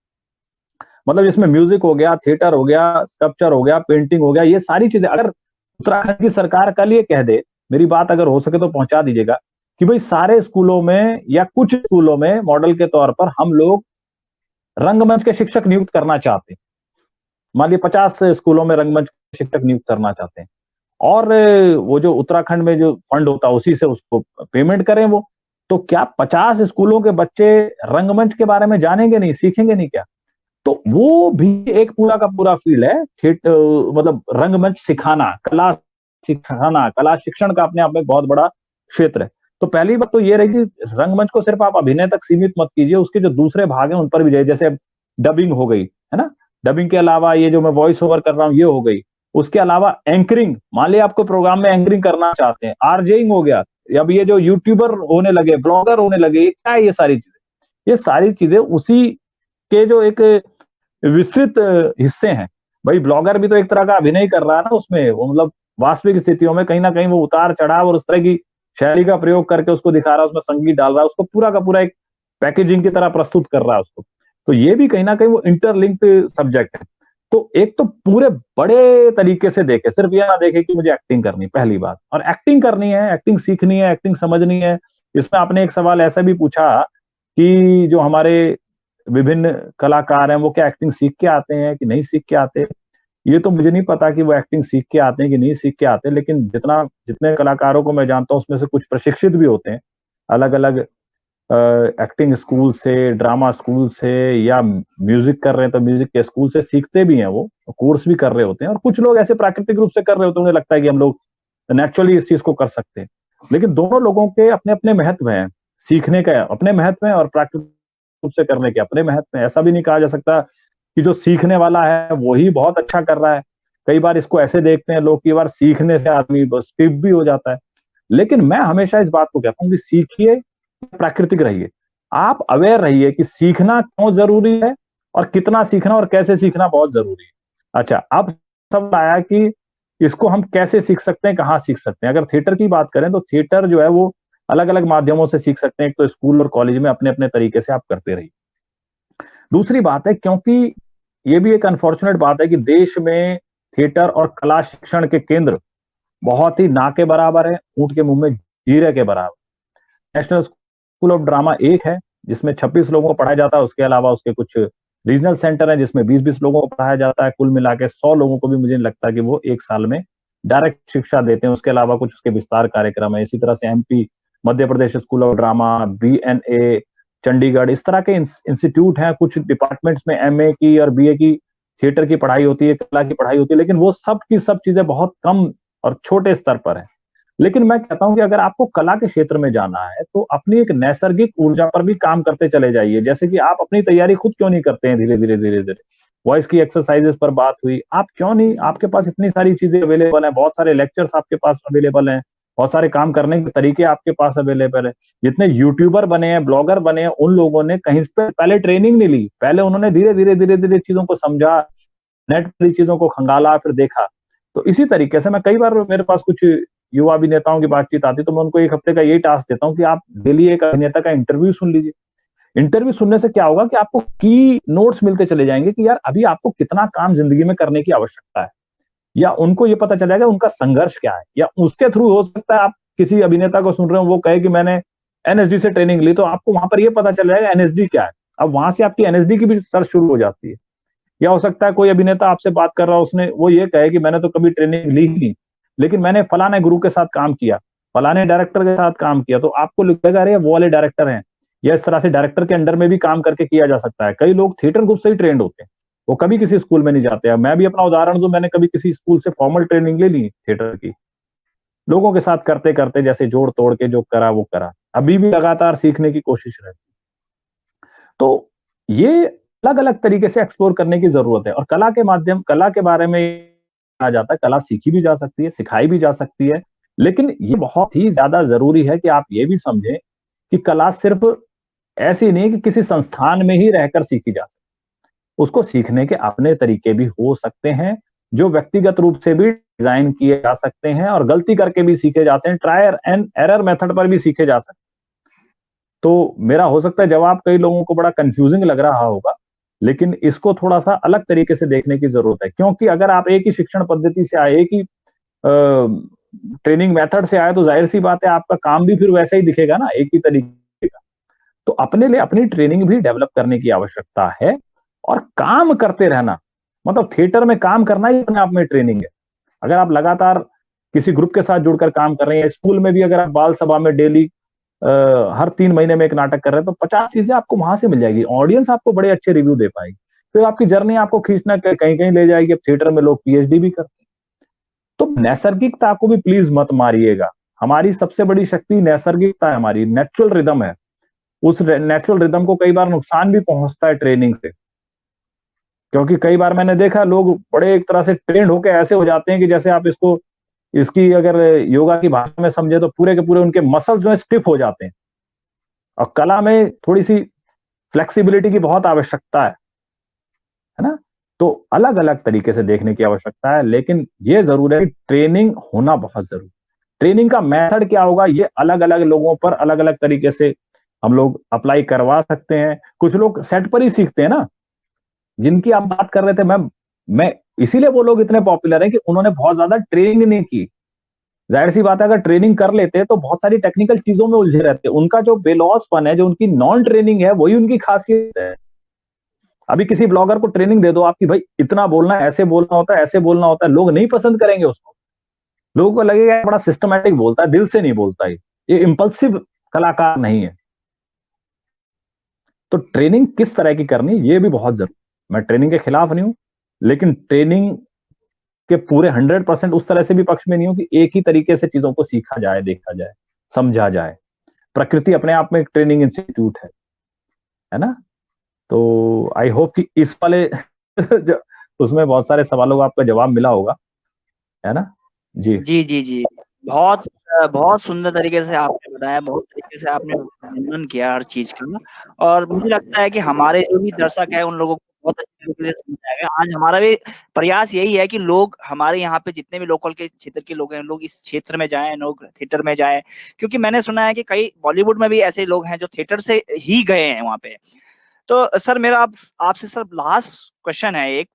मतलब इसमें म्यूजिक हो गया, थिएटर हो गया, स्कल्पचर हो गया, पेंटिंग हो गया, ये सारी चीजें अगर उत्तराखंड की सरकार कल ये कह दे, मेरी बात अगर हो सके तो पहुंचा दीजिएगा, कि भाई सारे स्कूलों में या कुछ स्कूलों में मॉडल के तौर पर हम लोग रंगमंच के शिक्षक नियुक्त करना चाहते हैं। मान लीजिए 50 स्कूलों में रंगमंच के शिक्षक नियुक्त करना चाहते हैं, और वो जो उत्तराखंड में जो फंड होता है उसी से उसको पेमेंट करें वो, तो क्या 50 स्कूलों के बच्चे रंगमंच के बारे में जानेंगे नहीं, सीखेंगे नहीं क्या? तो वो भी एक पूरा का पूरा फील्ड है, मतलब रंगमंच सिखाना, कला सिखाना, कला शिक्षण का अपने आप में बहुत बड़ा क्षेत्र है। तो पहली बात तो ये रही कि रंगमंच को सिर्फ आप अभिनय तक सीमित मत कीजिए, उसके जो दूसरे भाग हैं उन पर भी जाइए। जैसे डबिंग हो गई, है ना, डबिंग के अलावा ये जो मैं वॉइस ओवर कर रहा हूँ ये हो गई। उसके अलावा एंकरिंग, मान लिया आपको प्रोग्राम में एंकरिंग करना चाहते हैं, आरजेइंग हो गया। अब ये जो यूट्यूबर होने लगे, ब्लॉगर होने लगे, ये क्या है, ये सारी चीजें उसी के जो एक विस्तृत हिस्से हैं। भाई ब्लॉगर भी तो एक तरह का अभिनय कर रहा है ना उसमें, वो मतलब वास्तविक स्थितियों में कहीं ना कहीं वो उतार चढ़ाव और उस तरह की शैली का प्रयोग करके उसको दिखा रहा है, उसमें संगीत डाल रहा है, उसको पूरा का पूरा एक पैकेजिंग की तरह प्रस्तुत कर रहा है उसको। तो ये भी कहीं ना कहीं वो इंटरलिंक्ड सब्जेक्ट है। तो एक तो पूरे बड़े तरीके से देखे, सिर्फ ये ना देखे कि मुझे एक्टिंग करनी, पहली बात। और एक्टिंग करनी है, एक्टिंग सीखनी है, एक्टिंग समझनी है। इसमें आपने एक सवाल ऐसा भी पूछा कि जो हमारे विभिन्न कलाकार हैं वो क्या एक्टिंग सीख के आते हैं कि नहीं सीख के आते। ये तो मुझे नहीं पता कि वो एक्टिंग सीख के आते हैं कि नहीं सीख के आते, लेकिन जितने कलाकारों को मैं जानता हूँ उसमें से कुछ प्रशिक्षित भी होते हैं अलग अलग एक्टिंग स्कूल से, ड्रामा स्कूल से, या म्यूजिक कर रहे हैं तो म्यूजिक के स्कूल से सीखते भी हैं, वो कोर्स भी कर रहे होते हैं। और कुछ लोग ऐसे प्राकृतिक रूप से कर रहे होते हैं, उन्हें लगता है कि हम लोग नेचुरली इस चीज को कर सकते हैं। लेकिन दोनों लोगों के अपने अपने महत्व हैं, सीखने का अपने महत्व हैं और प्राकृतिक रूप से करने के अपने महत्व हैं। ऐसा भी नहीं कहा जा सकता कि जो सीखने वाला है वही बहुत अच्छा कर रहा है। कई बार इसको ऐसे देखते हैं लोग, कई बार सीखने से आदमी बस स्टिफ भी हो जाता है। लेकिन मैं हमेशा इस बात को कहता हूँ कि सीखिए, प्राकृतिक रहिए। आप अवेयर रहिए कि सीखना क्यों जरूरी है और कितना सीखना और कैसे सीखना बहुत जरूरी है। अच्छा, अब सब आया कि इसको हम कैसे सीख सकते हैं, कहाँ सीख सकते हैं। अगर थिएटर की बात करें तो थिएटर जो है वो अलग अलग माध्यमों से सीख सकते हैं। एक तो स्कूल और कॉलेज में अपने अपने तरीके से आप करते रहिए। दूसरी बात है, क्योंकि ये भी एक अनफॉर्चुनेट बात है कि देश में थिएटर और कला शिक्षण के केंद्र बहुत ही ना के बराबर है, ऊंट के मुंह में जीरे के बराबर। नेशनल स्कूल ऑफ ड्रामा एक है जिसमें 26 लोगों को पढ़ाया जाता है, उसके अलावा उसके कुछ रीजनल सेंटर है जिसमें 20-20 लोगों को पढ़ाया जाता है। कुल मिला के 100 लोगों को भी मुझे लगता है कि वो एक साल में डायरेक्ट शिक्षा देते हैं। उसके अलावा कुछ उसके विस्तार कार्यक्रम है। इसी तरह से MP, Madhya Pradesh school of drama, BNA, Chandigarh, इस तरह के इंस्टीट्यूट हैं। कुछ डिपार्टमेंट्स में एमए की और बीए की थिएटर की पढ़ाई होती है, कला की पढ़ाई होती है, लेकिन वो सब की सब चीजें बहुत कम और छोटे स्तर पर है। लेकिन मैं कहता हूं कि अगर आपको कला के क्षेत्र में जाना है तो अपनी एक नैसर्गिक ऊर्जा पर भी काम करते चले जाइए। जैसे कि आप अपनी तैयारी खुद क्यों नहीं करते हैं धीरे धीरे धीरे धीरे। वॉइस की एक्सरसाइजेस पर बात हुई, आप क्यों नहीं, आपके पास इतनी सारी चीजें अवेलेबल हैं, बहुत सारे लेक्चर्स आपके पास अवेलेबल हैं, बहुत सारे काम करने के तरीके आपके पास अवेलेबल है। जितने यूट्यूबर बने हैं, ब्लॉगर बने हैं, उन लोगों ने कहीं पे पहले ट्रेनिंग नहीं ली, पहले उन्होंने धीरे धीरे धीरे धीरे चीजों को समझा, नेट पर चीजों को खंगाला, फिर देखा। तो इसी तरीके से मैं कई बार, मेरे पास कुछ युवा अभिनेताओं की बातचीत आती तो मैं उनको एक हफ्ते का यही टास्क देता हूँ कि आप डेली एक अभिनेता का इंटरव्यू सुन लीजिए। इंटरव्यू सुनने से क्या होगा कि आपको की नोट्स मिलते चले जाएंगे कि यार अभी आपको कितना काम जिंदगी में करने की आवश्यकता है, या उनको ये पता चल जाएगा उनका संघर्ष क्या है। या उसके थ्रू हो सकता है आप किसी अभिनेता को सुन रहे हो, वो कहे कि मैंने एनएसडी से ट्रेनिंग ली, तो आपको वहां पर ये पता चल जाएगा एनएसडी क्या है। अब वहां से आपकी एनएसडी की भी सर्च शुरू हो जाती है। या हो सकता है कोई अभिनेता आपसे बात कर रहा है, उसने वो ये कहे कि मैंने तो कभी ट्रेनिंग ली ही नहीं, लेकिन मैंने फलाने गुरु के साथ काम किया, फलाने डायरेक्टर के साथ काम किया, तो आपको लगेगा अरे वो वाले डायरेक्टर हैं। या इस तरह से डायरेक्टर के अंडर में भी काम करके किया जा सकता है। कई लोग थिएटर ग्रुप से ही ट्रेंड होते हैं, वो कभी किसी स्कूल में नहीं जाते हैं। मैं भी अपना उदाहरण दूं, मैंने कभी किसी स्कूल से फॉर्मल ट्रेनिंग ले ली थिएटर की, लोगों के साथ करते करते जैसे जोड़ तोड़ के जो करा वो करा, अभी भी लगातार सीखने की कोशिश रहती। तो ये अलग अलग तरीके से एक्सप्लोर करने की जरूरत है। और कला के माध्यम, कला के बारे में कहा जाता है कला सीखी भी जा सकती है, सिखाई भी जा सकती है, लेकिन ये बहुत ही ज्यादा जरूरी है कि आप ये भी समझें कि कला सिर्फ ऐसी नहीं कि किसी संस्थान में ही रहकर सीखी जा सकती, उसको सीखने के अपने तरीके भी हो सकते हैं जो व्यक्तिगत रूप से भी डिजाइन किए जा सकते हैं और गलती करके भी सीखे जा सकते हैं, ट्रायल एंड एरर मेथड पर भी सीखे जा सकते हैं। तो मेरा हो सकता है जवाब कई लोगों को बड़ा कंफ्यूजिंग लग रहा होगा, लेकिन इसको थोड़ा सा अलग तरीके से देखने की जरूरत है। क्योंकि अगर आप एक ही शिक्षण पद्धति से आए, एक ही ट्रेनिंग मेथड से आए, तो जाहिर सी बात है आपका काम भी फिर वैसा ही दिखेगा ना, एक ही तरीके का। तो अपने लिए अपनी ट्रेनिंग भी डेवलप करने की आवश्यकता है और काम करते रहना, मतलब थिएटर में काम करना ही अपने आप में ट्रेनिंग है। अगर आप लगातार किसी ग्रुप के साथ जुड़कर काम कर रहे हैं, स्कूल में भी अगर आप बाल सभा में डेली हर 3 महीने में एक नाटक कर रहे हैं, तो 50 चीजें आपको वहां से मिल जाएगी, ऑडियंस आपको बड़े अच्छे रिव्यू दे पाएगी, फिर आपकी जर्नी आपको खींचना कहीं कहीं ले जाएगी। अब थिएटर में लोग पीएचडी भी करते हैं। तो नैसर्गिकता को भी प्लीज मत मारिएगा। हमारी सबसे बड़ी शक्ति नैसर्गिकता है, हमारी नेचुरल रिदम है। उस नेचुरल रिदम को कई बार नुकसान भी पहुंचता है ट्रेनिंग से, क्योंकि कई बार मैंने देखा लोग बड़े एक तरह से ट्रेंड होकर ऐसे हो जाते हैं कि जैसे आप इसकी अगर योगा की भाषा में समझे तो पूरे के पूरे उनके मसल्स जो है स्टिफ हो जाते हैं। और कला में थोड़ी सी फ्लेक्सिबिलिटी की बहुत आवश्यकता है ना। तो अलग अलग तरीके से देखने की आवश्यकता है, लेकिन ये जरूर है कि ट्रेनिंग होना बहुत जरूरी। ट्रेनिंग का मेथड क्या होगा, ये अलग अलग लोगों पर अलग अलग तरीके से हम लोग अप्लाई करवा सकते हैं। कुछ लोग सेट पर ही सीखते हैं ना, जिनकी आप बात कर रहे थे मैं इसीलिए वो लोग इतने पॉपुलर हैं कि उन्होंने बहुत ज्यादा ट्रेनिंग नहीं की। जाहिर सी बात है, अगर ट्रेनिंग कर लेते तो बहुत सारी टेक्निकल चीजों में उलझे रहते। उनका जो बेलॉसपन है, जो उनकी नॉन ट्रेनिंग है, वही उनकी खासियत है। अभी किसी ब्लॉगर को ट्रेनिंग दे दो आपकी, भाई इतना बोलना, ऐसे बोलना होता है, ऐसे बोलना होता है, लोग नहीं पसंद करेंगे उसको। लोगों को लगेगा बड़ा सिस्टमैटिक बोलता है, दिल से नहीं बोलता ये इम्पल्सिव कलाकार नहीं है। तो ट्रेनिंग किस तरह की करनी, ये भी बहुत जरूरी। मैं ट्रेनिंग के खिलाफ नहीं हूं, लेकिन ट्रेनिंग के पूरे 100% उस तरह से भी पक्ष में नहीं हूं कि एक ही तरीके से चीजों को सीखा जाए, देखा जाए, समझा जाए। प्रकृति अपने आप में एक ट्रेनिंग इंस्टीट्यूट है ना। तो आई होप कि इस वाले उसमें बहुत सारे सवालों का आपका जवाब मिला होगा, है ना। जी जी, जी, जी। बहुत बहुत सुंदर तरीके से आपने बताया, बहुत तरीके से आपने वर्णन किया हर चीज़ का, और मुझे लगता है कि हमारे जो भी दर्शक हैं, उन लोगों को बहुत अच्छे तरीके से समझ आएगा। आज हमारा भी प्रयास यही है कि लोग हमारे यहाँ पे जितने भी लोकल के क्षेत्र के लोग हैं, लोग इस क्षेत्र में जाएँ, लोग थिएटर में जाएँ, क्योंकि मैंने सुना है कि कई बॉलीवुड में भी ऐसे लोग हैं जो थिएटर से ही गए हैं वहाँ पे। तो सर मेरा आपसे सर लास्ट क्वेश्चन है एक,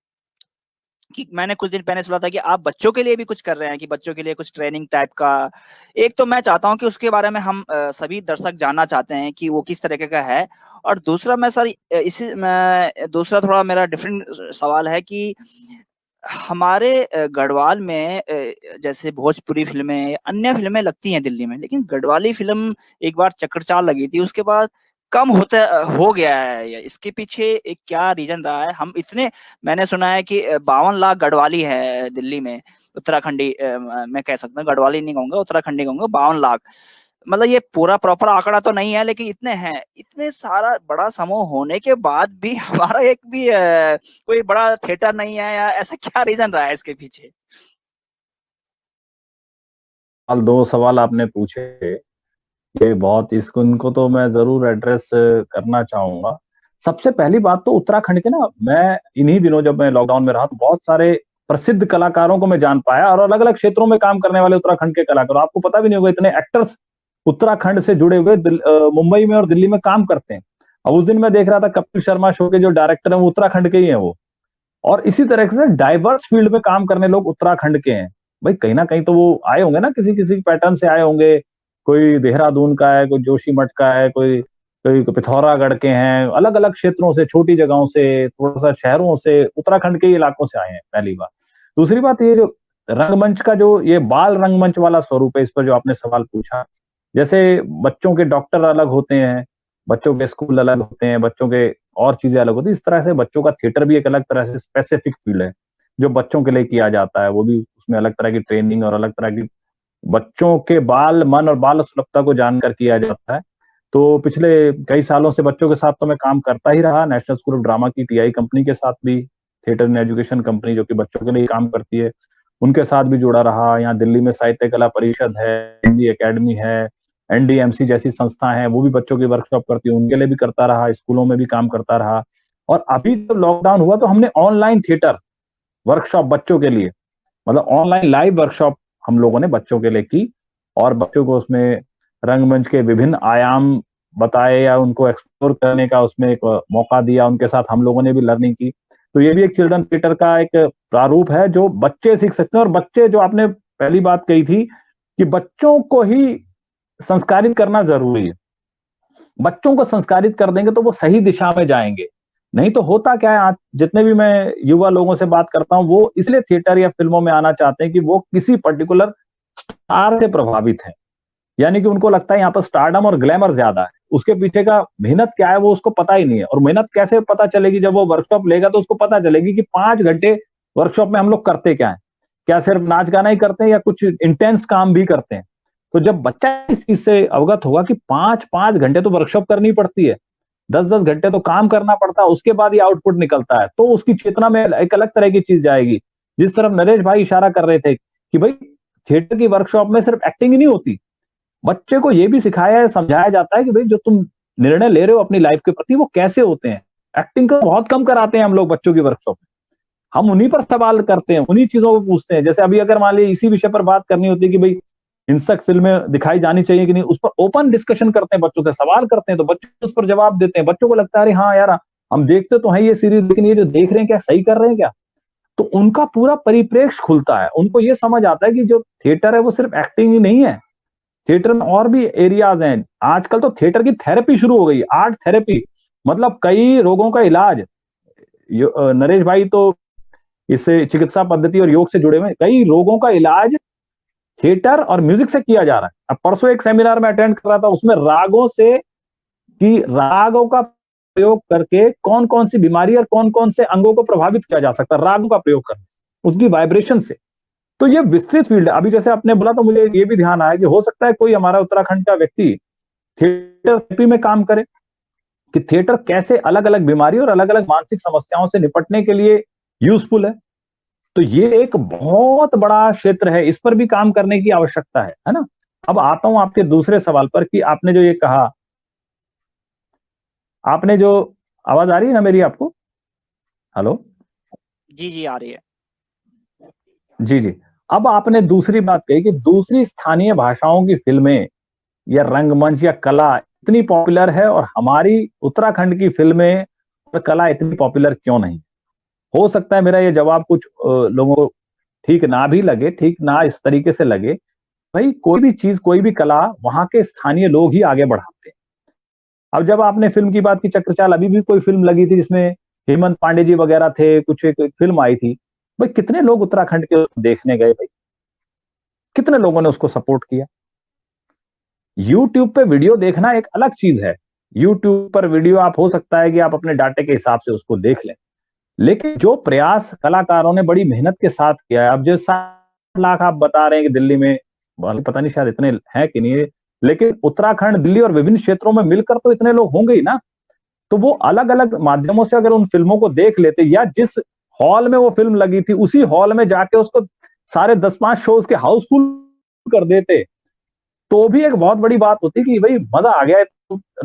कि मैंने कुछ दिन पहले सुना था कि आप बच्चों के लिए भी कुछ कर रहे हैं, कि बच्चों के लिए कुछ ट्रेनिंग टाइप का। एक तो मैं चाहता हूँ कि उसके बारे में हम सभी दर्शक जानना चाहते हैं कि वो किस तरीके का है। और दूसरा मैं सर दूसरा थोड़ा मेरा डिफरेंट सवाल है कि हमारे गढ़वाल में जैसे भोजपुरी फ़िल्में, अन्य फ़िल्में लगती हैं दिल्ली में, लेकिन गढ़वाली फ़िल्म एक बार चक्कर-चाल लगी थी, उसके बाद कम हो गया है ये। इसके पीछे एक क्या रीज़न रहा है? मैंने सुना है कि 52 लाख गढ़वाली है दिल्ली में, उत्तराखंडी मैं कह सकता हूँ, गढ़वाली नहीं कहूँगा, उत्तराखंडी कहूँगा, 52 लाख। मतलब ये पूरा प्रॉपर आंकड़ा तो नहीं है, लेकिन इतने हैं। इतने सारा बड़ा समूह होने के बाद भी हमारा एक भी कोई बड़ा थिएटर नहीं है, या ऐसा क्या रीज़न रहा है इसके पीछे? दो सवाल आपने पूछे, ये बहुत इसको इनको तो मैं जरूर एड्रेस करना चाहूंगा। सबसे पहली बात तो उत्तराखंड के ना, मैं इन्हीं दिनों जब मैं लॉकडाउन में रहा तो बहुत सारे प्रसिद्ध कलाकारों को मैं जान पाया, और अलग अलग क्षेत्रों में काम करने वाले उत्तराखंड के कलाकार, आपको पता भी नहीं होगा इतने एक्टर्स उत्तराखंड से जुड़े हुए मुंबई में और दिल्ली में काम करते हैं। अब उस दिन मैं देख रहा था कपिल शर्मा शो के जो डायरेक्टर हैं वो उत्तराखंड के ही हैं वो। और इसी तरह से डाइवर्स फील्ड में काम करने लोग उत्तराखंड के हैं। भाई कहीं ना कहीं तो वो आए होंगे ना, किसी किसी पैटर्न से आए होंगे। कोई देहरादून का है, कोई जोशीमठ का है, कोई कोई पिथौरागढ़ के हैं, अलग अलग क्षेत्रों से, छोटी जगहों से, थोड़ा सा शहरों से, उत्तराखंड के इलाकों से आए हैं, पहली बात। दूसरी बात, ये जो रंगमंच का जो ये बाल रंगमंच वाला स्वरूप है, इस पर जो आपने सवाल पूछा, जैसे बच्चों के डॉक्टर अलग होते हैं, बच्चों के स्कूल अलग होते हैं, बच्चों के और चीजें अलग होती है, इस तरह से बच्चों का थिएटर भी एक अलग तरह से स्पेसिफिक फील्ड है जो बच्चों के लिए किया जाता है। वो भी उसमें अलग तरह की ट्रेनिंग और अलग तरह की बच्चों के बाल मन और बाल सुलभता को जानकर किया जाता है। तो पिछले कई सालों से बच्चों के साथ तो मैं काम करता ही रहा, नेशनल स्कूल ऑफ ड्रामा की टीआई कंपनी के साथ भी, थिएटर एंड एजुकेशन कंपनी जो कि बच्चों के लिए काम करती है, उनके साथ भी जुड़ा रहा। यहाँ दिल्ली में साहित्य कला परिषद है, हिंदी एकेडमी है, एनडीएमसी जैसी संस्था है, वो भी बच्चों की वर्कशॉप करती है, उनके लिए भी करता रहा, स्कूलों में भी काम करता रहा। और अभी जब लॉकडाउन हुआ तो हमने ऑनलाइन थिएटर वर्कशॉप बच्चों के लिए, मतलब ऑनलाइन लाइव वर्कशॉप हम लोगों ने बच्चों के लिए की, और बच्चों को उसमें रंगमंच के विभिन्न आयाम बताए या उनको एक्सप्लोर करने का उसमें एक मौका दिया, उनके साथ हम लोगों ने भी लर्निंग की। तो ये भी एक चिल्ड्रन थिएटर का एक प्रारूप है जो बच्चे सीख सकते हैं। और बच्चे, जो आपने पहली बात कही थी कि बच्चों को ही संस्कारित करना जरूरी है, बच्चों को संस्कारित कर देंगे तो वो सही दिशा में जाएंगे। नहीं तो होता क्या है, आज जितने भी मैं युवा लोगों से बात करता हूं, वो इसलिए थिएटर या फिल्मों में आना चाहते हैं कि वो किसी पर्टिकुलर स्टार से प्रभावित है, यानी कि उनको लगता है यहाँ पर स्टारडम और ग्लैमर ज्यादा है, उसके पीछे का मेहनत क्या है वो उसको पता ही नहीं है। और मेहनत कैसे पता चलेगी, जब वो वर्कशॉप लेगा तो उसको पता चलेगी कि 5 घंटे वर्कशॉप में हम लोग करते क्या है, क्या सिर्फ नाच गाना ही करते हैं या कुछ इंटेंस काम भी करते हैं। तो जब बच्चा इस चीज से अवगत होगा कि 5-5 घंटे तो वर्कशॉप करनी पड़ती है, 10-10 घंटे तो काम करना पड़ता है, उसके बाद ये आउटपुट निकलता है, तो उसकी चेतना में एक अलग तरह की चीज जाएगी। जिस तरफ नरेश भाई इशारा कर रहे थे कि भाई थिएटर की वर्कशॉप में सिर्फ एक्टिंग ही नहीं होती, बच्चे को यह भी सिखाया है, समझाया जाता है कि भाई जो तुम निर्णय ले रहे हो अपनी लाइफ के प्रति वो कैसे होते हैं। एक्टिंग का बहुत कम कराते हैं हम लोग बच्चों की वर्कशॉप में, हम उन्हीं पर सवाल करते हैं, उन्हीं चीजों को पूछते हैं। जैसे अभी अगर मान लीजिए इसी विषय पर बात करनी होती है कि भाई हिंसक फिल्में दिखाई जानी चाहिए कि नहीं, उस पर ओपन डिस्कशन करते हैं, बच्चों से सवाल करते हैं, तो बच्चे उस पर जवाब देते हैं। बच्चों को लगता है अरे हाँ यार हम देखते तो हैं ये सीरीज, लेकिन ये जो देख रहे हैं क्या सही कर रहे हैं क्या। तो उनका पूरा परिप्रेक्ष्य खुलता है, उनको ये समझ आता है कि जो थिएटर है वो सिर्फ एक्टिंग ही नहीं है, थिएटर में और भी एरियाज हैं। आजकल तो थिएटर की थेरेपी शुरू हो गई, आर्ट थेरेपी, मतलब कई रोगों का इलाज। नरेश भाई तो इससे चिकित्सा पद्धति और योग से जुड़े हुए, कई रोगों का इलाज थिएटर और म्यूजिक से किया जा रहा है। अब परसों एक सेमिनार में अटेंड कर रहा था, उसमें रागों से कि रागों का प्रयोग करके कौन कौन सी बीमारी और कौन कौन से अंगों को प्रभावित किया जा सकता है रागों का प्रयोग करने से, उसकी वाइब्रेशन से। तो ये विस्तृत फील्ड है। अभी जैसे आपने बोला तो मुझे ये भी ध्यान आया कि हो सकता है कोई हमारा उत्तराखंड का व्यक्ति थिएटर थेरेपी में काम करे, कि थिएटर कैसे अलग अलग बीमारी और अलग अलग मानसिक समस्याओं से निपटने के लिए यूजफुल है। तो ये एक बहुत बड़ा क्षेत्र है, इस पर भी काम करने की आवश्यकता है ना। अब आता हूं आपके दूसरे सवाल पर कि आपने जो ये कहा, आपने जो, आवाज आ रही है ना मेरी आपको? हेलो जी आ रही है। जी जी। अब आपने दूसरी बात कही कि दूसरी स्थानीय भाषाओं की फिल्में या रंगमंच या कला इतनी पॉपुलर है और हमारी उत्तराखंड की फिल्में और कला इतनी पॉपुलर क्यों नहीं। हो सकता है मेरा ये जवाब कुछ लोगों को ठीक ना भी लगे, ठीक ना इस तरीके से लगे। भाई कोई भी चीज, कोई भी कला वहां के स्थानीय लोग ही आगे बढ़ाते हैं। अब जब आपने फिल्म की बात की चक्रचाल, अभी भी कोई फिल्म लगी थी जिसमें हेमंत पांडे जी वगैरह थे, कुछ एक फिल्म आई थी, भाई कितने लोग उत्तराखंड के उसको देखने गए, भाई कितने लोगों ने उसको सपोर्ट किया। यूट्यूब पे वीडियो देखना एक अलग चीज है, यूट्यूब पर वीडियो आप हो सकता है कि आप अपने डाटे के हिसाब से उसको देख लें, लेकिन जो प्रयास कलाकारों ने बड़ी मेहनत के साथ किया है, अब जो 7 लाख आप बता रहे हैं कि दिल्ली में, पता नहीं शायद इतने हैं कि नहीं, लेकिन उत्तराखंड, दिल्ली और विभिन्न क्षेत्रों में मिलकर तो इतने लोग होंगे ही ना। तो वो अलग अलग माध्यमों से अगर उन फिल्मों को देख लेते, या जिस हॉल में वो फिल्म लगी थी उसी हॉल में जाके उसको सारे 10-5 शोज के हाउसफुल कर देते, तो भी एक बहुत बड़ी बात होती कि भाई मजा आ गया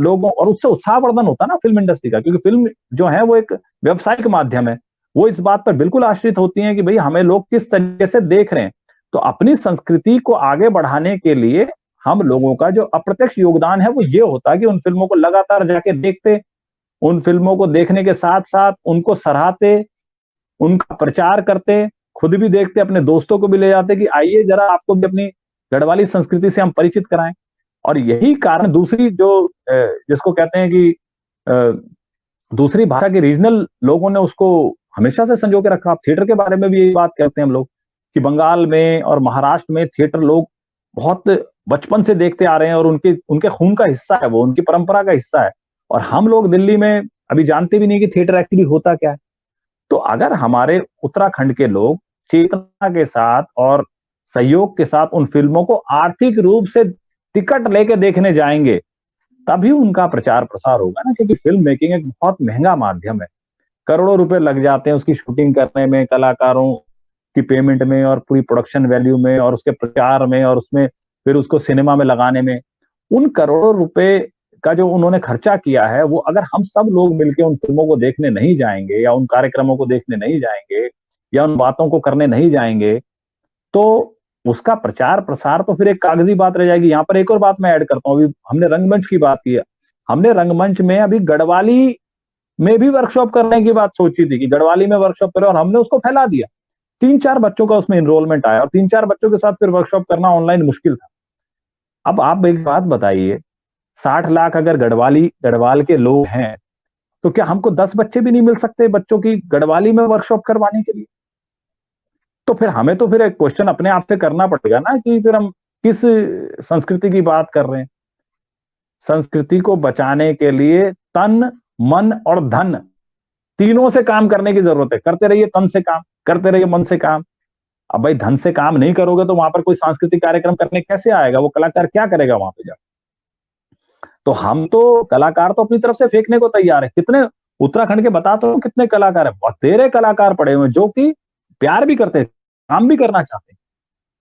लोगों, और उससे उत्साहवर्धन होता ना फिल्म इंडस्ट्री का, क्योंकि फिल्म जो है वो एक व्यवसायिक माध्यम है, वो इस बात पर बिल्कुल आश्रित होती है कि भाई हमें लोग किस तरीके से देख रहे हैं। तो अपनी संस्कृति को आगे बढ़ाने के लिए हम लोगों का जो अप्रत्यक्ष योगदान है वो ये होता है कि उन फिल्मों को लगातार जाके देखते, उन फिल्मों को देखने के साथ साथ उनको सराहते, उनका प्रचार करते, खुद भी देखते, अपने दोस्तों को भी ले जाते कि आइए जरा आपको भी अपनी गढ़वाली संस्कृति से हम परिचित कराएं। और यही कारण दूसरी जो जिसको कहते हैं कि दूसरी भाषा के रीजनल लोगों ने उसको हमेशा से संजो के रखा। थिएटर के बारे में भी यही बात कहते हैं हम लोग कि बंगाल में और महाराष्ट्र में थिएटर लोग बहुत बचपन से देखते आ रहे हैं और उनके उनके खून का हिस्सा है, वो उनकी परंपरा का हिस्सा है। और हम लोग दिल्ली में अभी जानते भी नहीं कि थिएटर एक्चुअली होता क्या है। तो अगर हमारे उत्तराखंड के लोग चेतना के साथ और सहयोग के साथ उन फिल्मों को आर्थिक रूप से टिकट लेके देखने जाएंगे, तभी उनका प्रचार प्रसार होगा ना, क्योंकि फिल्म मेकिंग एक बहुत महंगा माध्यम है, करोड़ों रुपए लग जाते हैं उसकी शूटिंग करने में, कलाकारों की पेमेंट में और पूरी प्रोडक्शन वैल्यू में और उसके प्रचार में और उसमें फिर उसको सिनेमा में लगाने में। उन करोड़ों रुपए का जो उन्होंने खर्चा किया है, वो अगर हम सब लोग मिलकर उन फिल्मों को देखने नहीं जाएंगे या उन कार्यक्रमों को देखने नहीं जाएंगे या उन बातों को करने नहीं जाएंगे, तो उसका प्रचार प्रसार तो फिर एक कागजी बात रह जाएगी। यहाँ पर एक और बात मैं ऐड करता हूँ, अभी हमने रंगमंच की बात की है, हमने रंगमंच में अभी गढ़वाली में भी वर्कशॉप करने की बात सोची थी कि गढ़वाली में वर्कशॉप करें, और हमने उसको फैला दिया। 3-4 बच्चों का उसमें इनरोलमेंट आया और 3-4 बच्चों के साथ फिर वर्कशॉप करना ऑनलाइन मुश्किल था। अब आप एक बात बताइए, 60 लाख अगर गढ़वाल के लोग हैं, तो क्या हमको 10 बच्चे भी नहीं मिल सकते बच्चों की गढ़वाली में वर्कशॉप करवाने के लिए? तो फिर हमें तो फिर एक क्वेश्चन अपने आप से करना पड़ेगा ना कि फिर हम किस संस्कृति की बात कर रहे हैं। संस्कृति को बचाने के लिए तन, मन और धन तीनों से काम करने की जरूरत है। करते रहिए तन से काम, करते रहिए मन से काम। अब भाई धन से काम नहीं करोगे तो वहां पर कोई सांस्कृतिक कार्यक्रम करने कैसे आएगा? वो कलाकार क्या करेगा वहां पे जाकर? तो हम तो कलाकार तो अपनी तरफ से फेंकने को तैयार है। कितने उत्तराखंड के बता तो कितने कलाकार है, बतेरे कलाकार पड़े हुए जो कि प्यार भी करते हैं, काम भी करना चाहते हैं,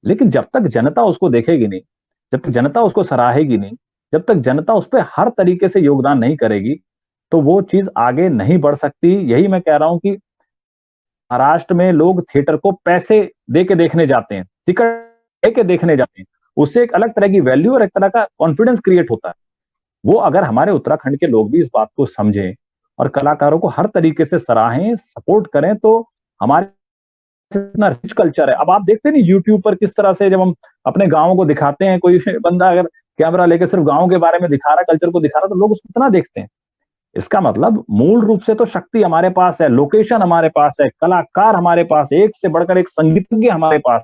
लेकिन जब तक जनता उसको देखेगी नहीं, जब तक जनता उसको सराहेगी नहीं, जब तक जनता उस पर हर तरीके से योगदान नहीं करेगी तो वो चीज आगे नहीं बढ़ सकती। यही मैं कह रहा हूं कि महाराष्ट्र में लोग थिएटर को पैसे दे के देखने जाते हैं, टिकट दे के देखने जाते हैं, उससे एक अलग तरह की वैल्यू और एक तरह का कॉन्फिडेंस क्रिएट होता है। वो अगर हमारे उत्तराखंड के लोग भी इस बात को समझें और कलाकारों को हर तरीके से सराहें, सपोर्ट करें, तो हमारे इतना रिच कल्चर है। अब आप देखते नहीं यूट्यूब पर किस तरह से जब हम अपने गाँव को दिखाते हैं, कोई बंदा अगर कैमरा लेके सिर्फ गाँव के बारे में दिखा रहा, कल्चर को दिखा रहा, तो लोग उसको कितना देखते हैं। इसका मतलब मूल रूप से तो शक्ति हमारे पास है, लोकेशन हमारे पास है, कलाकार हमारे पास, एक से बढ़कर एक संगीतज्ञ हमारे पास,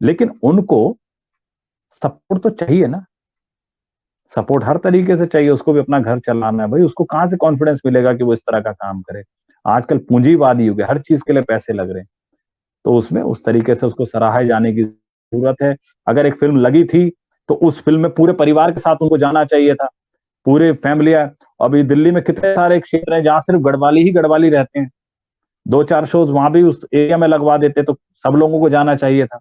लेकिन उनको सपोर्ट तो चाहिए ना। सपोर्ट हर तरीके से चाहिए, उसको भी अपना घर चलाना है भाई, उसको कहां से कॉन्फिडेंस मिलेगा कि वो इस तरह का काम करे। आजकल पूंजीवादी युग है, हर चीज के लिए पैसे लग रहे हैं, तो उसमें उस तरीके से उसको सराहे जाने की जरूरत है। अगर एक फिल्म लगी थी तो उस फिल्म में पूरे परिवार के साथ उनको जाना चाहिए था, पूरे फैमिली। अभी दिल्ली में कितने सारे क्षेत्र हैं जहां सिर्फ गढ़वाली ही गढ़वाली रहते हैं, 2-4 शोज वहां भी उस एरिया में लगवा देते तो सब लोगों को जाना चाहिए था,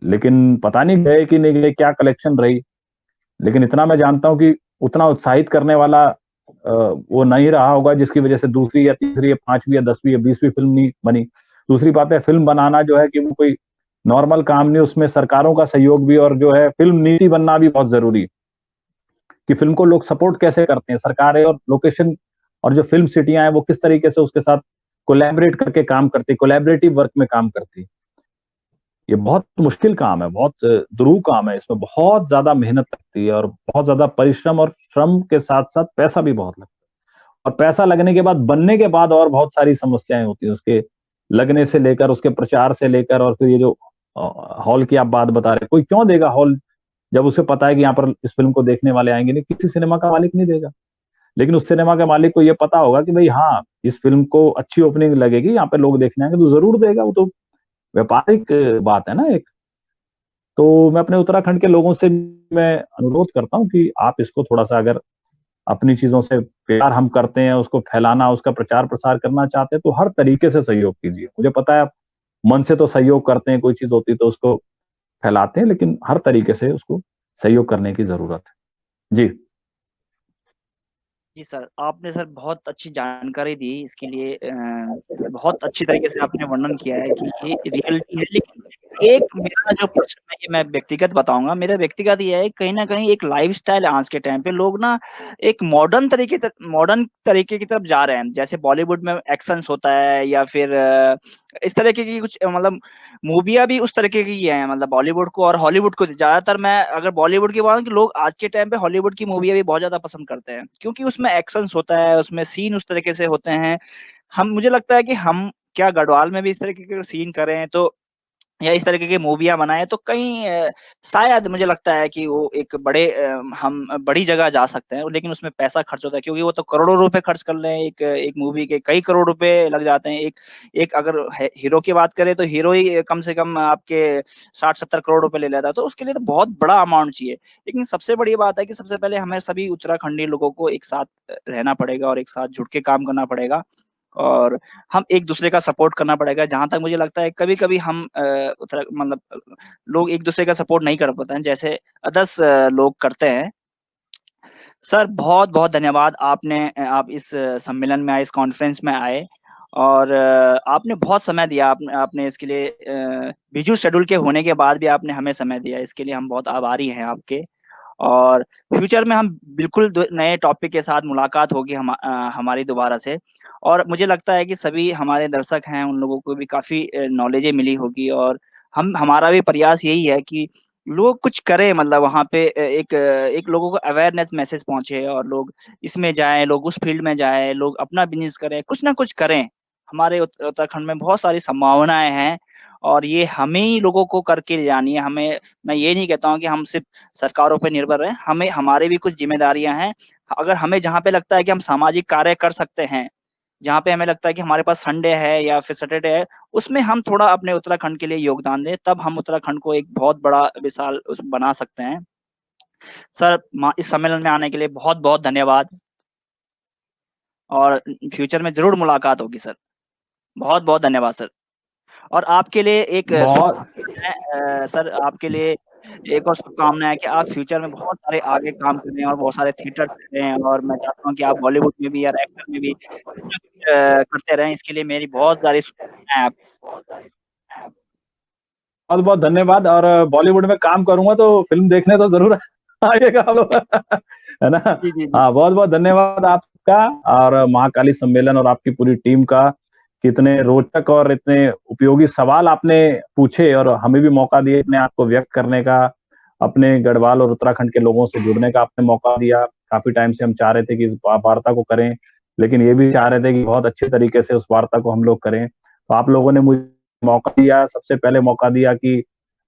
लेकिन पता नहीं गए कि नहीं गए, क्या कलेक्शन रही। लेकिन इतना मैं जानता हूं कि उतना उत्साहित करने वाला वो नहीं रहा होगा, जिसकी वजह से दूसरी या तीसरी या 5वीं या 10वीं या 20वीं फिल्म नहीं बनी। दूसरी बात है, फिल्म बनाना जो है कि वो कोई नॉर्मल काम नहीं, उसमें सरकारों का सहयोग भी और जो है फिल्म नीति बनना भी बहुत जरूरी है कि फिल्म को लोग सपोर्ट कैसे करते हैं, सरकारें और लोकेशन और जो फिल्म सिटियां हैं वो किस तरीके से उसके साथ कोलैबोरेट करके काम करती, कोलैबोरेटिव वर्क में काम करती। ये बहुत मुश्किल काम है, बहुत दुरूह काम है, इसमें बहुत ज्यादा मेहनत लगती है और बहुत ज्यादा परिश्रम और श्रम के साथ साथ पैसा भी बहुत लगता है। और पैसा लगने के बाद, बनने के बाद और बहुत सारी समस्याएं होती हैं, उसके लगने से लेकर, उसके प्रचार से लेकर, और फिर ये जो हॉल की आप बात बता रहे, कोई क्यों देगा हॉल जब उसे पता है कि यहाँ पर इस फिल्म को देखने वाले आएंगे नहीं, किसी सिनेमा का मालिक नहीं देगा। लेकिन उस सिनेमा के मालिक को ये पता होगा कि भाई हाँ, इस फिल्म को अच्छी ओपनिंग लगेगी, यहाँ पे लोग देखने आएंगे, तो जरूर देगा। वो तो व्यापारिक बात है ना एक। तो मैं अपने उत्तराखंड के लोगों से मैं अनुरोध करता हूँ कि आप इसको थोड़ा सा, अगर अपनी चीजों से प्यार हम करते हैं, उसको फैलाना, उसका प्रचार प्रसार करना चाहते हैं, तो हर तरीके से सहयोग कीजिए। मुझे पता है आप मन से तो सहयोग करते हैं, कोई चीज होती तो उसको फैलाते हैं, लेकिन हर तरीके से उसको सहयोग करने की जरूरत है। जी जी सर, आपने सर बहुत अच्छी जानकारी दी, इसके लिए बहुत अच्छी तरीके से आपने वर्णन किया है कि ये रियलिटी है। लेकिन एक मेरा जो प्रश्न है, ये मैं व्यक्तिगत बताऊंगा, मेरा व्यक्तिगत ये है, कहीं ना कहीं एक लाइफस्टाइल आज के टाइम पे लोग ना एक मॉडर्न तरीके की तरफ जा रहे हैं। जैसे बॉलीवुड में एक्शंस होता है या फिर इस तरीके की कुछ मतलब मूवियाँ भी उस तरीके की हैं, मतलब बॉलीवुड को और हॉलीवुड को। ज्यादातर मैं अगर बॉलीवुड की बात करूं कि लोग आज के टाइम पे हॉलीवुड की मूवियाँ भी बहुत ज्यादा पसंद करते हैं, क्योंकि उसमें एक्शंस होता है, उसमें सीन उस तरीके से होते हैं। हम मुझे लगता है कि हम क्या गढ़वाल में भी इस तरीके के सीन करें तो, या इस तरीके की मूवियाँ बनाएँ तो कहीं शायद मुझे लगता है कि वो एक हम बड़ी जगह जा सकते हैं। लेकिन उसमें पैसा खर्च होता है, क्योंकि वो तो करोड़ों रुपए खर्च कर रहे हैं, एक मूवी के कई करोड़ रुपए लग जाते हैं। एक अगर हीरो की बात करें तो हीरो ही कम से कम आपके 60-70 करोड़ रुपए ले लेता है, तो उसके लिए तो बहुत बड़ा अमाउंट चाहिए। लेकिन सबसे बड़ी बात है कि सबसे पहले हमें सभी उत्तराखंडी लोगों को एक साथ रहना पड़ेगा और एक साथ जुड़ के काम करना पड़ेगा, और हम एक दूसरे का सपोर्ट करना पड़ेगा। जहां तक मुझे लगता है कभी-कभी हम मतलब लोग एक दूसरे का सपोर्ट नहीं कर पाते हैं, जैसे अदर्स लोग करते हैं। सर बहुत-बहुत धन्यवाद, आप इस सम्मेलन में आए, इस कॉन्फ्रेंस में आए, और आपने बहुत समय दिया। आपने इसके लिए बिजी शेड्यूल के होने के बाद भी आपने हमें समय दिया, इसके लिए हम बहुत आभारी हैं आपके। और फ्यूचर में हम बिल्कुल नए टॉपिक के साथ मुलाकात होगी हमारी दोबारा से। और मुझे लगता है कि सभी हमारे दर्शक हैं, उन लोगों को भी काफ़ी नॉलेजें मिली होगी, और हमारा भी प्रयास यही है कि लोग कुछ करें, मतलब वहाँ पे एक लोगों को अवेयरनेस मैसेज पहुँचे और लोग इसमें जाएँ, लोग उस फील्ड में जाएँ, लोग अपना बिज़नेस करें, कुछ ना कुछ करें। हमारे उत्तराखंड में बहुत सारी संभावनाएँ हैं, और ये हमें ही लोगों को करके ले जानी है। मैं ये नहीं कहता हूँ कि हम सिर्फ सरकारों पे निर्भर रहें, हमें हमारी भी कुछ ज़िम्मेदारियाँ हैं। अगर हमें जहाँ पे लगता है कि हम सामाजिक कार्य कर सकते हैं, जहाँ पे हमें लगता है कि हमारे पास संडे है या फिर सैटरडे है, उसमें हम थोड़ा अपने उत्तराखंड के लिए योगदान दें, तब हम उत्तराखंड को एक बहुत बड़ा विशाल बना सकते हैं। सर, इस सम्मेलन में आने के लिए बहुत-बहुत धन्यवाद, और फ्यूचर में ज़रूर मुलाकात होगी सर। बहुत-बहुत धन्यवाद सर। और आपके लिए एक बहुत सर, आपके लिए एक और शुभकामना है कि आप फ्यूचर में बहुत सारे आगे काम करें और बहुत सारे थिएटर करें, और मैं चाहता हूँ कि आप बॉलीवुड में भी और एक्टर में भी करते रहें। इसके लिए मेरी बहुत सारी शुभकामनाएं आप। बहुत बहुत धन्यवाद। और बॉलीवुड में काम करूंगा तो फिल्म देखने तो जरूर आइएगा आप लोग, है ना। जी जी जी। हाँ, बहुत बहुत धन्यवाद आपका और महाकाली सम्मेलन और आपकी पूरी टीम का। कितने रोचक और इतने उपयोगी सवाल आपने पूछे और हमें भी मौका दिया अपने आप को व्यक्त करने का, अपने गढ़वाल और उत्तराखंड के लोगों से जुड़ने का आपने मौका दिया। काफी टाइम से हम चाह रहे थे कि इस वार्ता को करें, लेकिन ये भी चाह रहे थे कि बहुत अच्छे तरीके से उस वार्ता को हम लोग करें। तो आप लोगों ने मुझे मौका दिया, सबसे पहले मौका दिया कि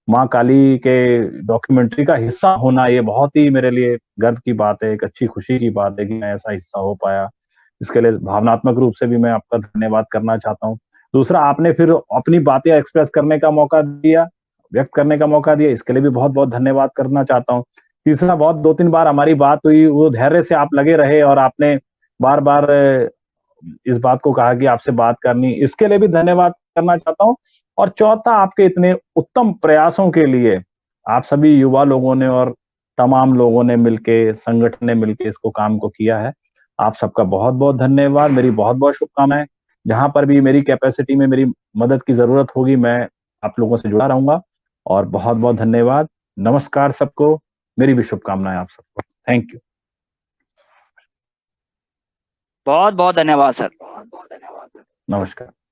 माँ काली के डॉक्यूमेंट्री का हिस्सा होना, ये बहुत ही मेरे लिए गर्व की बात है, एक अच्छी खुशी की बात है कि मैं ऐसा हिस्सा हो पाया। इसके लिए भावनात्मक रूप से भी मैं आपका धन्यवाद करना चाहता हूँ। दूसरा, आपने फिर अपनी बातें एक्सप्रेस करने का मौका दिया, व्यक्त करने का मौका दिया, इसके लिए भी बहुत बहुत धन्यवाद करना चाहता हूँ। तीसरा, बहुत 2-3 बार हमारी बात हुई, वो धैर्य से आप लगे रहे और आपने बार बार इस बात को कहा कि आपसे बात करनी, इसके लिए भी धन्यवाद करना चाहता हूँ। और चौथा, आपके इतने उत्तम प्रयासों के लिए आप सभी युवा लोगों ने और तमाम लोगों ने मिलके, संगठन ने मिलके इसको काम को किया है। आप सबका बहुत बहुत धन्यवाद। मेरी बहुत बहुत शुभकामनाएं। जहां पर भी मेरी कैपेसिटी में मेरी मदद की जरूरत होगी, मैं आप लोगों से जुड़ा रहूंगा। और बहुत बहुत धन्यवाद। नमस्कार सबको, मेरी भी शुभकामनाएं आप सबको। Thank you. बहुत बहुत धन्यवाद सर। नमस्कार।